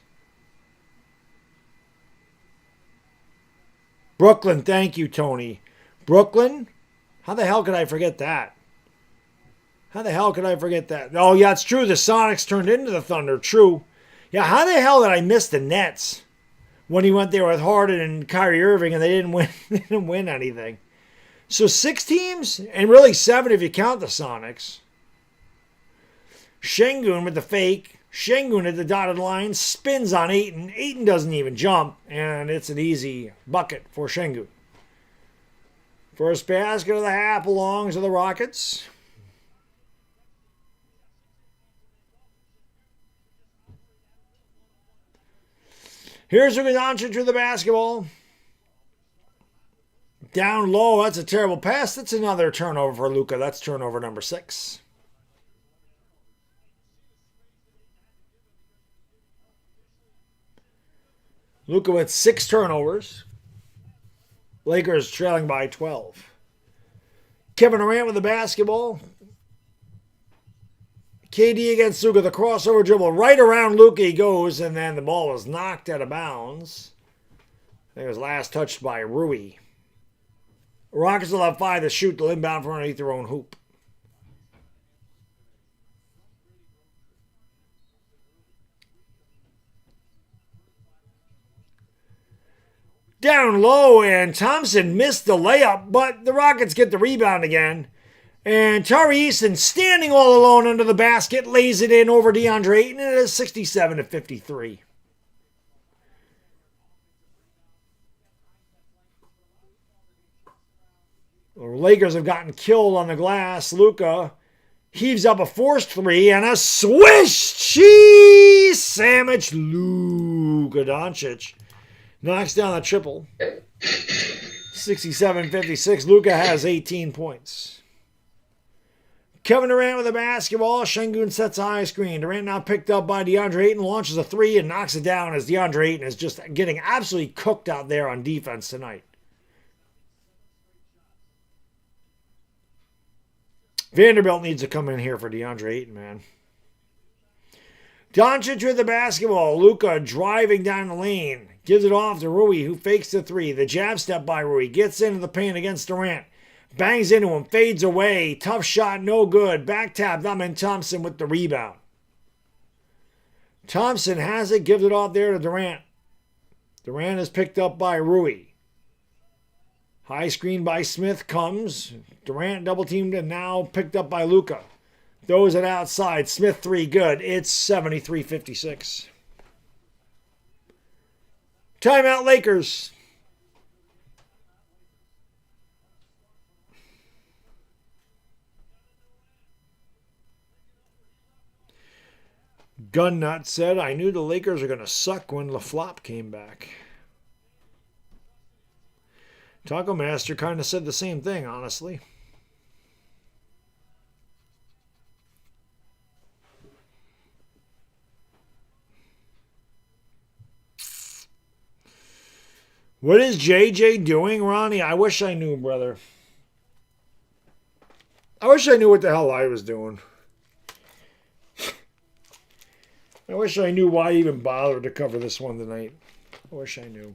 S3: Brooklyn, thank you, Tony. Brooklyn? How the hell could I forget that? How the hell could I forget that? Oh, yeah, it's true. The Sonics turned into the Thunder. True. Yeah, how the hell did I miss the Nets when he went there with Harden and Kyrie Irving and they didn't win, they didn't win anything? So 6 teams, and really 7 if you count the Sonics. Şengün with the fake. Şengün at the dotted line. Spins on Ayton. Ayton doesn't even jump, and it's an easy bucket for Şengün. First basket of the half belongs to the Rockets. Here's Luka Doncic with the basketball. Down low, that's a terrible pass. That's another turnover for Luka. That's turnover number 6. Luka with 6 turnovers. Lakers trailing by 12. Kevin Durant with the basketball. KD against Luka. The crossover dribble right around Luka he goes, and then the ball was knocked out of bounds. I think it was last touched by Rui. Rockets will have 5 to shoot. They'll inbound from underneath their own hoop. Down low, and Thompson missed the layup, but the Rockets get the rebound again. And Tari Eason, standing all alone under the basket, lays it in over DeAndre Ayton, and it is 67-53. The Lakers have gotten killed on the glass. Luka heaves up a forced 3 and a swish cheese sandwich. Luka Doncic knocks down the triple. 67-56. Luka has 18 points. Kevin Durant with the basketball. Şengün sets a high screen. Durant now picked up by DeAndre Ayton. Launches a 3 and knocks it down as DeAndre Ayton is just getting absolutely cooked out there on defense tonight. Vanderbilt needs to come in here for DeAndre Ayton, man. Doncic with the basketball. Luka driving down the lane. Gives it off to Rui, who fakes the 3. The jab step by Rui. Gets into the paint against Durant. Bangs into him. Fades away. Tough shot, no good. Back tap. Amen Thompson with the rebound. Thompson has it. Gives it off there to Durant. Durant is picked up by Rui. High screen by Smith comes. Durant double teamed and now picked up by Luka. Throws it outside. Smith 3 good. It's 73-56. Timeout Lakers. Gunnut said, I knew the Lakers are going to suck when LaFlop came back. Taco Master kind of said the same thing, honestly. What is JJ doing, Ronnie? I wish I knew, brother. I wish I knew what the hell I was doing. I wish I knew why I even bothered to cover this one tonight. I wish I knew.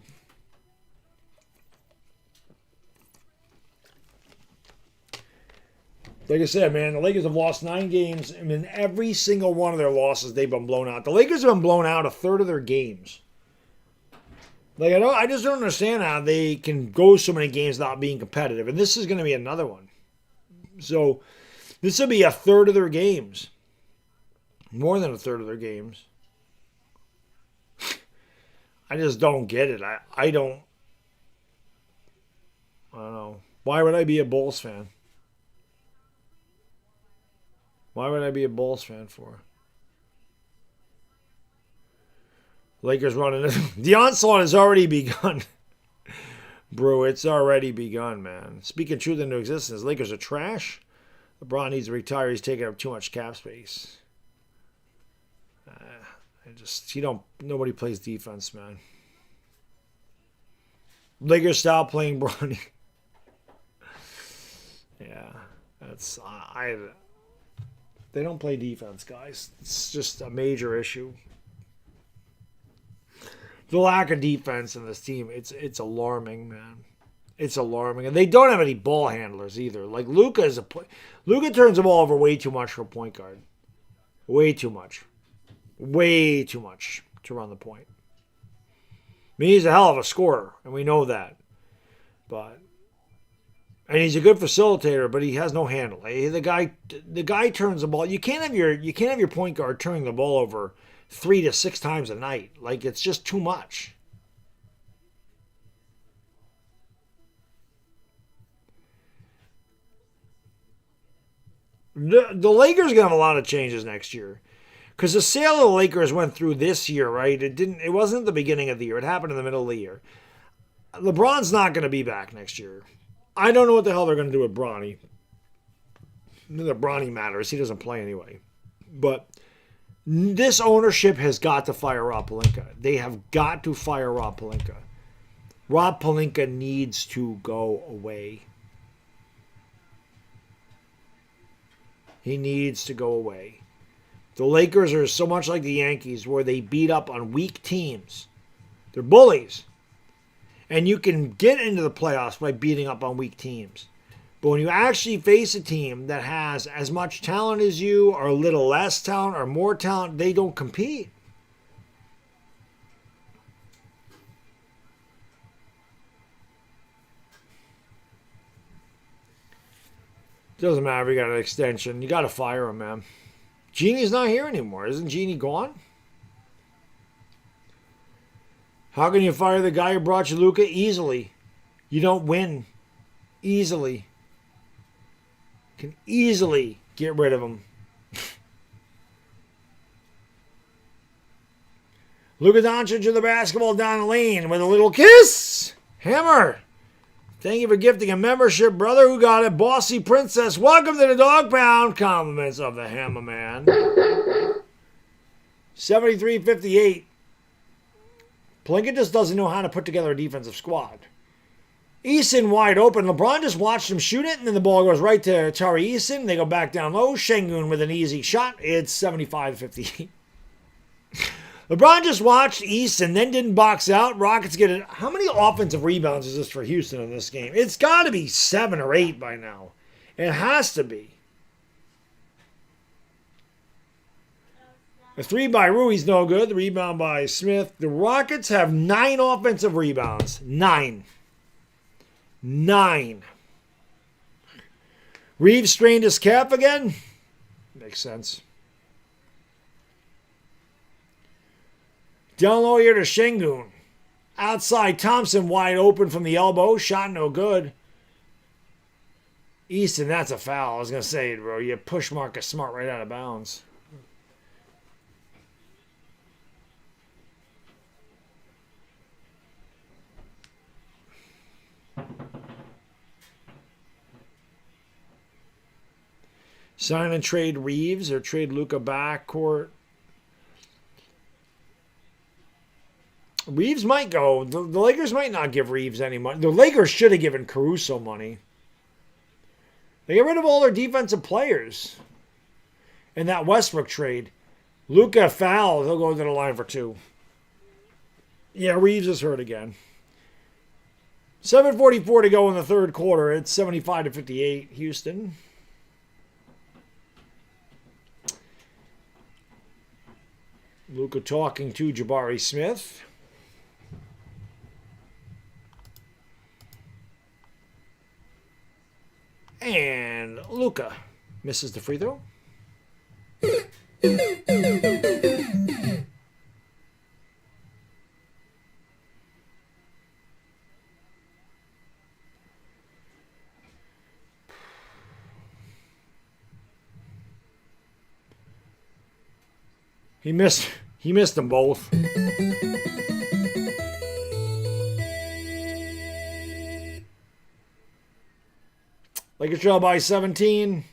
S3: Like I said, man, the Lakers have lost 9 games, and in every single one of their losses, they've been blown out. The Lakers have been blown out a third of their games. Like, I just don't understand how they can go so many games without being competitive. And this is going to be another one. So, this will be a third of their games. More than a third of their games. I just don't get it. I don't know. Why would I be a Bulls fan? Why would I be a Bulls fan for? Lakers running. The onslaught has already begun. Bro, it's already begun, man. Speaking truth into existence, Lakers are trash. LeBron needs to retire. He's taking up too much cap space. Nobody plays defense, man. Lakers style playing Bronny. Yeah, they don't play defense, guys. It's just a major issue. The lack of defense in this team, it's alarming, man. It's alarming. And they don't have any ball handlers either. Like Luka turns the ball over way too much for a point guard. Way too much. Way too much to run the point. I mean, he's a hell of a scorer, and we know that. And he's a good facilitator, but he has no handle. The guy turns the ball. You can't have your point guard turning the ball over 3 to 6 times a night. Like, it's just too much. The Lakers are gonna have a lot of changes next year, because the sale of the Lakers went through this year, right? It wasn't at the beginning of the year. It happened in the middle of the year. LeBron's not going to be back next year. I don't know what the hell they're going to do with Bronny. Neither Bronny matters. He doesn't play anyway. But this ownership has got to fire Rob Pelinka. They have got to fire Rob Pelinka. Rob Pelinka needs to go away. He needs to go away. The Lakers are so much like the Yankees, where they beat up on weak teams. They're bullies. And you can get into the playoffs by beating up on weak teams. But when you actually face a team that has as much talent as you, or a little less talent, or more talent, they don't compete. Doesn't matter if you got an extension. You got to fire him, man. Genie's not here anymore. Isn't Genie gone? How can you fire the guy who brought you Luka? Easily. You don't win. Easily. You can easily get rid of him. Luka Doncic with the basketball down the lane with a little kiss. Hammer. Thank you for gifting a membership, brother. Who got it? Bossy Princess. Welcome to the Dog Pound. Compliments of the Hammer Man. 73-58. Pelinka just doesn't know how to put together a defensive squad. Eason wide open. LeBron just watched him shoot it, and then the ball goes right to Tari Eason. They go back down low. Şengün with an easy shot. It's 75-58. LeBron just watched Eason, then didn't box out. Rockets get it. How many offensive rebounds is this for Houston in this game? It's got to be 7 or 8 by now. It has to be. A 3 by Rui's no good. The rebound by Smith. The Rockets have 9 offensive rebounds. 9. Reeves strained his calf again. Makes sense. Down low here to Şengün. Outside, Thompson wide open from the elbow. Shot no good. Easton, that's a foul. I was going to say, bro, you push Marcus Smart right out of bounds. Sign and trade Reeves or trade Luka backcourt. Reeves might go. The Lakers might not give Reeves any money. The Lakers should have given Caruso money. They get rid of all their defensive players in that Westbrook trade. Luka foul. He'll go to the line for 2. Yeah, Reeves is hurt again. 7:44 to go in the third quarter. It's 75-58 Houston. Luka talking to Jabari Smith. And Luka misses the free throw. He missed them both. Lakers trail by 17.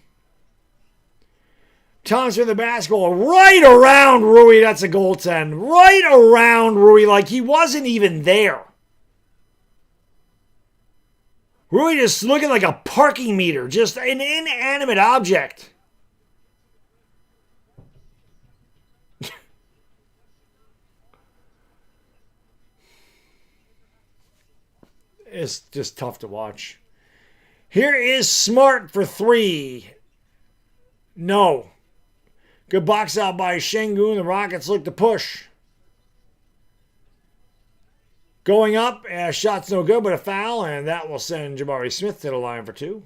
S3: Thompson with the basketball right around Rui. That's a goaltend. Right around Rui like he wasn't even there. Rui just looking like a parking meter. Just an inanimate object. It's just tough to watch. Here is Smart for 3. No. Good box out by Şengün. The Rockets look to push. Going up, shot's no good, but a foul, and that will send Jabari Smith to the line for 2.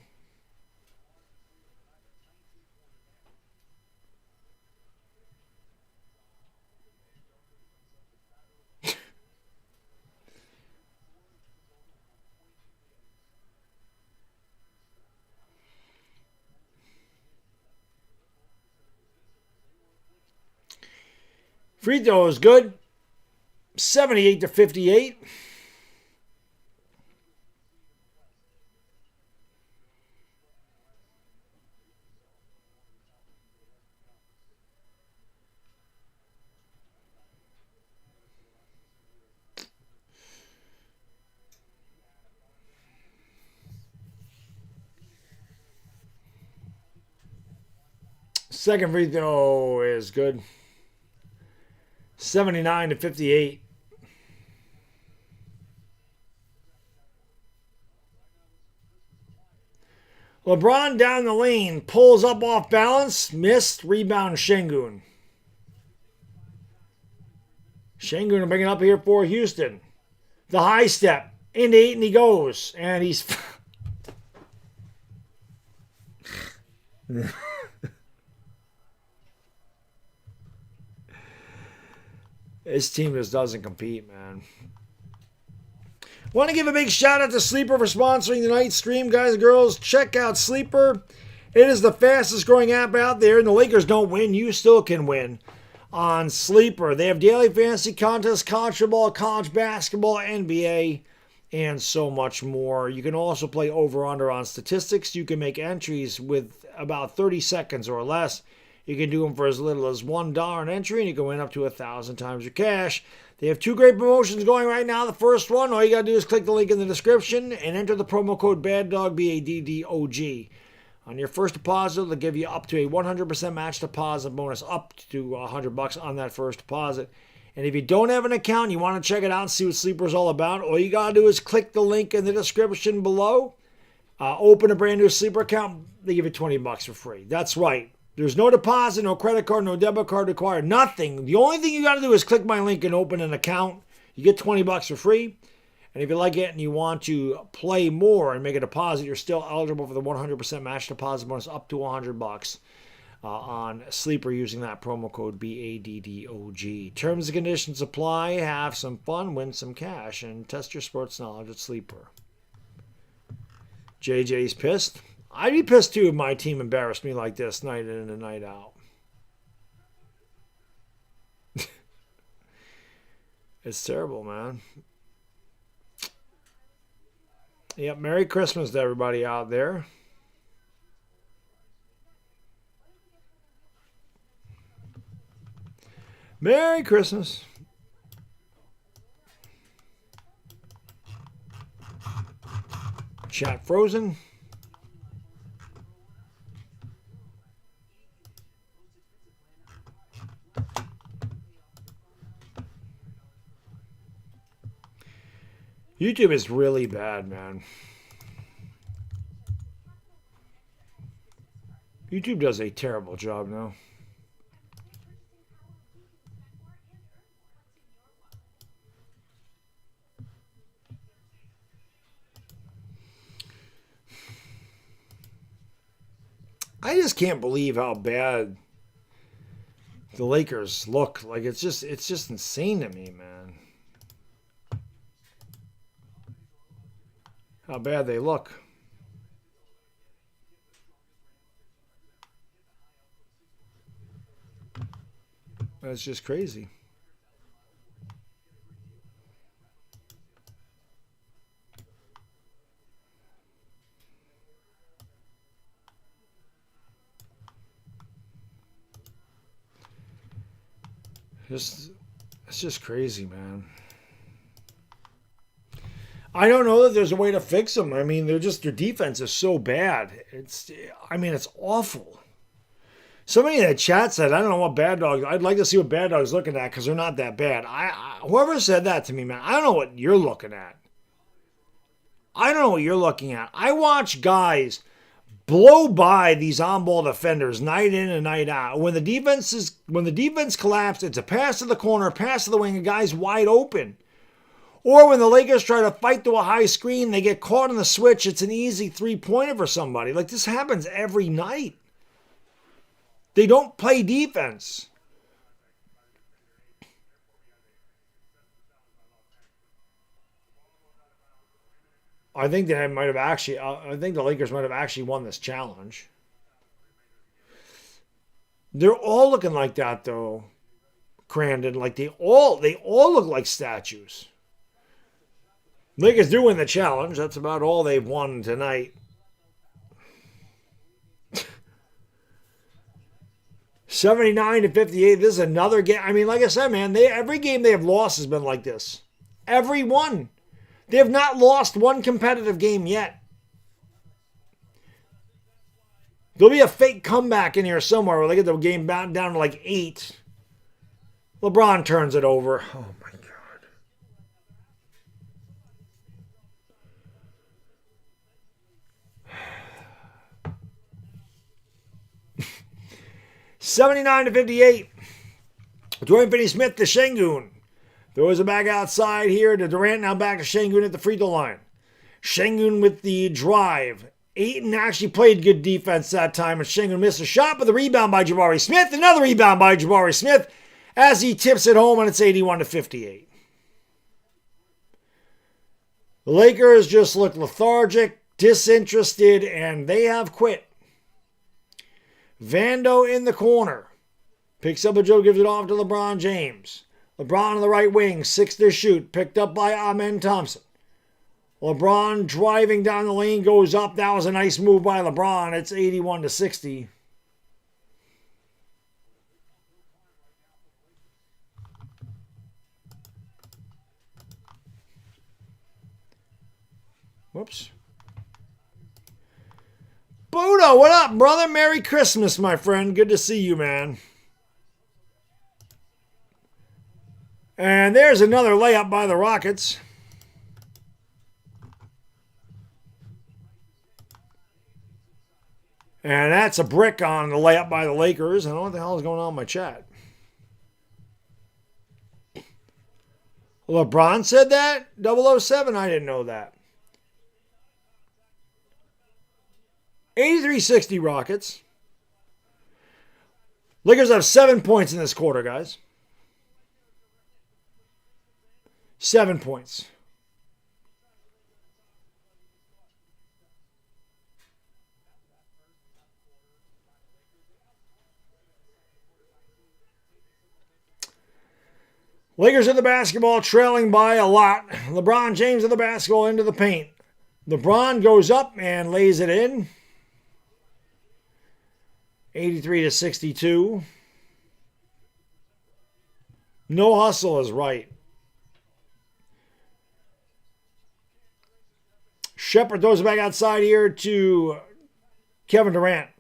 S3: Free throw is good. 78-58. Second free throw is good. 79-58. LeBron down the lane, pulls up off balance, missed, rebound Şengün. Şengün will bring it up here for Houston. The high step, into 8 and he goes, and he's... This team just doesn't compete, man. Want to give a big shout out to Sleeper for sponsoring tonight's stream, guys and girls. Check out Sleeper. It is the fastest growing app out there, and the Lakers don't win. You still can win on Sleeper. They have daily fantasy contests, college football, college basketball, NBA, and so much more. You can also play over-under on statistics. You can make entries with about 30 seconds or less. You can do them for as little as $1 an entry, and you can win up to 1,000 times your cash. They have 2 great promotions going right now. The first one, all you got to do is click the link in the description and enter the promo code BADDOG, B-A-D-D-O-G. On your first deposit, they'll give you up to a 100% match deposit bonus up to $100 on that first deposit. And if you don't have an account and you want to check it out and see what Sleeper is all about, all you got to do is click the link in the description below. Open a brand new Sleeper account. They give you $20 for free. That's right. There's no deposit, no credit card, no debit card required, nothing. The only thing you got to do is click my link and open an account. You get $20 for free. And if you like it and you want to play more and make a deposit, you're still eligible for the 100% match deposit bonus up to $100 on Sleeper using that promo code BADDOG. Terms and conditions apply. Have some fun, win some cash, and test your sports knowledge at Sleeper. JJ's pissed. I'd be pissed too if my team embarrassed me like this night in and night out. It's terrible, man. Yep, Merry Christmas to everybody out there. Merry Christmas. Chat frozen. YouTube is really bad, man. YouTube does a terrible job now. I just can't believe how bad the Lakers look. Like it's just insane to me, man. How bad they look. That's just crazy. It's just crazy, man. I don't know that there's a way to fix them. I mean, their defense is so bad. It's awful. Somebody in the chat said, I don't know what Baddog, I'd like to see what Baddog's looking at because they're not that bad. Whoever said that to me, man, I don't know what you're looking at. I don't know what you're looking at. I watch guys blow by these on-ball defenders night in and night out. When the defense collapsed, it's a pass to the corner, pass to the wing, a guy's wide open. Or when the Lakers try to fight to a high screen, they get caught in the switch. It's an easy three-pointer for somebody. Like, this happens every night. They don't play defense. I think they might have actually. I think the Lakers might have actually won this challenge. They're all looking like that, though, Crandon. Like they all look like statues. Lakers do win the challenge. That's about all they've won tonight. 79-58. This is another game. I mean, like I said, man, every game they have lost has been like this. Every one. They have not lost one competitive game yet. There'll be a fake comeback in here somewhere where they get the game down to like 8. LeBron turns it over. Oh, my God. 79-58. Dwayne Finney-Smith to Şengün. Throws it back outside here to Durant. Now back to Şengün at the free throw line. Şengün with the drive. Ayton actually played good defense that time, and Şengün missed a shot, but the rebound by Jabari Smith. Another rebound by Jabari Smith as he tips it home, and it's 81-58. The Lakers just look lethargic, disinterested, and they have quit. Vando in the corner. Picks up a Joe, gives it off to LeBron James. LeBron on the right wing, 6 to shoot, picked up by Amen Thompson. LeBron driving down the lane, goes up. That was a nice move by LeBron. It's 81-60. Whoops. Buddha, what up, brother? Merry Christmas, my friend. Good to see you, man. And there's another layup by the Rockets. And that's a brick on the layup by the Lakers. I don't know what the hell is going on in my chat. LeBron said that? 007? I didn't know that. 83-60 Rockets. Lakers have 7 points in this quarter, guys. 7 points. Lakers in the basketball, trailing by a lot. LeBron James in the basketball into the paint. LeBron goes up and lays it in. 83-62. No hustle is right. Shepard throws it back outside here to Kevin Durant.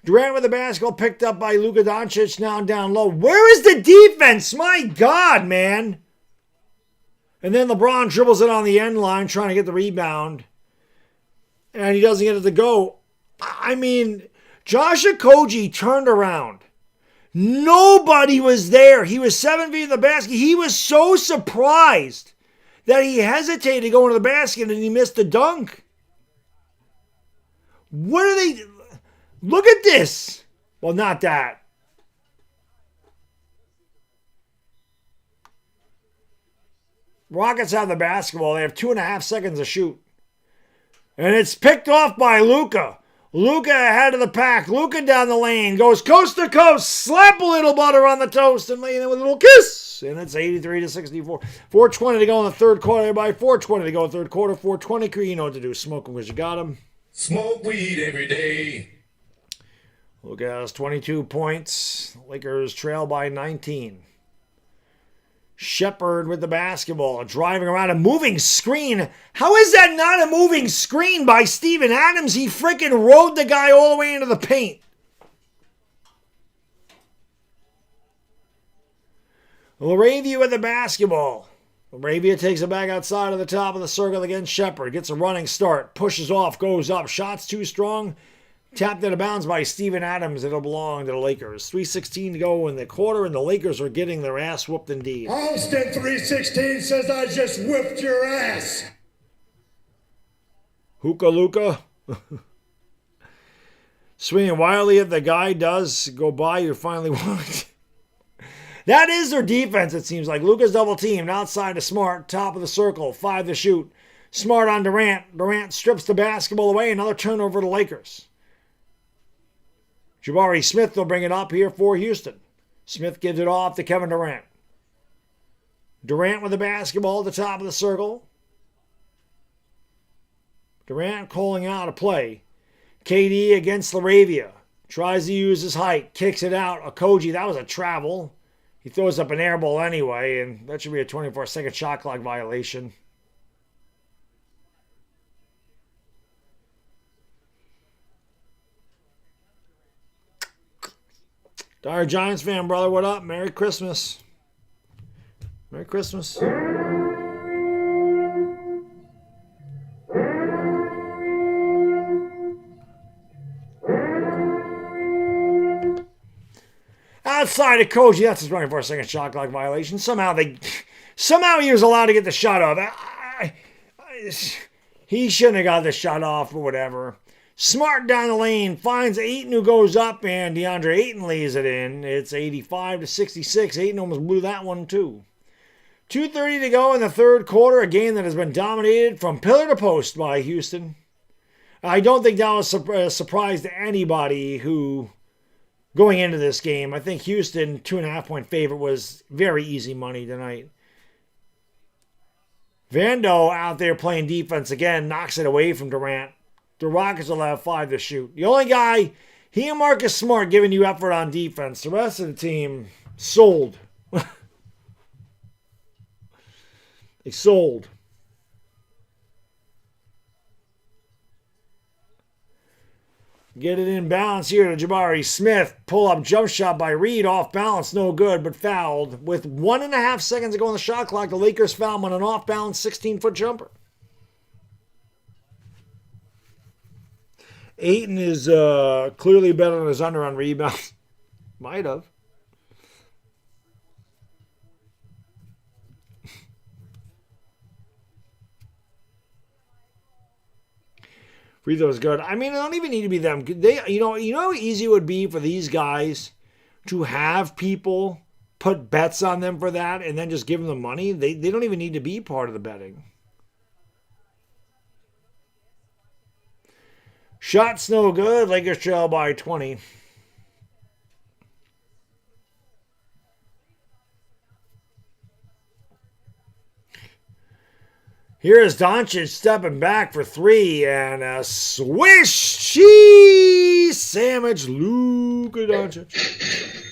S3: Durant with the basketball picked up by Luka Doncic, now down low. Where is the defense? My God, man. And then LeBron dribbles it on the end line trying to get the rebound. And he doesn't get it to go. I mean, Josh Okogie turned around. Nobody was there. He was 7 feet in the basket. He was so surprised that he hesitated to go into the basket and he missed the dunk. What are they... Look at this. Well, not that. Rockets have the basketball. They have 2.5 seconds to shoot. And it's picked off by Luka. Luka ahead of the pack. Luka down the lane. Goes coast to coast. Slap a little butter on the toast and lay in with a little kiss. And it's 83-64. 4:20 to go in the third quarter. Everybody, 4:20 to go in the third quarter. 4:20. Crew, you know what to do. Smoke them because you got them.
S2: Smoke weed every day.
S3: Luka has 22 points. Lakers trail by 19. Shepard with the basketball, driving around a moving screen. How is that not a moving screen by Steven Adams? He freaking rode the guy all the way into the paint. LaRavia with the basketball. Arabia takes it back outside of the top of the circle against Shepard. Gets a running start. Pushes off. Goes up. Shots too strong. Tapped out of bounds by Steven Adams. It'll belong to the Lakers. 3:16 to go in the quarter, and the Lakers are getting their ass whooped indeed.
S2: Austin 316 says I just whipped your ass.
S3: Hookah Luka. Swinging wildly if the guy does go by, you finally want. That is their defense, it seems like. Luka's double teamed outside to Smart, top of the circle, 5 to shoot. Smart on Durant. Durant strips the basketball away. Another turnover to Lakers. Jabari Smith will bring it up here for Houston. Smith gives it off to Kevin Durant. Durant with the basketball at the top of the circle. Durant calling out a play. KD against Laravia. Tries to use his height. Kicks it out. Okogie, that was a travel. He throws up an air ball anyway, and that should be a 24-second shot clock violation. Dire Giants fan, brother, what up? Merry Christmas. Merry Christmas. Outside of Koji, that's his 24-second shot clock violation. Somehow he was allowed to get the shot off. He shouldn't have got the shot off or whatever. Smart down the lane, finds Ayton who goes up, and DeAndre Ayton lays it in. It's 85 to 66. Ayton almost blew that one too. 2:30 to go in the third quarter, a game that has been dominated from pillar to post by Houston. I don't think that was a surprise to anybody who, going into this game, I think Houston, 2.5-point favorite, was very easy money tonight. Vando out there playing defense again, knocks it away from Durant. The Rockets will have 5 to shoot. The only guy, he and Marcus Smart, giving you effort on defense. The rest of the team sold. They sold. Get it in balance here to Jabari Smith. Pull-up jump shot by Reed. Off balance, no good, but fouled. With 1.5 seconds to go on the shot clock, the Lakers foul him on an off-balance 16-foot jumper. Ayton is clearly better than his under on rebounds. Might have. Free throws good. I mean, it don't even need to be them. You know how easy it would be for these guys to have people put bets on them for that and then just give them the money? They don't even need to be part of the betting. Shots no good. Lakers trail by 20. Here's Doncic stepping back for 3 and a swish cheese sandwich. Luka Doncic.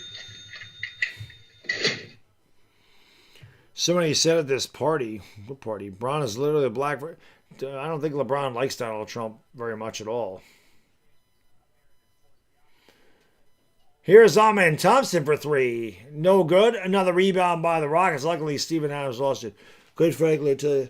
S3: Somebody said at this party, what party? Bron is literally a black. I don't think LeBron likes Donald Trump very much at all. Here's Amen Thompson for 3. No good. Another rebound by the Rockets. Luckily, Steven Adams lost it. Quite frankly, I tell you,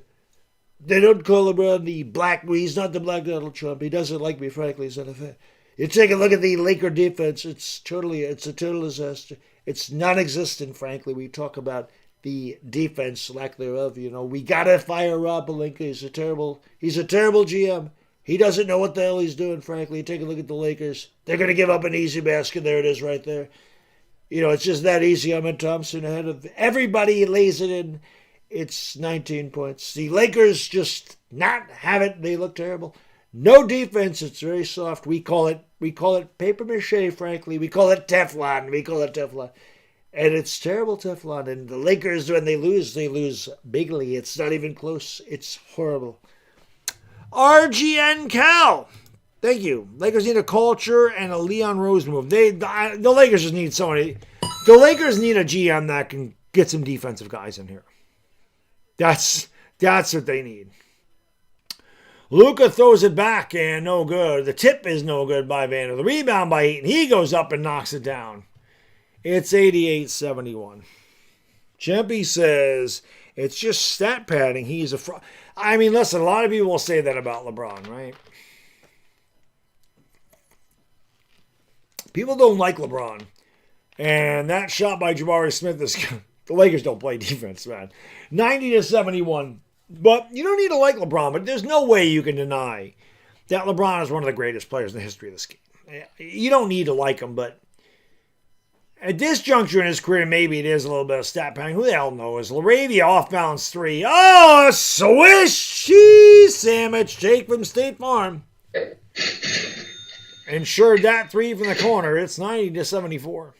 S3: they don't call LeBron the black. He's not the black Donald Trump. He doesn't like me, frankly. He's not a fan. You take a look at the Laker defense. It's a total disaster. It's non-existent, frankly. We talk about the defense, lack thereof. You know, we gotta fire Rob Pelinka. He's a terrible GM. He doesn't know what the hell he's doing, frankly. Take a look at the Lakers. They're gonna give up an easy basket. There it is right there. You know, it's just that easy. Amen Thompson ahead of everybody, lays it in. It's 19 points. The Lakers just not have it. They look terrible. No defense. It's very soft. We call it paper mache, frankly. We call it Teflon. And it's terrible Teflon. And the Lakers, when they lose bigly. It's not even close. It's horrible. RGN Cal. Thank you. Lakers need a culture and a Leon Rose move. The Lakers just need somebody. The Lakers need a GM that can get some defensive guys in here. That's what they need. Luka throws it back and no good. The tip is no good by Vander. The rebound by Ayton. He goes up and knocks it down. It's 88-71. Chempy says, It's just stat padding. He's a fraud. I mean, listen, a lot of people will say that about LeBron, right? People don't like LeBron. And that shot by Jabari Smith is... The Lakers don't play defense, man. 90-71. But you don't need to like LeBron, but there's no way you can deny that LeBron is one of the greatest players in the history of this game. You don't need to like him, but at this juncture in his career, maybe it is a little bit of stat padding. Who the hell knows? LaRavia off-balance three. Oh, a swish cheese sandwich. Jake from State Farm. Ensured that three from the corner. It's 90-74.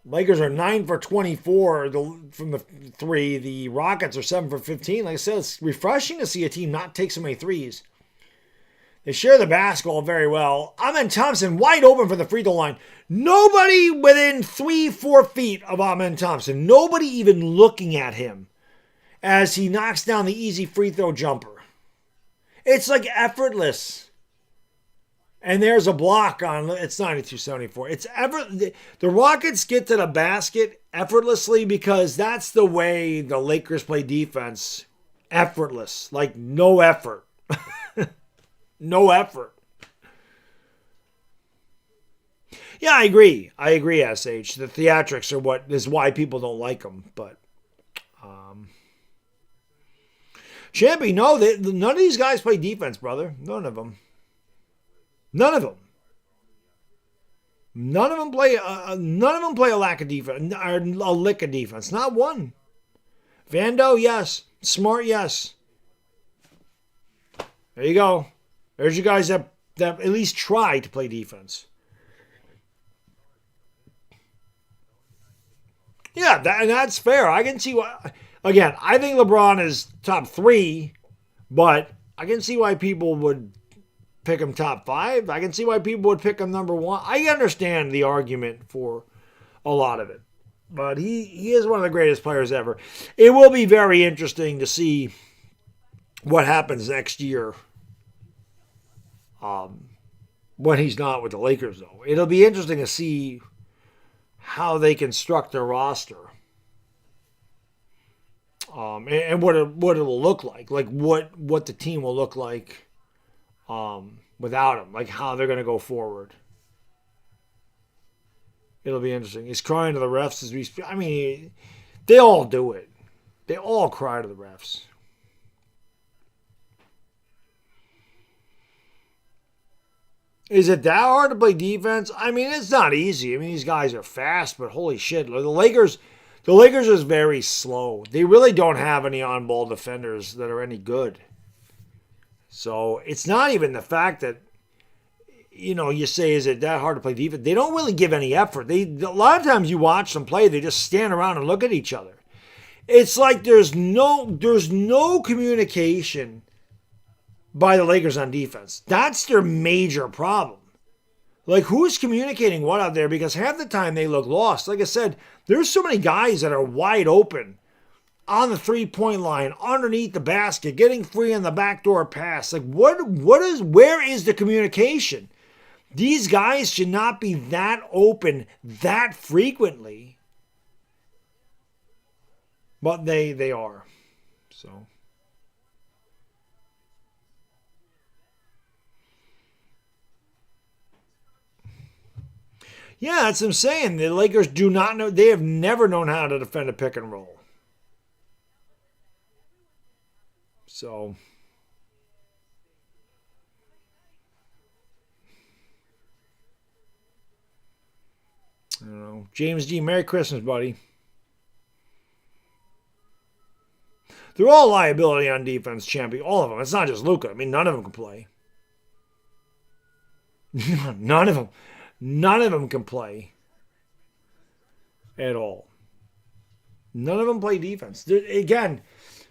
S3: Lakers are 9 for 24 from the three. The Rockets are 7 for 15. Like I said, it's refreshing to see a team not take so many threes. They share the basketball very well. Amen Thompson wide open for the free throw line. Nobody within 3-4 feet of Amen Thompson. Nobody even looking at him as he knocks down the easy free throw jumper. It's like effortless. And there's a block on, it's 92-74. It's the Rockets get to the basket effortlessly because that's the way the Lakers play defense. Effortless. Like no effort. No effort. Yeah, I agree. SH. The theatrics are what is why people don't like them. But, Champy, no, none of these guys play defense, brother. None of them. None of them. None of them play a lack of defense, or a lick of defense. Not one. Vando, yes. Smart, yes. There you go. There's you guys that at least try to play defense. Yeah, that's fair. I can see why. Again, I think LeBron is top 3, but I can see why people would pick him top 5. I can see why people would pick him number 1. I understand the argument for a lot of it. But he is one of the greatest players ever. It will be very interesting to see what happens next year when he's not with the Lakers, though. It'll be interesting to see how they construct their roster and what it'll look like. Like what the team will look like without him, like how they're going to go forward. It'll be interesting. He's crying to the refs as we speak. I mean, they all do it. They all cry to the refs. Is it that hard to play defense? I mean, it's not easy. I mean, these guys are fast, but holy shit. The Lakers is very slow. They really don't have any on-ball defenders that are any good. So it's not even the fact that, you say, is it that hard to play defense? They don't really give any effort. A lot of times you watch them play, they just stand around and look at each other. It's like there's no communication by the Lakers on defense. That's their major problem. Like, who's communicating what out there? Because half the time they look lost. Like I said, there's so many guys that are wide open on the three-point line, underneath the basket, getting free on the backdoor pass. Like, where is the communication? These guys should not be that open that frequently. But they are. So. Yeah, that's what I'm saying. The Lakers do not know. They have never known how to defend a pick and roll. So. I don't know. James G., Merry Christmas, buddy. They're all liability on defense, champion. All of them. It's not just Luka. I mean, none of them can play. None of them. None of them can play at all. None of them play defense. Again,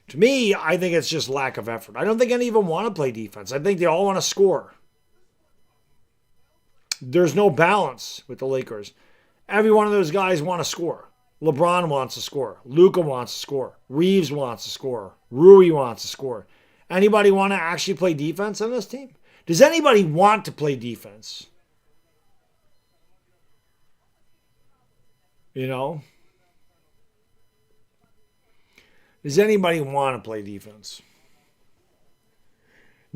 S3: to me, I think it's just lack of effort. I don't think any of them want to play defense. I think they all want to score. There's no balance with the Lakers. Every one of those guys want to score. LeBron wants to score. Luka wants to score. Reeves wants to score. Rui wants to score. Anybody want to actually play defense on this team? Does anybody want to play defense? You know? Does anybody want to play defense?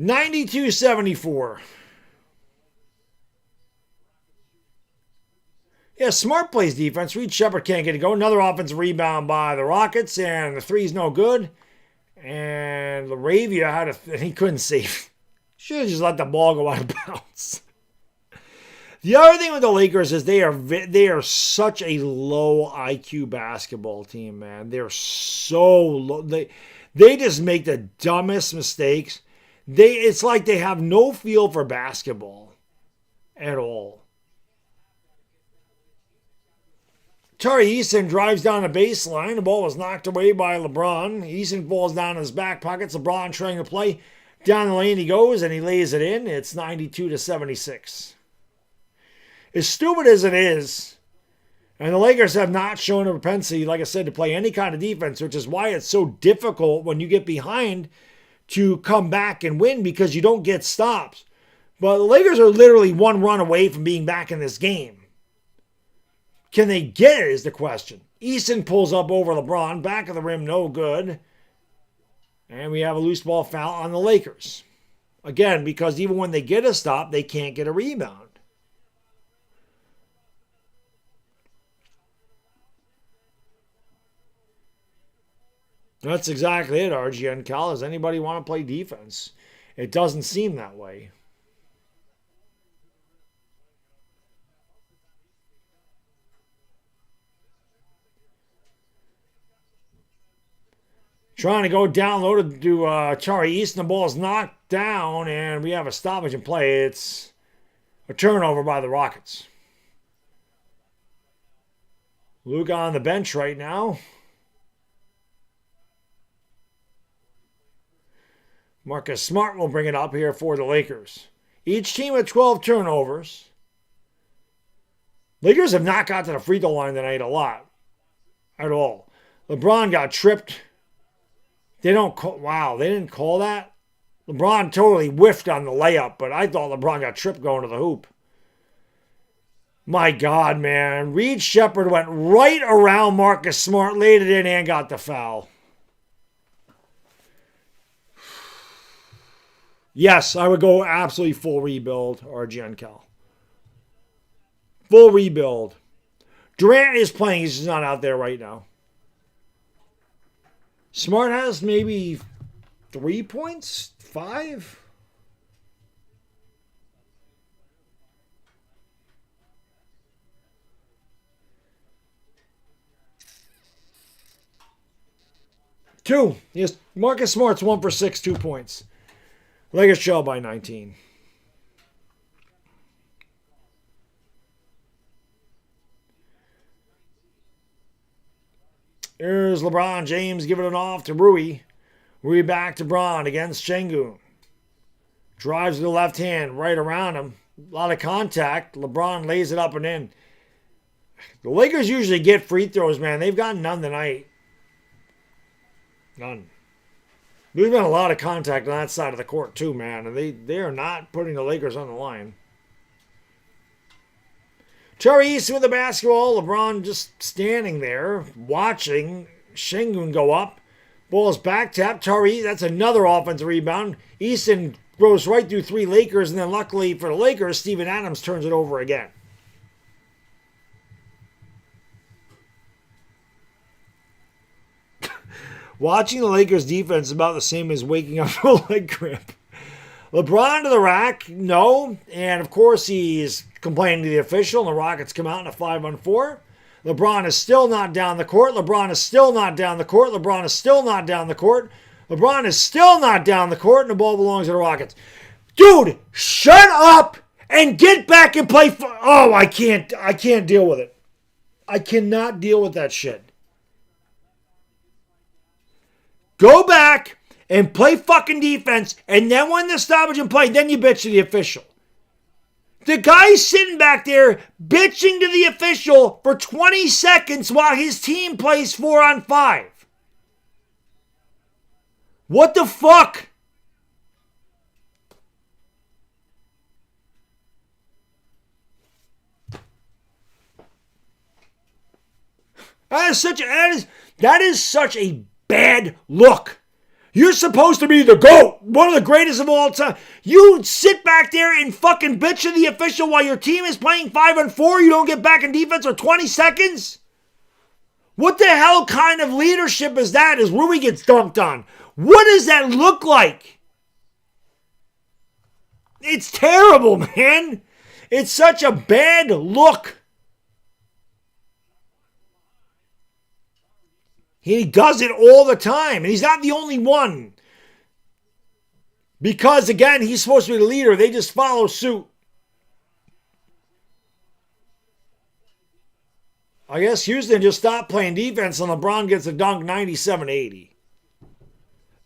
S3: 92-74. Yeah, Smart plays defense. Reed Shepard can't get it going. Another offensive rebound by the Rockets, and the three's no good. And Laravia he couldn't save. Should have just let the ball go out of bounds. The other thing with the Lakers is they are such a low IQ basketball team, man. They're so low. They just make the dumbest mistakes. It's like they have no feel for basketball at all. Tari Eason drives down the baseline. The ball was knocked away by LeBron. Eason falls down in his back pockets. LeBron trying to play. Down the lane he goes, and he lays it in. It's 92-76. As stupid as it is, and the Lakers have not shown a propensity, like I said, to play any kind of defense, which is why it's so difficult when you get behind to come back and win because you don't get stops. But the Lakers are literally one run away from being back in this game. Can they get it is the question. Eason pulls up over LeBron. Back of the rim, no good. And we have a loose ball foul on the Lakers. Again, because even when they get a stop, they can't get a rebound. That's exactly it, RG and Cal. Does anybody want to play defense? It doesn't seem that way. Trying to go down low to Tari Easton. The ball is knocked down, and we have a stoppage in play. It's a turnover by the Rockets. Luka on the bench right now. Marcus Smart will bring it up here for the Lakers. Each team with 12 turnovers. Lakers have not got to the free throw line tonight a lot. At all. LeBron got tripped. They didn't call that? LeBron totally whiffed on the layup, but I thought LeBron got tripped going to the hoop. My God, man. Reed Shepard went right around Marcus Smart, laid it in, and got the foul. Yes, I would go absolutely full rebuild, RG and Cal. Full rebuild. Durant is playing. He's just not out there right now. Smart has maybe 3 points? 5? Two. Yes, Marcus Smart's 1 for 6, 2 points. Lakers trail by 19. Here's LeBron James giving it off to Rui. Rui back to Braun against Şengün. Drives with the left hand right around him. A lot of contact. LeBron lays it up and in. The Lakers usually get free throws, man. They've got none tonight. None. There's been a lot of contact on that side of the court too, man. And they are not putting the Lakers on the line. Tari Easton with the basketball. LeBron just standing there watching Şengün go up. Ball is back tap. Tari, that's another offensive rebound. Easton goes right through 3 Lakers, and then luckily for the Lakers, Steven Adams turns it over again. Watching the Lakers defense is about the same as waking up from a leg cramp. LeBron to the rack, no. And of course he's complaining to the official, and the Rockets come out in a 5-on-4. LeBron is still not down the court. LeBron is still not down the court. LeBron is still not down the court. LeBron is still not down the court, and the ball belongs to the Rockets. Dude, shut up and get back and play. I can't deal with it. I cannot deal with that shit. Go back and play fucking defense, and then when the stoppage in play, then you bitch to the official. The guy's sitting back there bitching to the official for 20 seconds while his team plays 4-on-5. What the fuck? That is such a bad look. You're supposed to be the GOAT, one of the greatest of all time. You sit back there and fucking bitch to the official while your team is playing 5-4. You don't get back in defense for 20 seconds? What the hell kind of leadership is that? Is Rui gets dunked on. What does that look like? It's terrible, man. It's such a bad look. He does it all the time, and he's not the only one. Because, again, he's supposed to be the leader. They just follow suit. I guess Houston just stopped playing defense, and LeBron gets a dunk 97-80.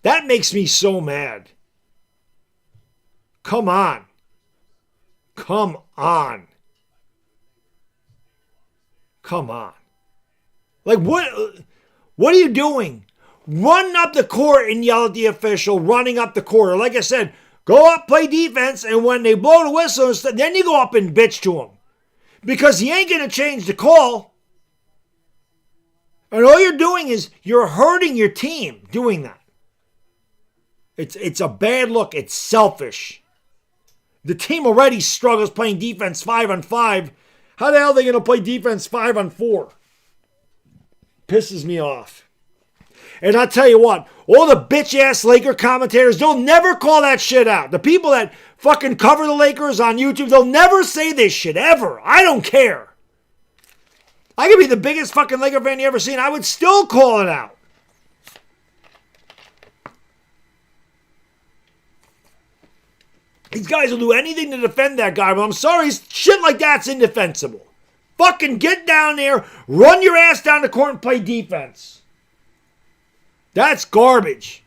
S3: That makes me so mad. Come on. Come on. Come on. Like, what are you doing? Run up the court and yell at the official running up the court. Or like I said, go up, play defense, and when they blow the whistle, then you go up and bitch to him. Because he ain't going to change the call. And all you're doing is you're hurting your team doing that. It's a bad look. It's selfish. The team already struggles playing defense 5-on-5. How the hell are they going to play defense 5-on-4? Pisses me off. And I'll tell you what, all the bitch-ass Laker commentators, they'll never call that shit out. The people that fucking cover the Lakers on YouTube, they'll never say this shit, ever. I don't care. I could be the biggest fucking Laker fan you ever seen. I would still call it out. These guys will do anything to defend that guy, but I'm sorry, shit like that's indefensible. Fucking get down there, run your ass down the court and play defense. That's garbage.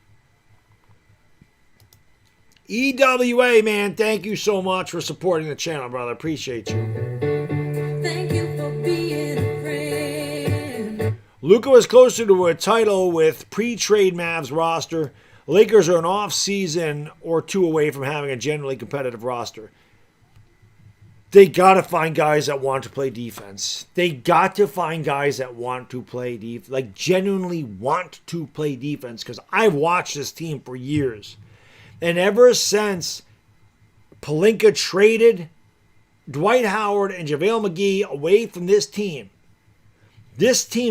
S3: EWA, man, thank you so much for supporting the channel, brother. Appreciate you.
S4: Thank you for being a friend.
S3: Luka was closer to a title with pre-trade Mavs roster. Lakers are an off-season or two away from having a genuinely competitive roster. They got to find guys that want to play defense. They got to find guys that want to play defense, like genuinely want to play defense, because I've watched this team for years. And ever since Pelinka traded Dwight Howard and JaVale McGee away from this team's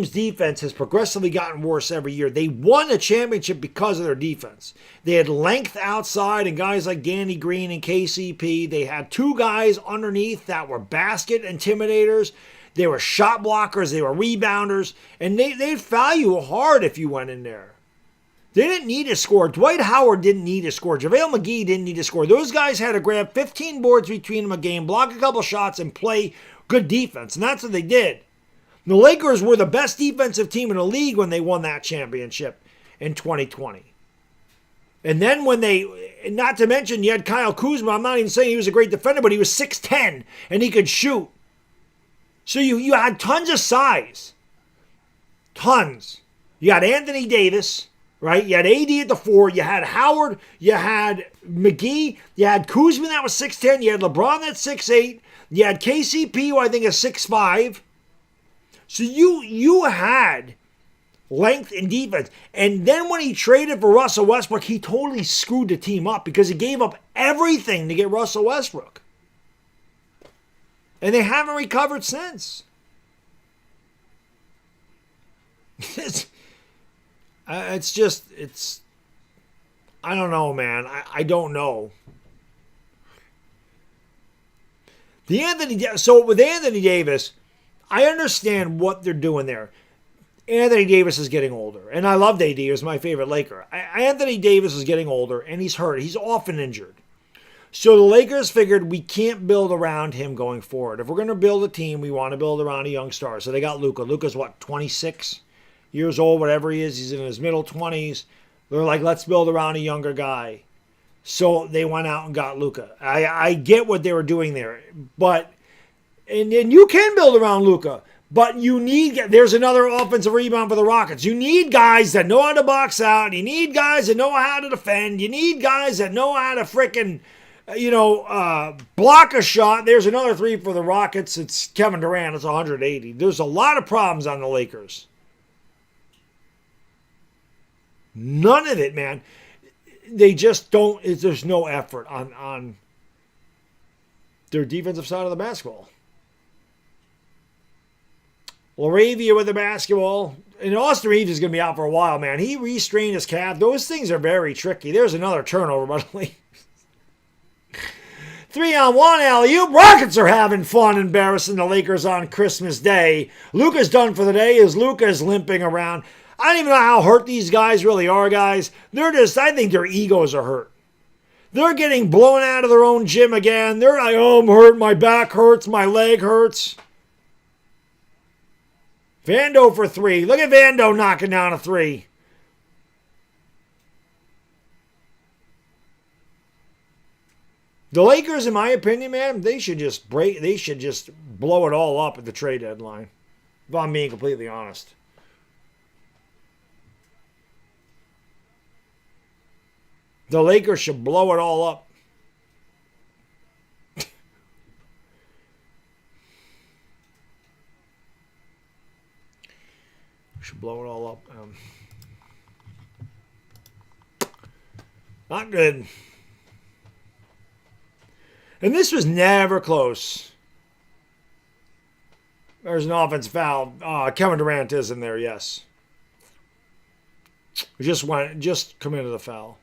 S3: defense has progressively gotten worse every year. They won a championship because of their defense. They had length outside and guys like Danny Green and KCP. They had two guys underneath that were basket intimidators. They were shot blockers. They were rebounders. And they'd foul you hard if you went in there. They didn't need to score. Dwight Howard didn't need to score. JaVale McGee didn't need to score. Those guys had to grab 15 boards between them a game, block a couple shots, and play good defense. And that's what they did. The Lakers were the best defensive team in the league when they won that championship in 2020. And then not to mention, you had Kyle Kuzma. I'm not even saying he was a great defender, but he was 6'10", and he could shoot. So you had tons of size. Tons. You had Anthony Davis, right? You had AD at the 4. You had Howard. You had McGee. You had Kuzma that was 6'10". You had LeBron that's 6'8". You had KCP, who I think is 6'5". So you had length and defense. And then when he traded for Russell Westbrook, he totally screwed the team up because he gave up everything to get Russell Westbrook. And they haven't recovered since. It's I don't know, man. I don't know. So with Anthony Davis, I understand what they're doing there. Anthony Davis is getting older, and I loved AD. He was my favorite Laker. Anthony Davis is getting older, and he's hurt. He's often injured. So the Lakers figured we can't build around him going forward. If we're going to build a team, we want to build around a young star. So they got Luka. Luka's, 26 years old, whatever he is. He's in his middle 20s. They're like, let's build around a younger guy. So they went out and got Luka. I get what they were doing there, but and you can build around Luka, but there's another offensive rebound for the Rockets. You need guys that know how to box out. You need guys that know how to defend. You need guys that know how to frickin', block a shot. There's another 3 for the Rockets. It's Kevin Durant. It's 180. There's a lot of problems on the Lakers. None of it, man. They just don't. There's no effort on their defensive side of the basketball. Laravia with the basketball. And Austin Reeves is going to be out for a while, man. He restrained his calf. Those things are very tricky. There's another turnover, by the way. 3-on-1 alley-oop. Rockets are having fun embarrassing the Lakers on Christmas Day. Luka's done for the day as Luka is limping around. I don't even know how hurt these guys really are, guys. I think their egos are hurt. They're getting blown out of their own gym again. They're like, oh, I'm hurt. My back hurts. My leg hurts. Vando for 3. Look at Vando knocking down a 3. The Lakers, in my opinion, man, they should just blow it all up at the trade deadline. If I'm being completely honest. The Lakers should blow it all up. Should blow it all up. Not good. And this was never close. There's an offensive foul. Kevin Durant is in there, yes. Just committed the foul.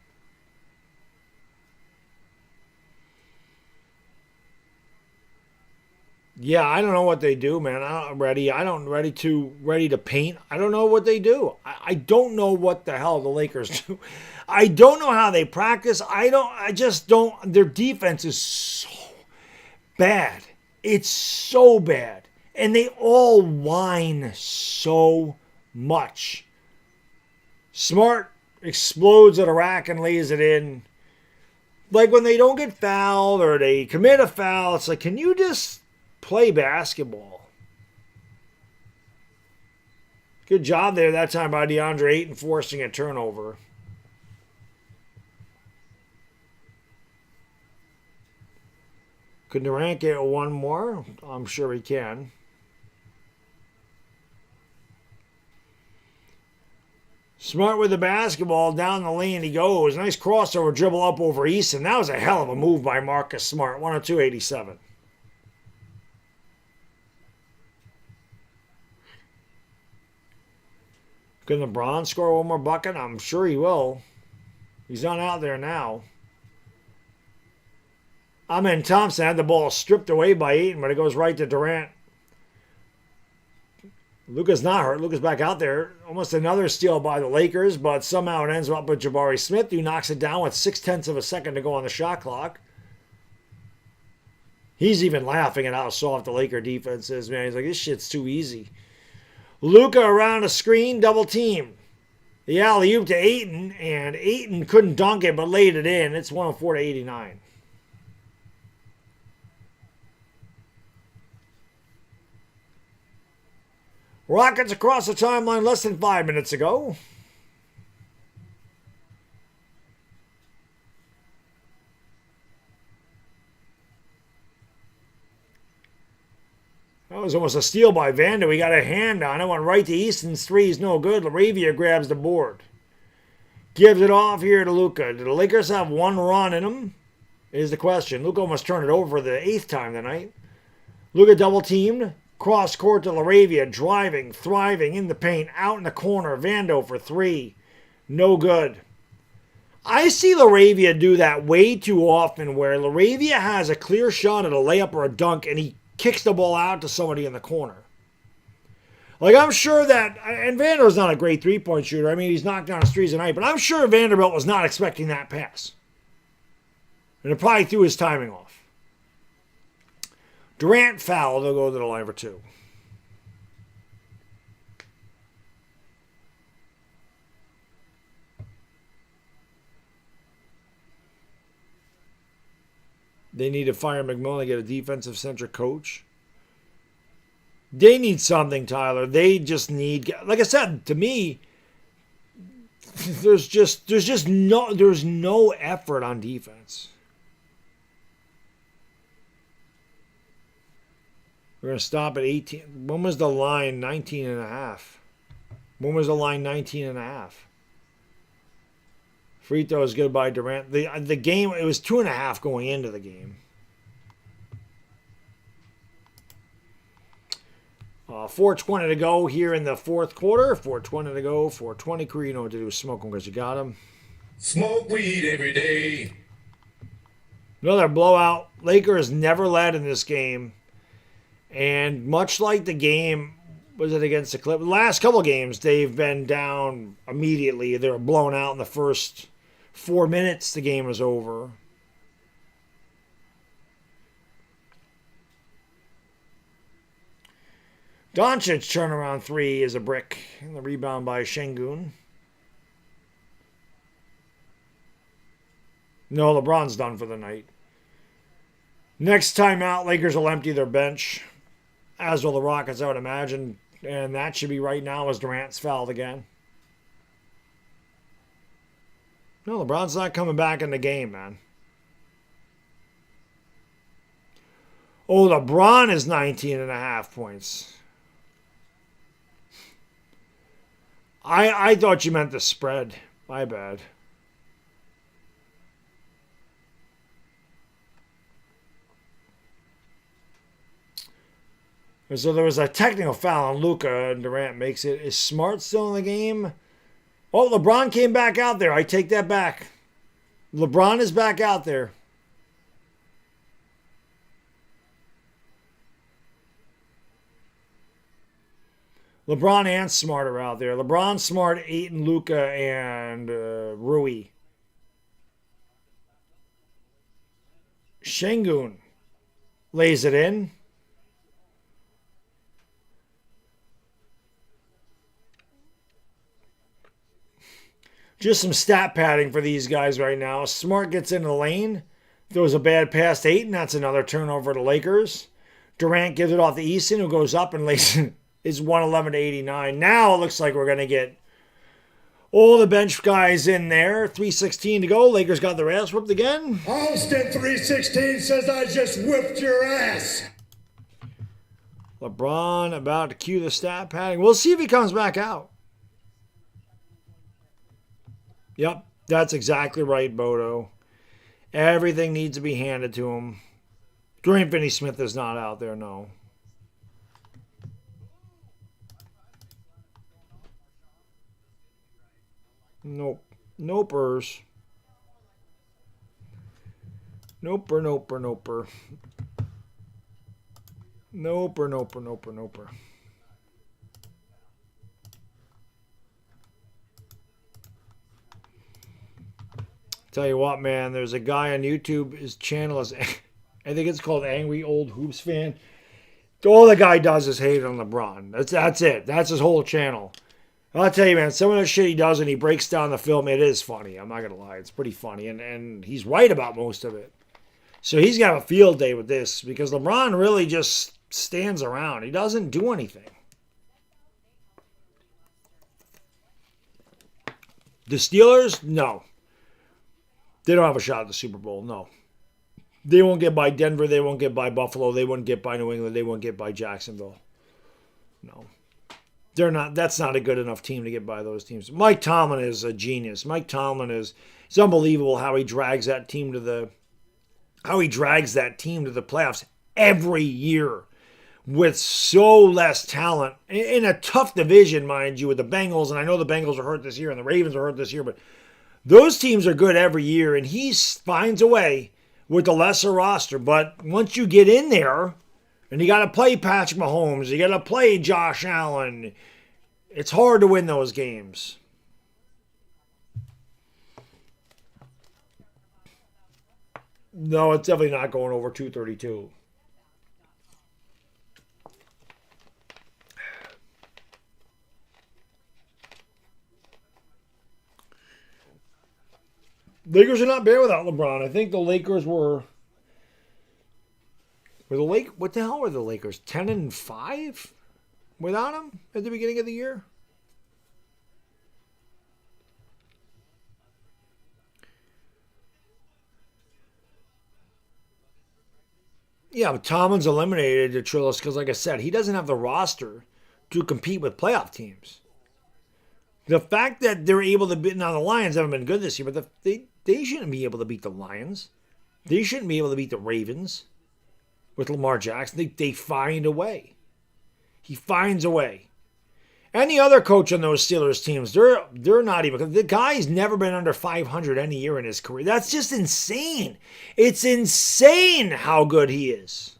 S3: Yeah, I don't know what they do, man. I'm ready to paint. I don't know what they do. I don't know what the hell the Lakers do. I don't know how they practice. I just don't. Their defense is so bad. It's so bad. And they all whine so much. Smart explodes at a rack and lays it in. Like when they don't get fouled or they commit a foul, it's like, can you just play basketball? Good job there that time by DeAndre Ayton forcing a turnover. Could Durant get one more? I'm sure he can. Smart with the basketball. Down the lane he goes. Nice crossover dribble up over Easton. That was a hell of a move by Marcus Smart. 102.87. Can LeBron score one more bucket? I'm sure he will. He's not out there now. Amen Thompson had the ball stripped away by Ayton, but it goes right to Durant. Luka's not hurt. Luka's back out there. Almost another steal by the Lakers, but somehow it ends up with Jabari Smith, who knocks it down with 0.6 of a second to go on the shot clock. He's even laughing at how soft the Laker defense is, man. He's like, this shit's too easy. Luka around a screen, double team. The alley-oop to Ayton, and Ayton couldn't dunk it, but laid it in. It's 104-89. Rockets across the timeline less than 5 minutes ago. That was almost a steal by Vando. He got a hand on it. Went right to Easton's three. He's no good. Laravia grabs the board. Gives it off here to Luka. Do the Lakers have one run in them? Is the question. Luka almost turned it over for the 8th time tonight. Luka double teamed. Cross court to Laravia. Driving, thriving in the paint. Out in the corner. Vando for 3. No good. I see Laravia do that way too often where Laravia has a clear shot at a layup or a dunk and he kicks the ball out to somebody in the corner. Like, I'm sure that, and Vanderbilt's not a great three-point shooter. I mean, he's knocked down his threes tonight, but I'm sure Vanderbilt was not expecting that pass. And it probably threw his timing off. Durant foul, they'll go to the line for 2. They need to fire McMillan, get a defensive-centric coach. They need something, Tyler. They just need, like I said, to me, there's no effort on defense. We're going to stop at 18. When was the line? 19 and a half. When was the line 19 and a half? Free throw is good by Durant. The game, it was 2.5 going into the game. 4:20 to go here in the fourth quarter. 4:20 to go. 4:20 crew. You know what to do. Smoke them because you got them.
S2: Smoke weed every day.
S3: Another blowout. Lakers never led in this game. And much like the game, was it against the Clippers? Last couple games, they've been down immediately. They were blown out in the first 4 minutes. The game was over. Doncic turnaround three is a brick. And the rebound by Şengün. No, LeBron's done for the night. Next time out, Lakers will empty their bench. As will the Rockets, I would imagine. And that should be right now as Durant's fouled again. No, LeBron's not coming back in the game, man. Oh, LeBron is 19.5 points. I thought you meant the spread. My bad. And so there was a technical foul on Luka, and Durant makes it. Is Smart still in the game? Oh, LeBron came back out there. I take that back. LeBron is back out there. LeBron and Smart are out there. LeBron, Smart, Ayton, Luka, and Rui. Şengün lays it in. Just some stat padding for these guys right now. Smart gets into the lane. Throws a bad pass to Ayton. That's another turnover to Lakers. Durant gives it off to Easton, who goes up and lays it. Is 111 to 89. Now it looks like we're going to get all the bench guys in there. 3:16 to go. Lakers got their ass whipped again.
S2: Austin 316 says I just whipped your ass.
S3: LeBron about to cue the stat padding. We'll see if he comes back out. Yep, that's exactly right, Bodo. Everything needs to be handed to him. Dorian Finney-Smith is not out there, no. Nope. Nopers. Noper, noper, noper. Noper, noper, noper, noper. Tell you what, man, there's a guy on YouTube, his channel is, I think it's called Angry Old Hoops Fan. All the guy does is hate on LeBron. That's it. That's his whole channel. I'll tell you, man, some of the shit he does and he breaks down the film, it is funny. I'm not going to lie. It's pretty funny. And he's right about most of it. So he's got a field day with this because LeBron really just stands around. He doesn't do anything. The Steelers? No. They don't have a shot at the Super Bowl. No. They won't get by Denver. They won't get by Buffalo. They won't get by New England. They won't get by Jacksonville. No. They're not. That's not a good enough team to get by those teams. Mike Tomlin is a genius. Mike Tomlin is. It's unbelievable how he drags that team to the playoffs every year with so less talent in a tough division, mind you, with the Bengals. And I know the Bengals are hurt this year and the Ravens are hurt this year, but those teams are good every year, and he finds a way with the lesser roster. But once you get in there, and you got to play Patrick Mahomes, you got to play Josh Allen, it's hard to win those games. No, it's definitely not going over 232. Lakers are not bad without LeBron. I think the Lakers were what the hell were the Lakers? 10-5 without him at the beginning of the year? Yeah, but Tomlin's eliminated the Trillis because, like I said, he doesn't have the roster to compete with playoff teams. The fact that they're able to beat, now the Lions haven't been good this year, but they shouldn't be able to beat the Lions. They shouldn't be able to beat the Ravens with Lamar Jackson. They find a way. He finds a way. Any other coach on those Steelers teams, they're not even. The guy's never been under 500 any year in his career. That's just insane. It's insane how good he is.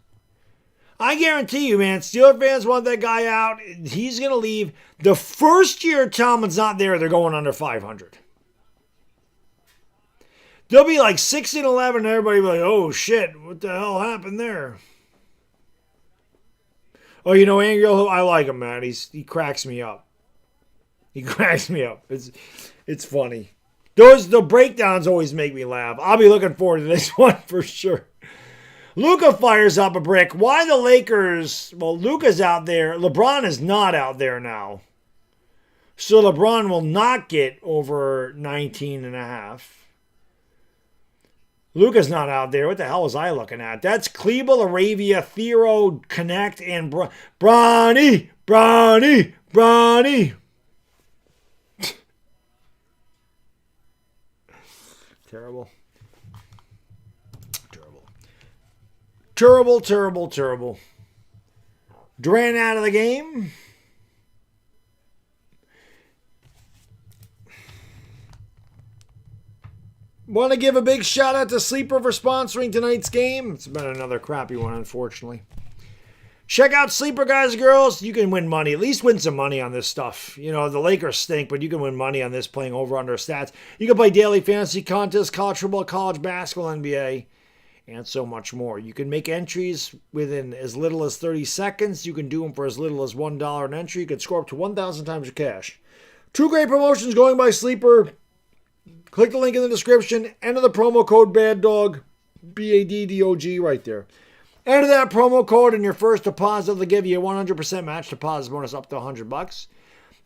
S3: I guarantee you, man, Steelers fans want that guy out. He's going to leave. The first year Tomlin's not there, they're going under 500. They'll be like 6-11, and everybody will be like, oh, shit, what the hell happened there? Oh, you know, Angel, I like him, man. He cracks me up. He cracks me up. It's funny. The breakdowns always make me laugh. I'll be looking forward to this one for sure. Luka fires up a brick. Why the Lakers? Well, Luka's out there. LeBron is not out there now. So LeBron will not get over 19.5. Luka's not out there. What the hell was I looking at? That's Kleba, Laravia, Thero, Connect, and Bronny. Terrible. Terrible. Durant out of the game. Want to give a big shout out to Sleeper for sponsoring tonight's game. It's been another crappy one, unfortunately. Check out Sleeper, guys and girls. You can win money. At least win some money on this stuff. You know, the Lakers stink, but you can win money on this playing over-under stats. You can play daily fantasy contests, college football, college basketball, NBA, and so much more. You can make entries within as little as 30 seconds. You can do them for as little as $1 an entry. You can score up to 1,000 times your cash. 2 great promotions going by Sleeper. Click the link in the description. Enter the promo code BADDOG, BADDOG right there. Enter that promo code and your first deposit will give you a 100% match deposit bonus up to $100.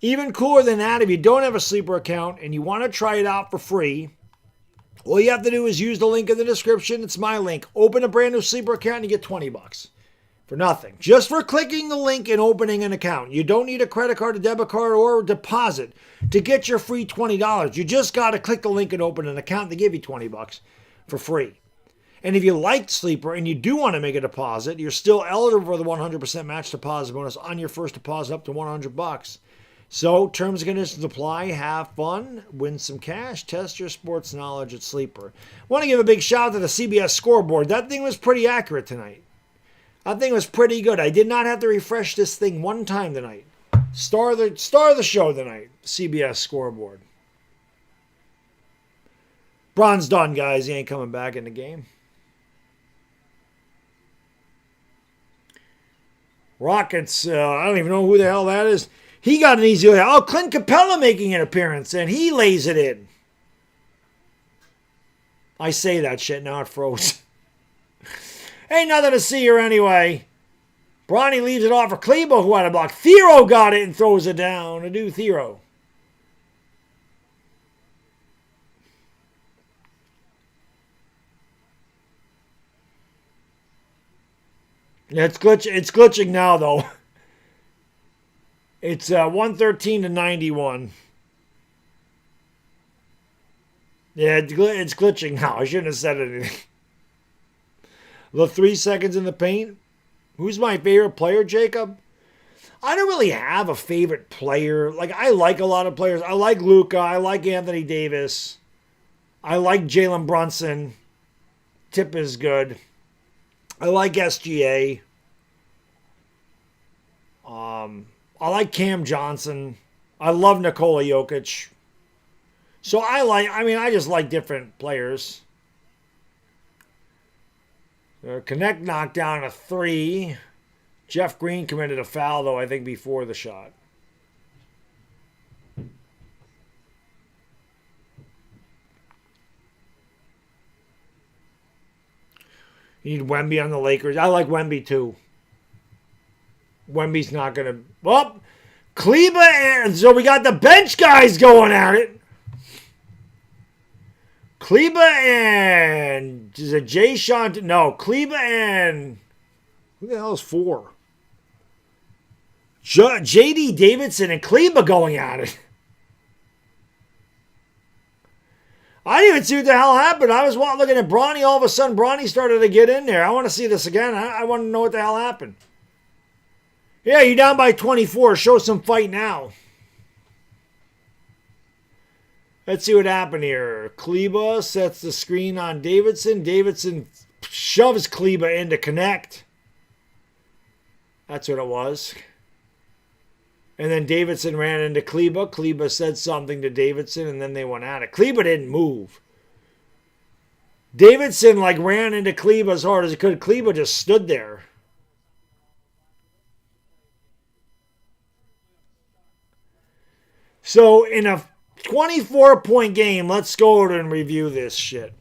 S3: Even cooler than that, if you don't have a Sleeper account and you want to try it out for free, all you have to do is use the link in the description. It's my link. Open a brand new Sleeper account and you get $20 for nothing. Just for clicking the link and opening an account. You don't need a credit card, a debit card, or a deposit to get your free $20. You just got to click the link and open an account. They give you $20 for free. And if you like Sleeper and you do want to make a deposit, you're still eligible for the 100% match deposit bonus on your first deposit up to $100. So, terms and conditions apply. Have fun. Win some cash. Test your sports knowledge at Sleeper. Want to give a big shout out to the CBS scoreboard. That thing was pretty accurate tonight. That thing was pretty good. I did not have to refresh this thing one time tonight. Star of the show tonight. CBS scoreboard. Bron's done, guys. He ain't coming back in the game. Rockets, I don't even know who the hell that is. He got an easy. Oh, Clint Capella making an appearance, and he lays it in. I say that shit, now it froze. Ain't nothing to see here anyway. Bronny leaves it off for Kleba, who had a block. Thero got it and throws it down. To do Thero. Yeah, it's glitching now, though. It's 113 to 91. Yeah, it's glitching now. I shouldn't have said anything. The 3 seconds in the paint. Who's my favorite player, Jacob? I don't really have a favorite player. Like, I like a lot of players. I like Luka. I like Anthony Davis. I like Jalen Brunson. Tip is good. I like SGA. I like Cam Johnson. I love Nikola Jokic. So I just like different players. Connect knocked down a 3. Jeff Green committed a foul, though, I think, before the shot. You need Wemby on the Lakers. I like Wemby, too. Wemby's not going to... Well, Kleba and... So we got the bench guys going at it. Kleba and... Is it Jay Sean? No, Kleba and... Who the hell is 4? J.D. Davidson and Kleba going at it. I didn't even see what the hell happened. I was looking at Bronny. All of a sudden, Bronny started to get in there. I want to see this again. I want to know what the hell happened. Yeah, you're down by 24. Show some fight now. Let's see what happened here. Kleba sets the screen on Davidson. Davidson shoves Kleba in to connect. That's what it was. And then Davidson ran into Kleba. Kleba said something to Davidson, and then they went at it. Kleba didn't move. Davidson ran into Kleba as hard as he could. Kleba just stood there. So in a 24-point game, let's go over and review this shit.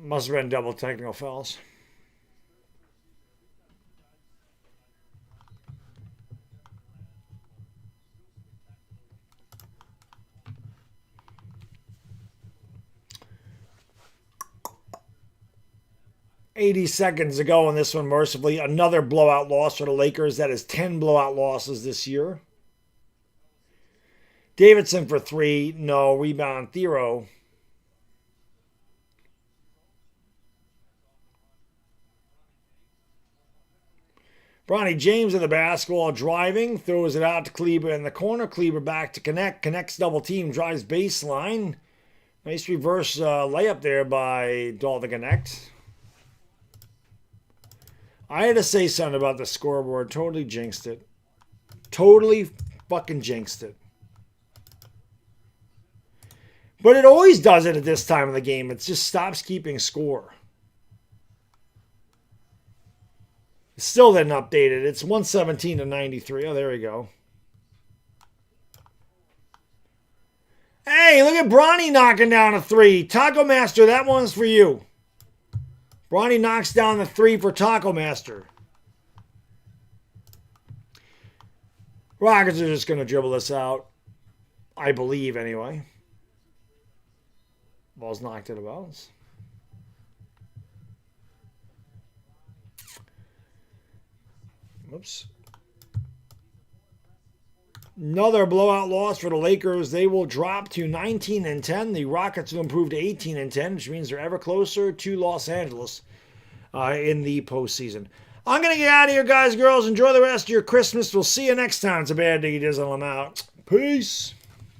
S3: Must have been double technical fouls. $80 seconds ago in this one, mercifully, another blowout loss for the Lakers. That is 10 blowout losses this year. Davidson for 3. No. Rebound, Thero. Bronny James in the basketball, driving, throws it out to Kleba in the corner. Kleba back to connect. Connects double team, drives baseline. Nice reverse layup there by Dahl to connect. I had to say something about the scoreboard. Totally jinxed it. Totally fucking jinxed it. But it always does it at this time of the game. It just stops keeping score. Still didn't update it. It's 117 to 93. Oh, there we go. Hey, look at Bronny knocking down a 3. Taco Master, that one's for you. Bronny knocks down the 3 for Taco Master. Rockets are just going to dribble this out. I believe, anyway. Ball's knocked out of bounds. Oops. Another blowout loss for the Lakers. They will drop to 19-10. The Rockets will improve to 18-10, which means they're ever closer to Los Angeles in the postseason. I'm going to get out of here, guys, girls. Enjoy the rest of your Christmas. We'll see you next time. It's a bad day. It is. I'm out. Peace.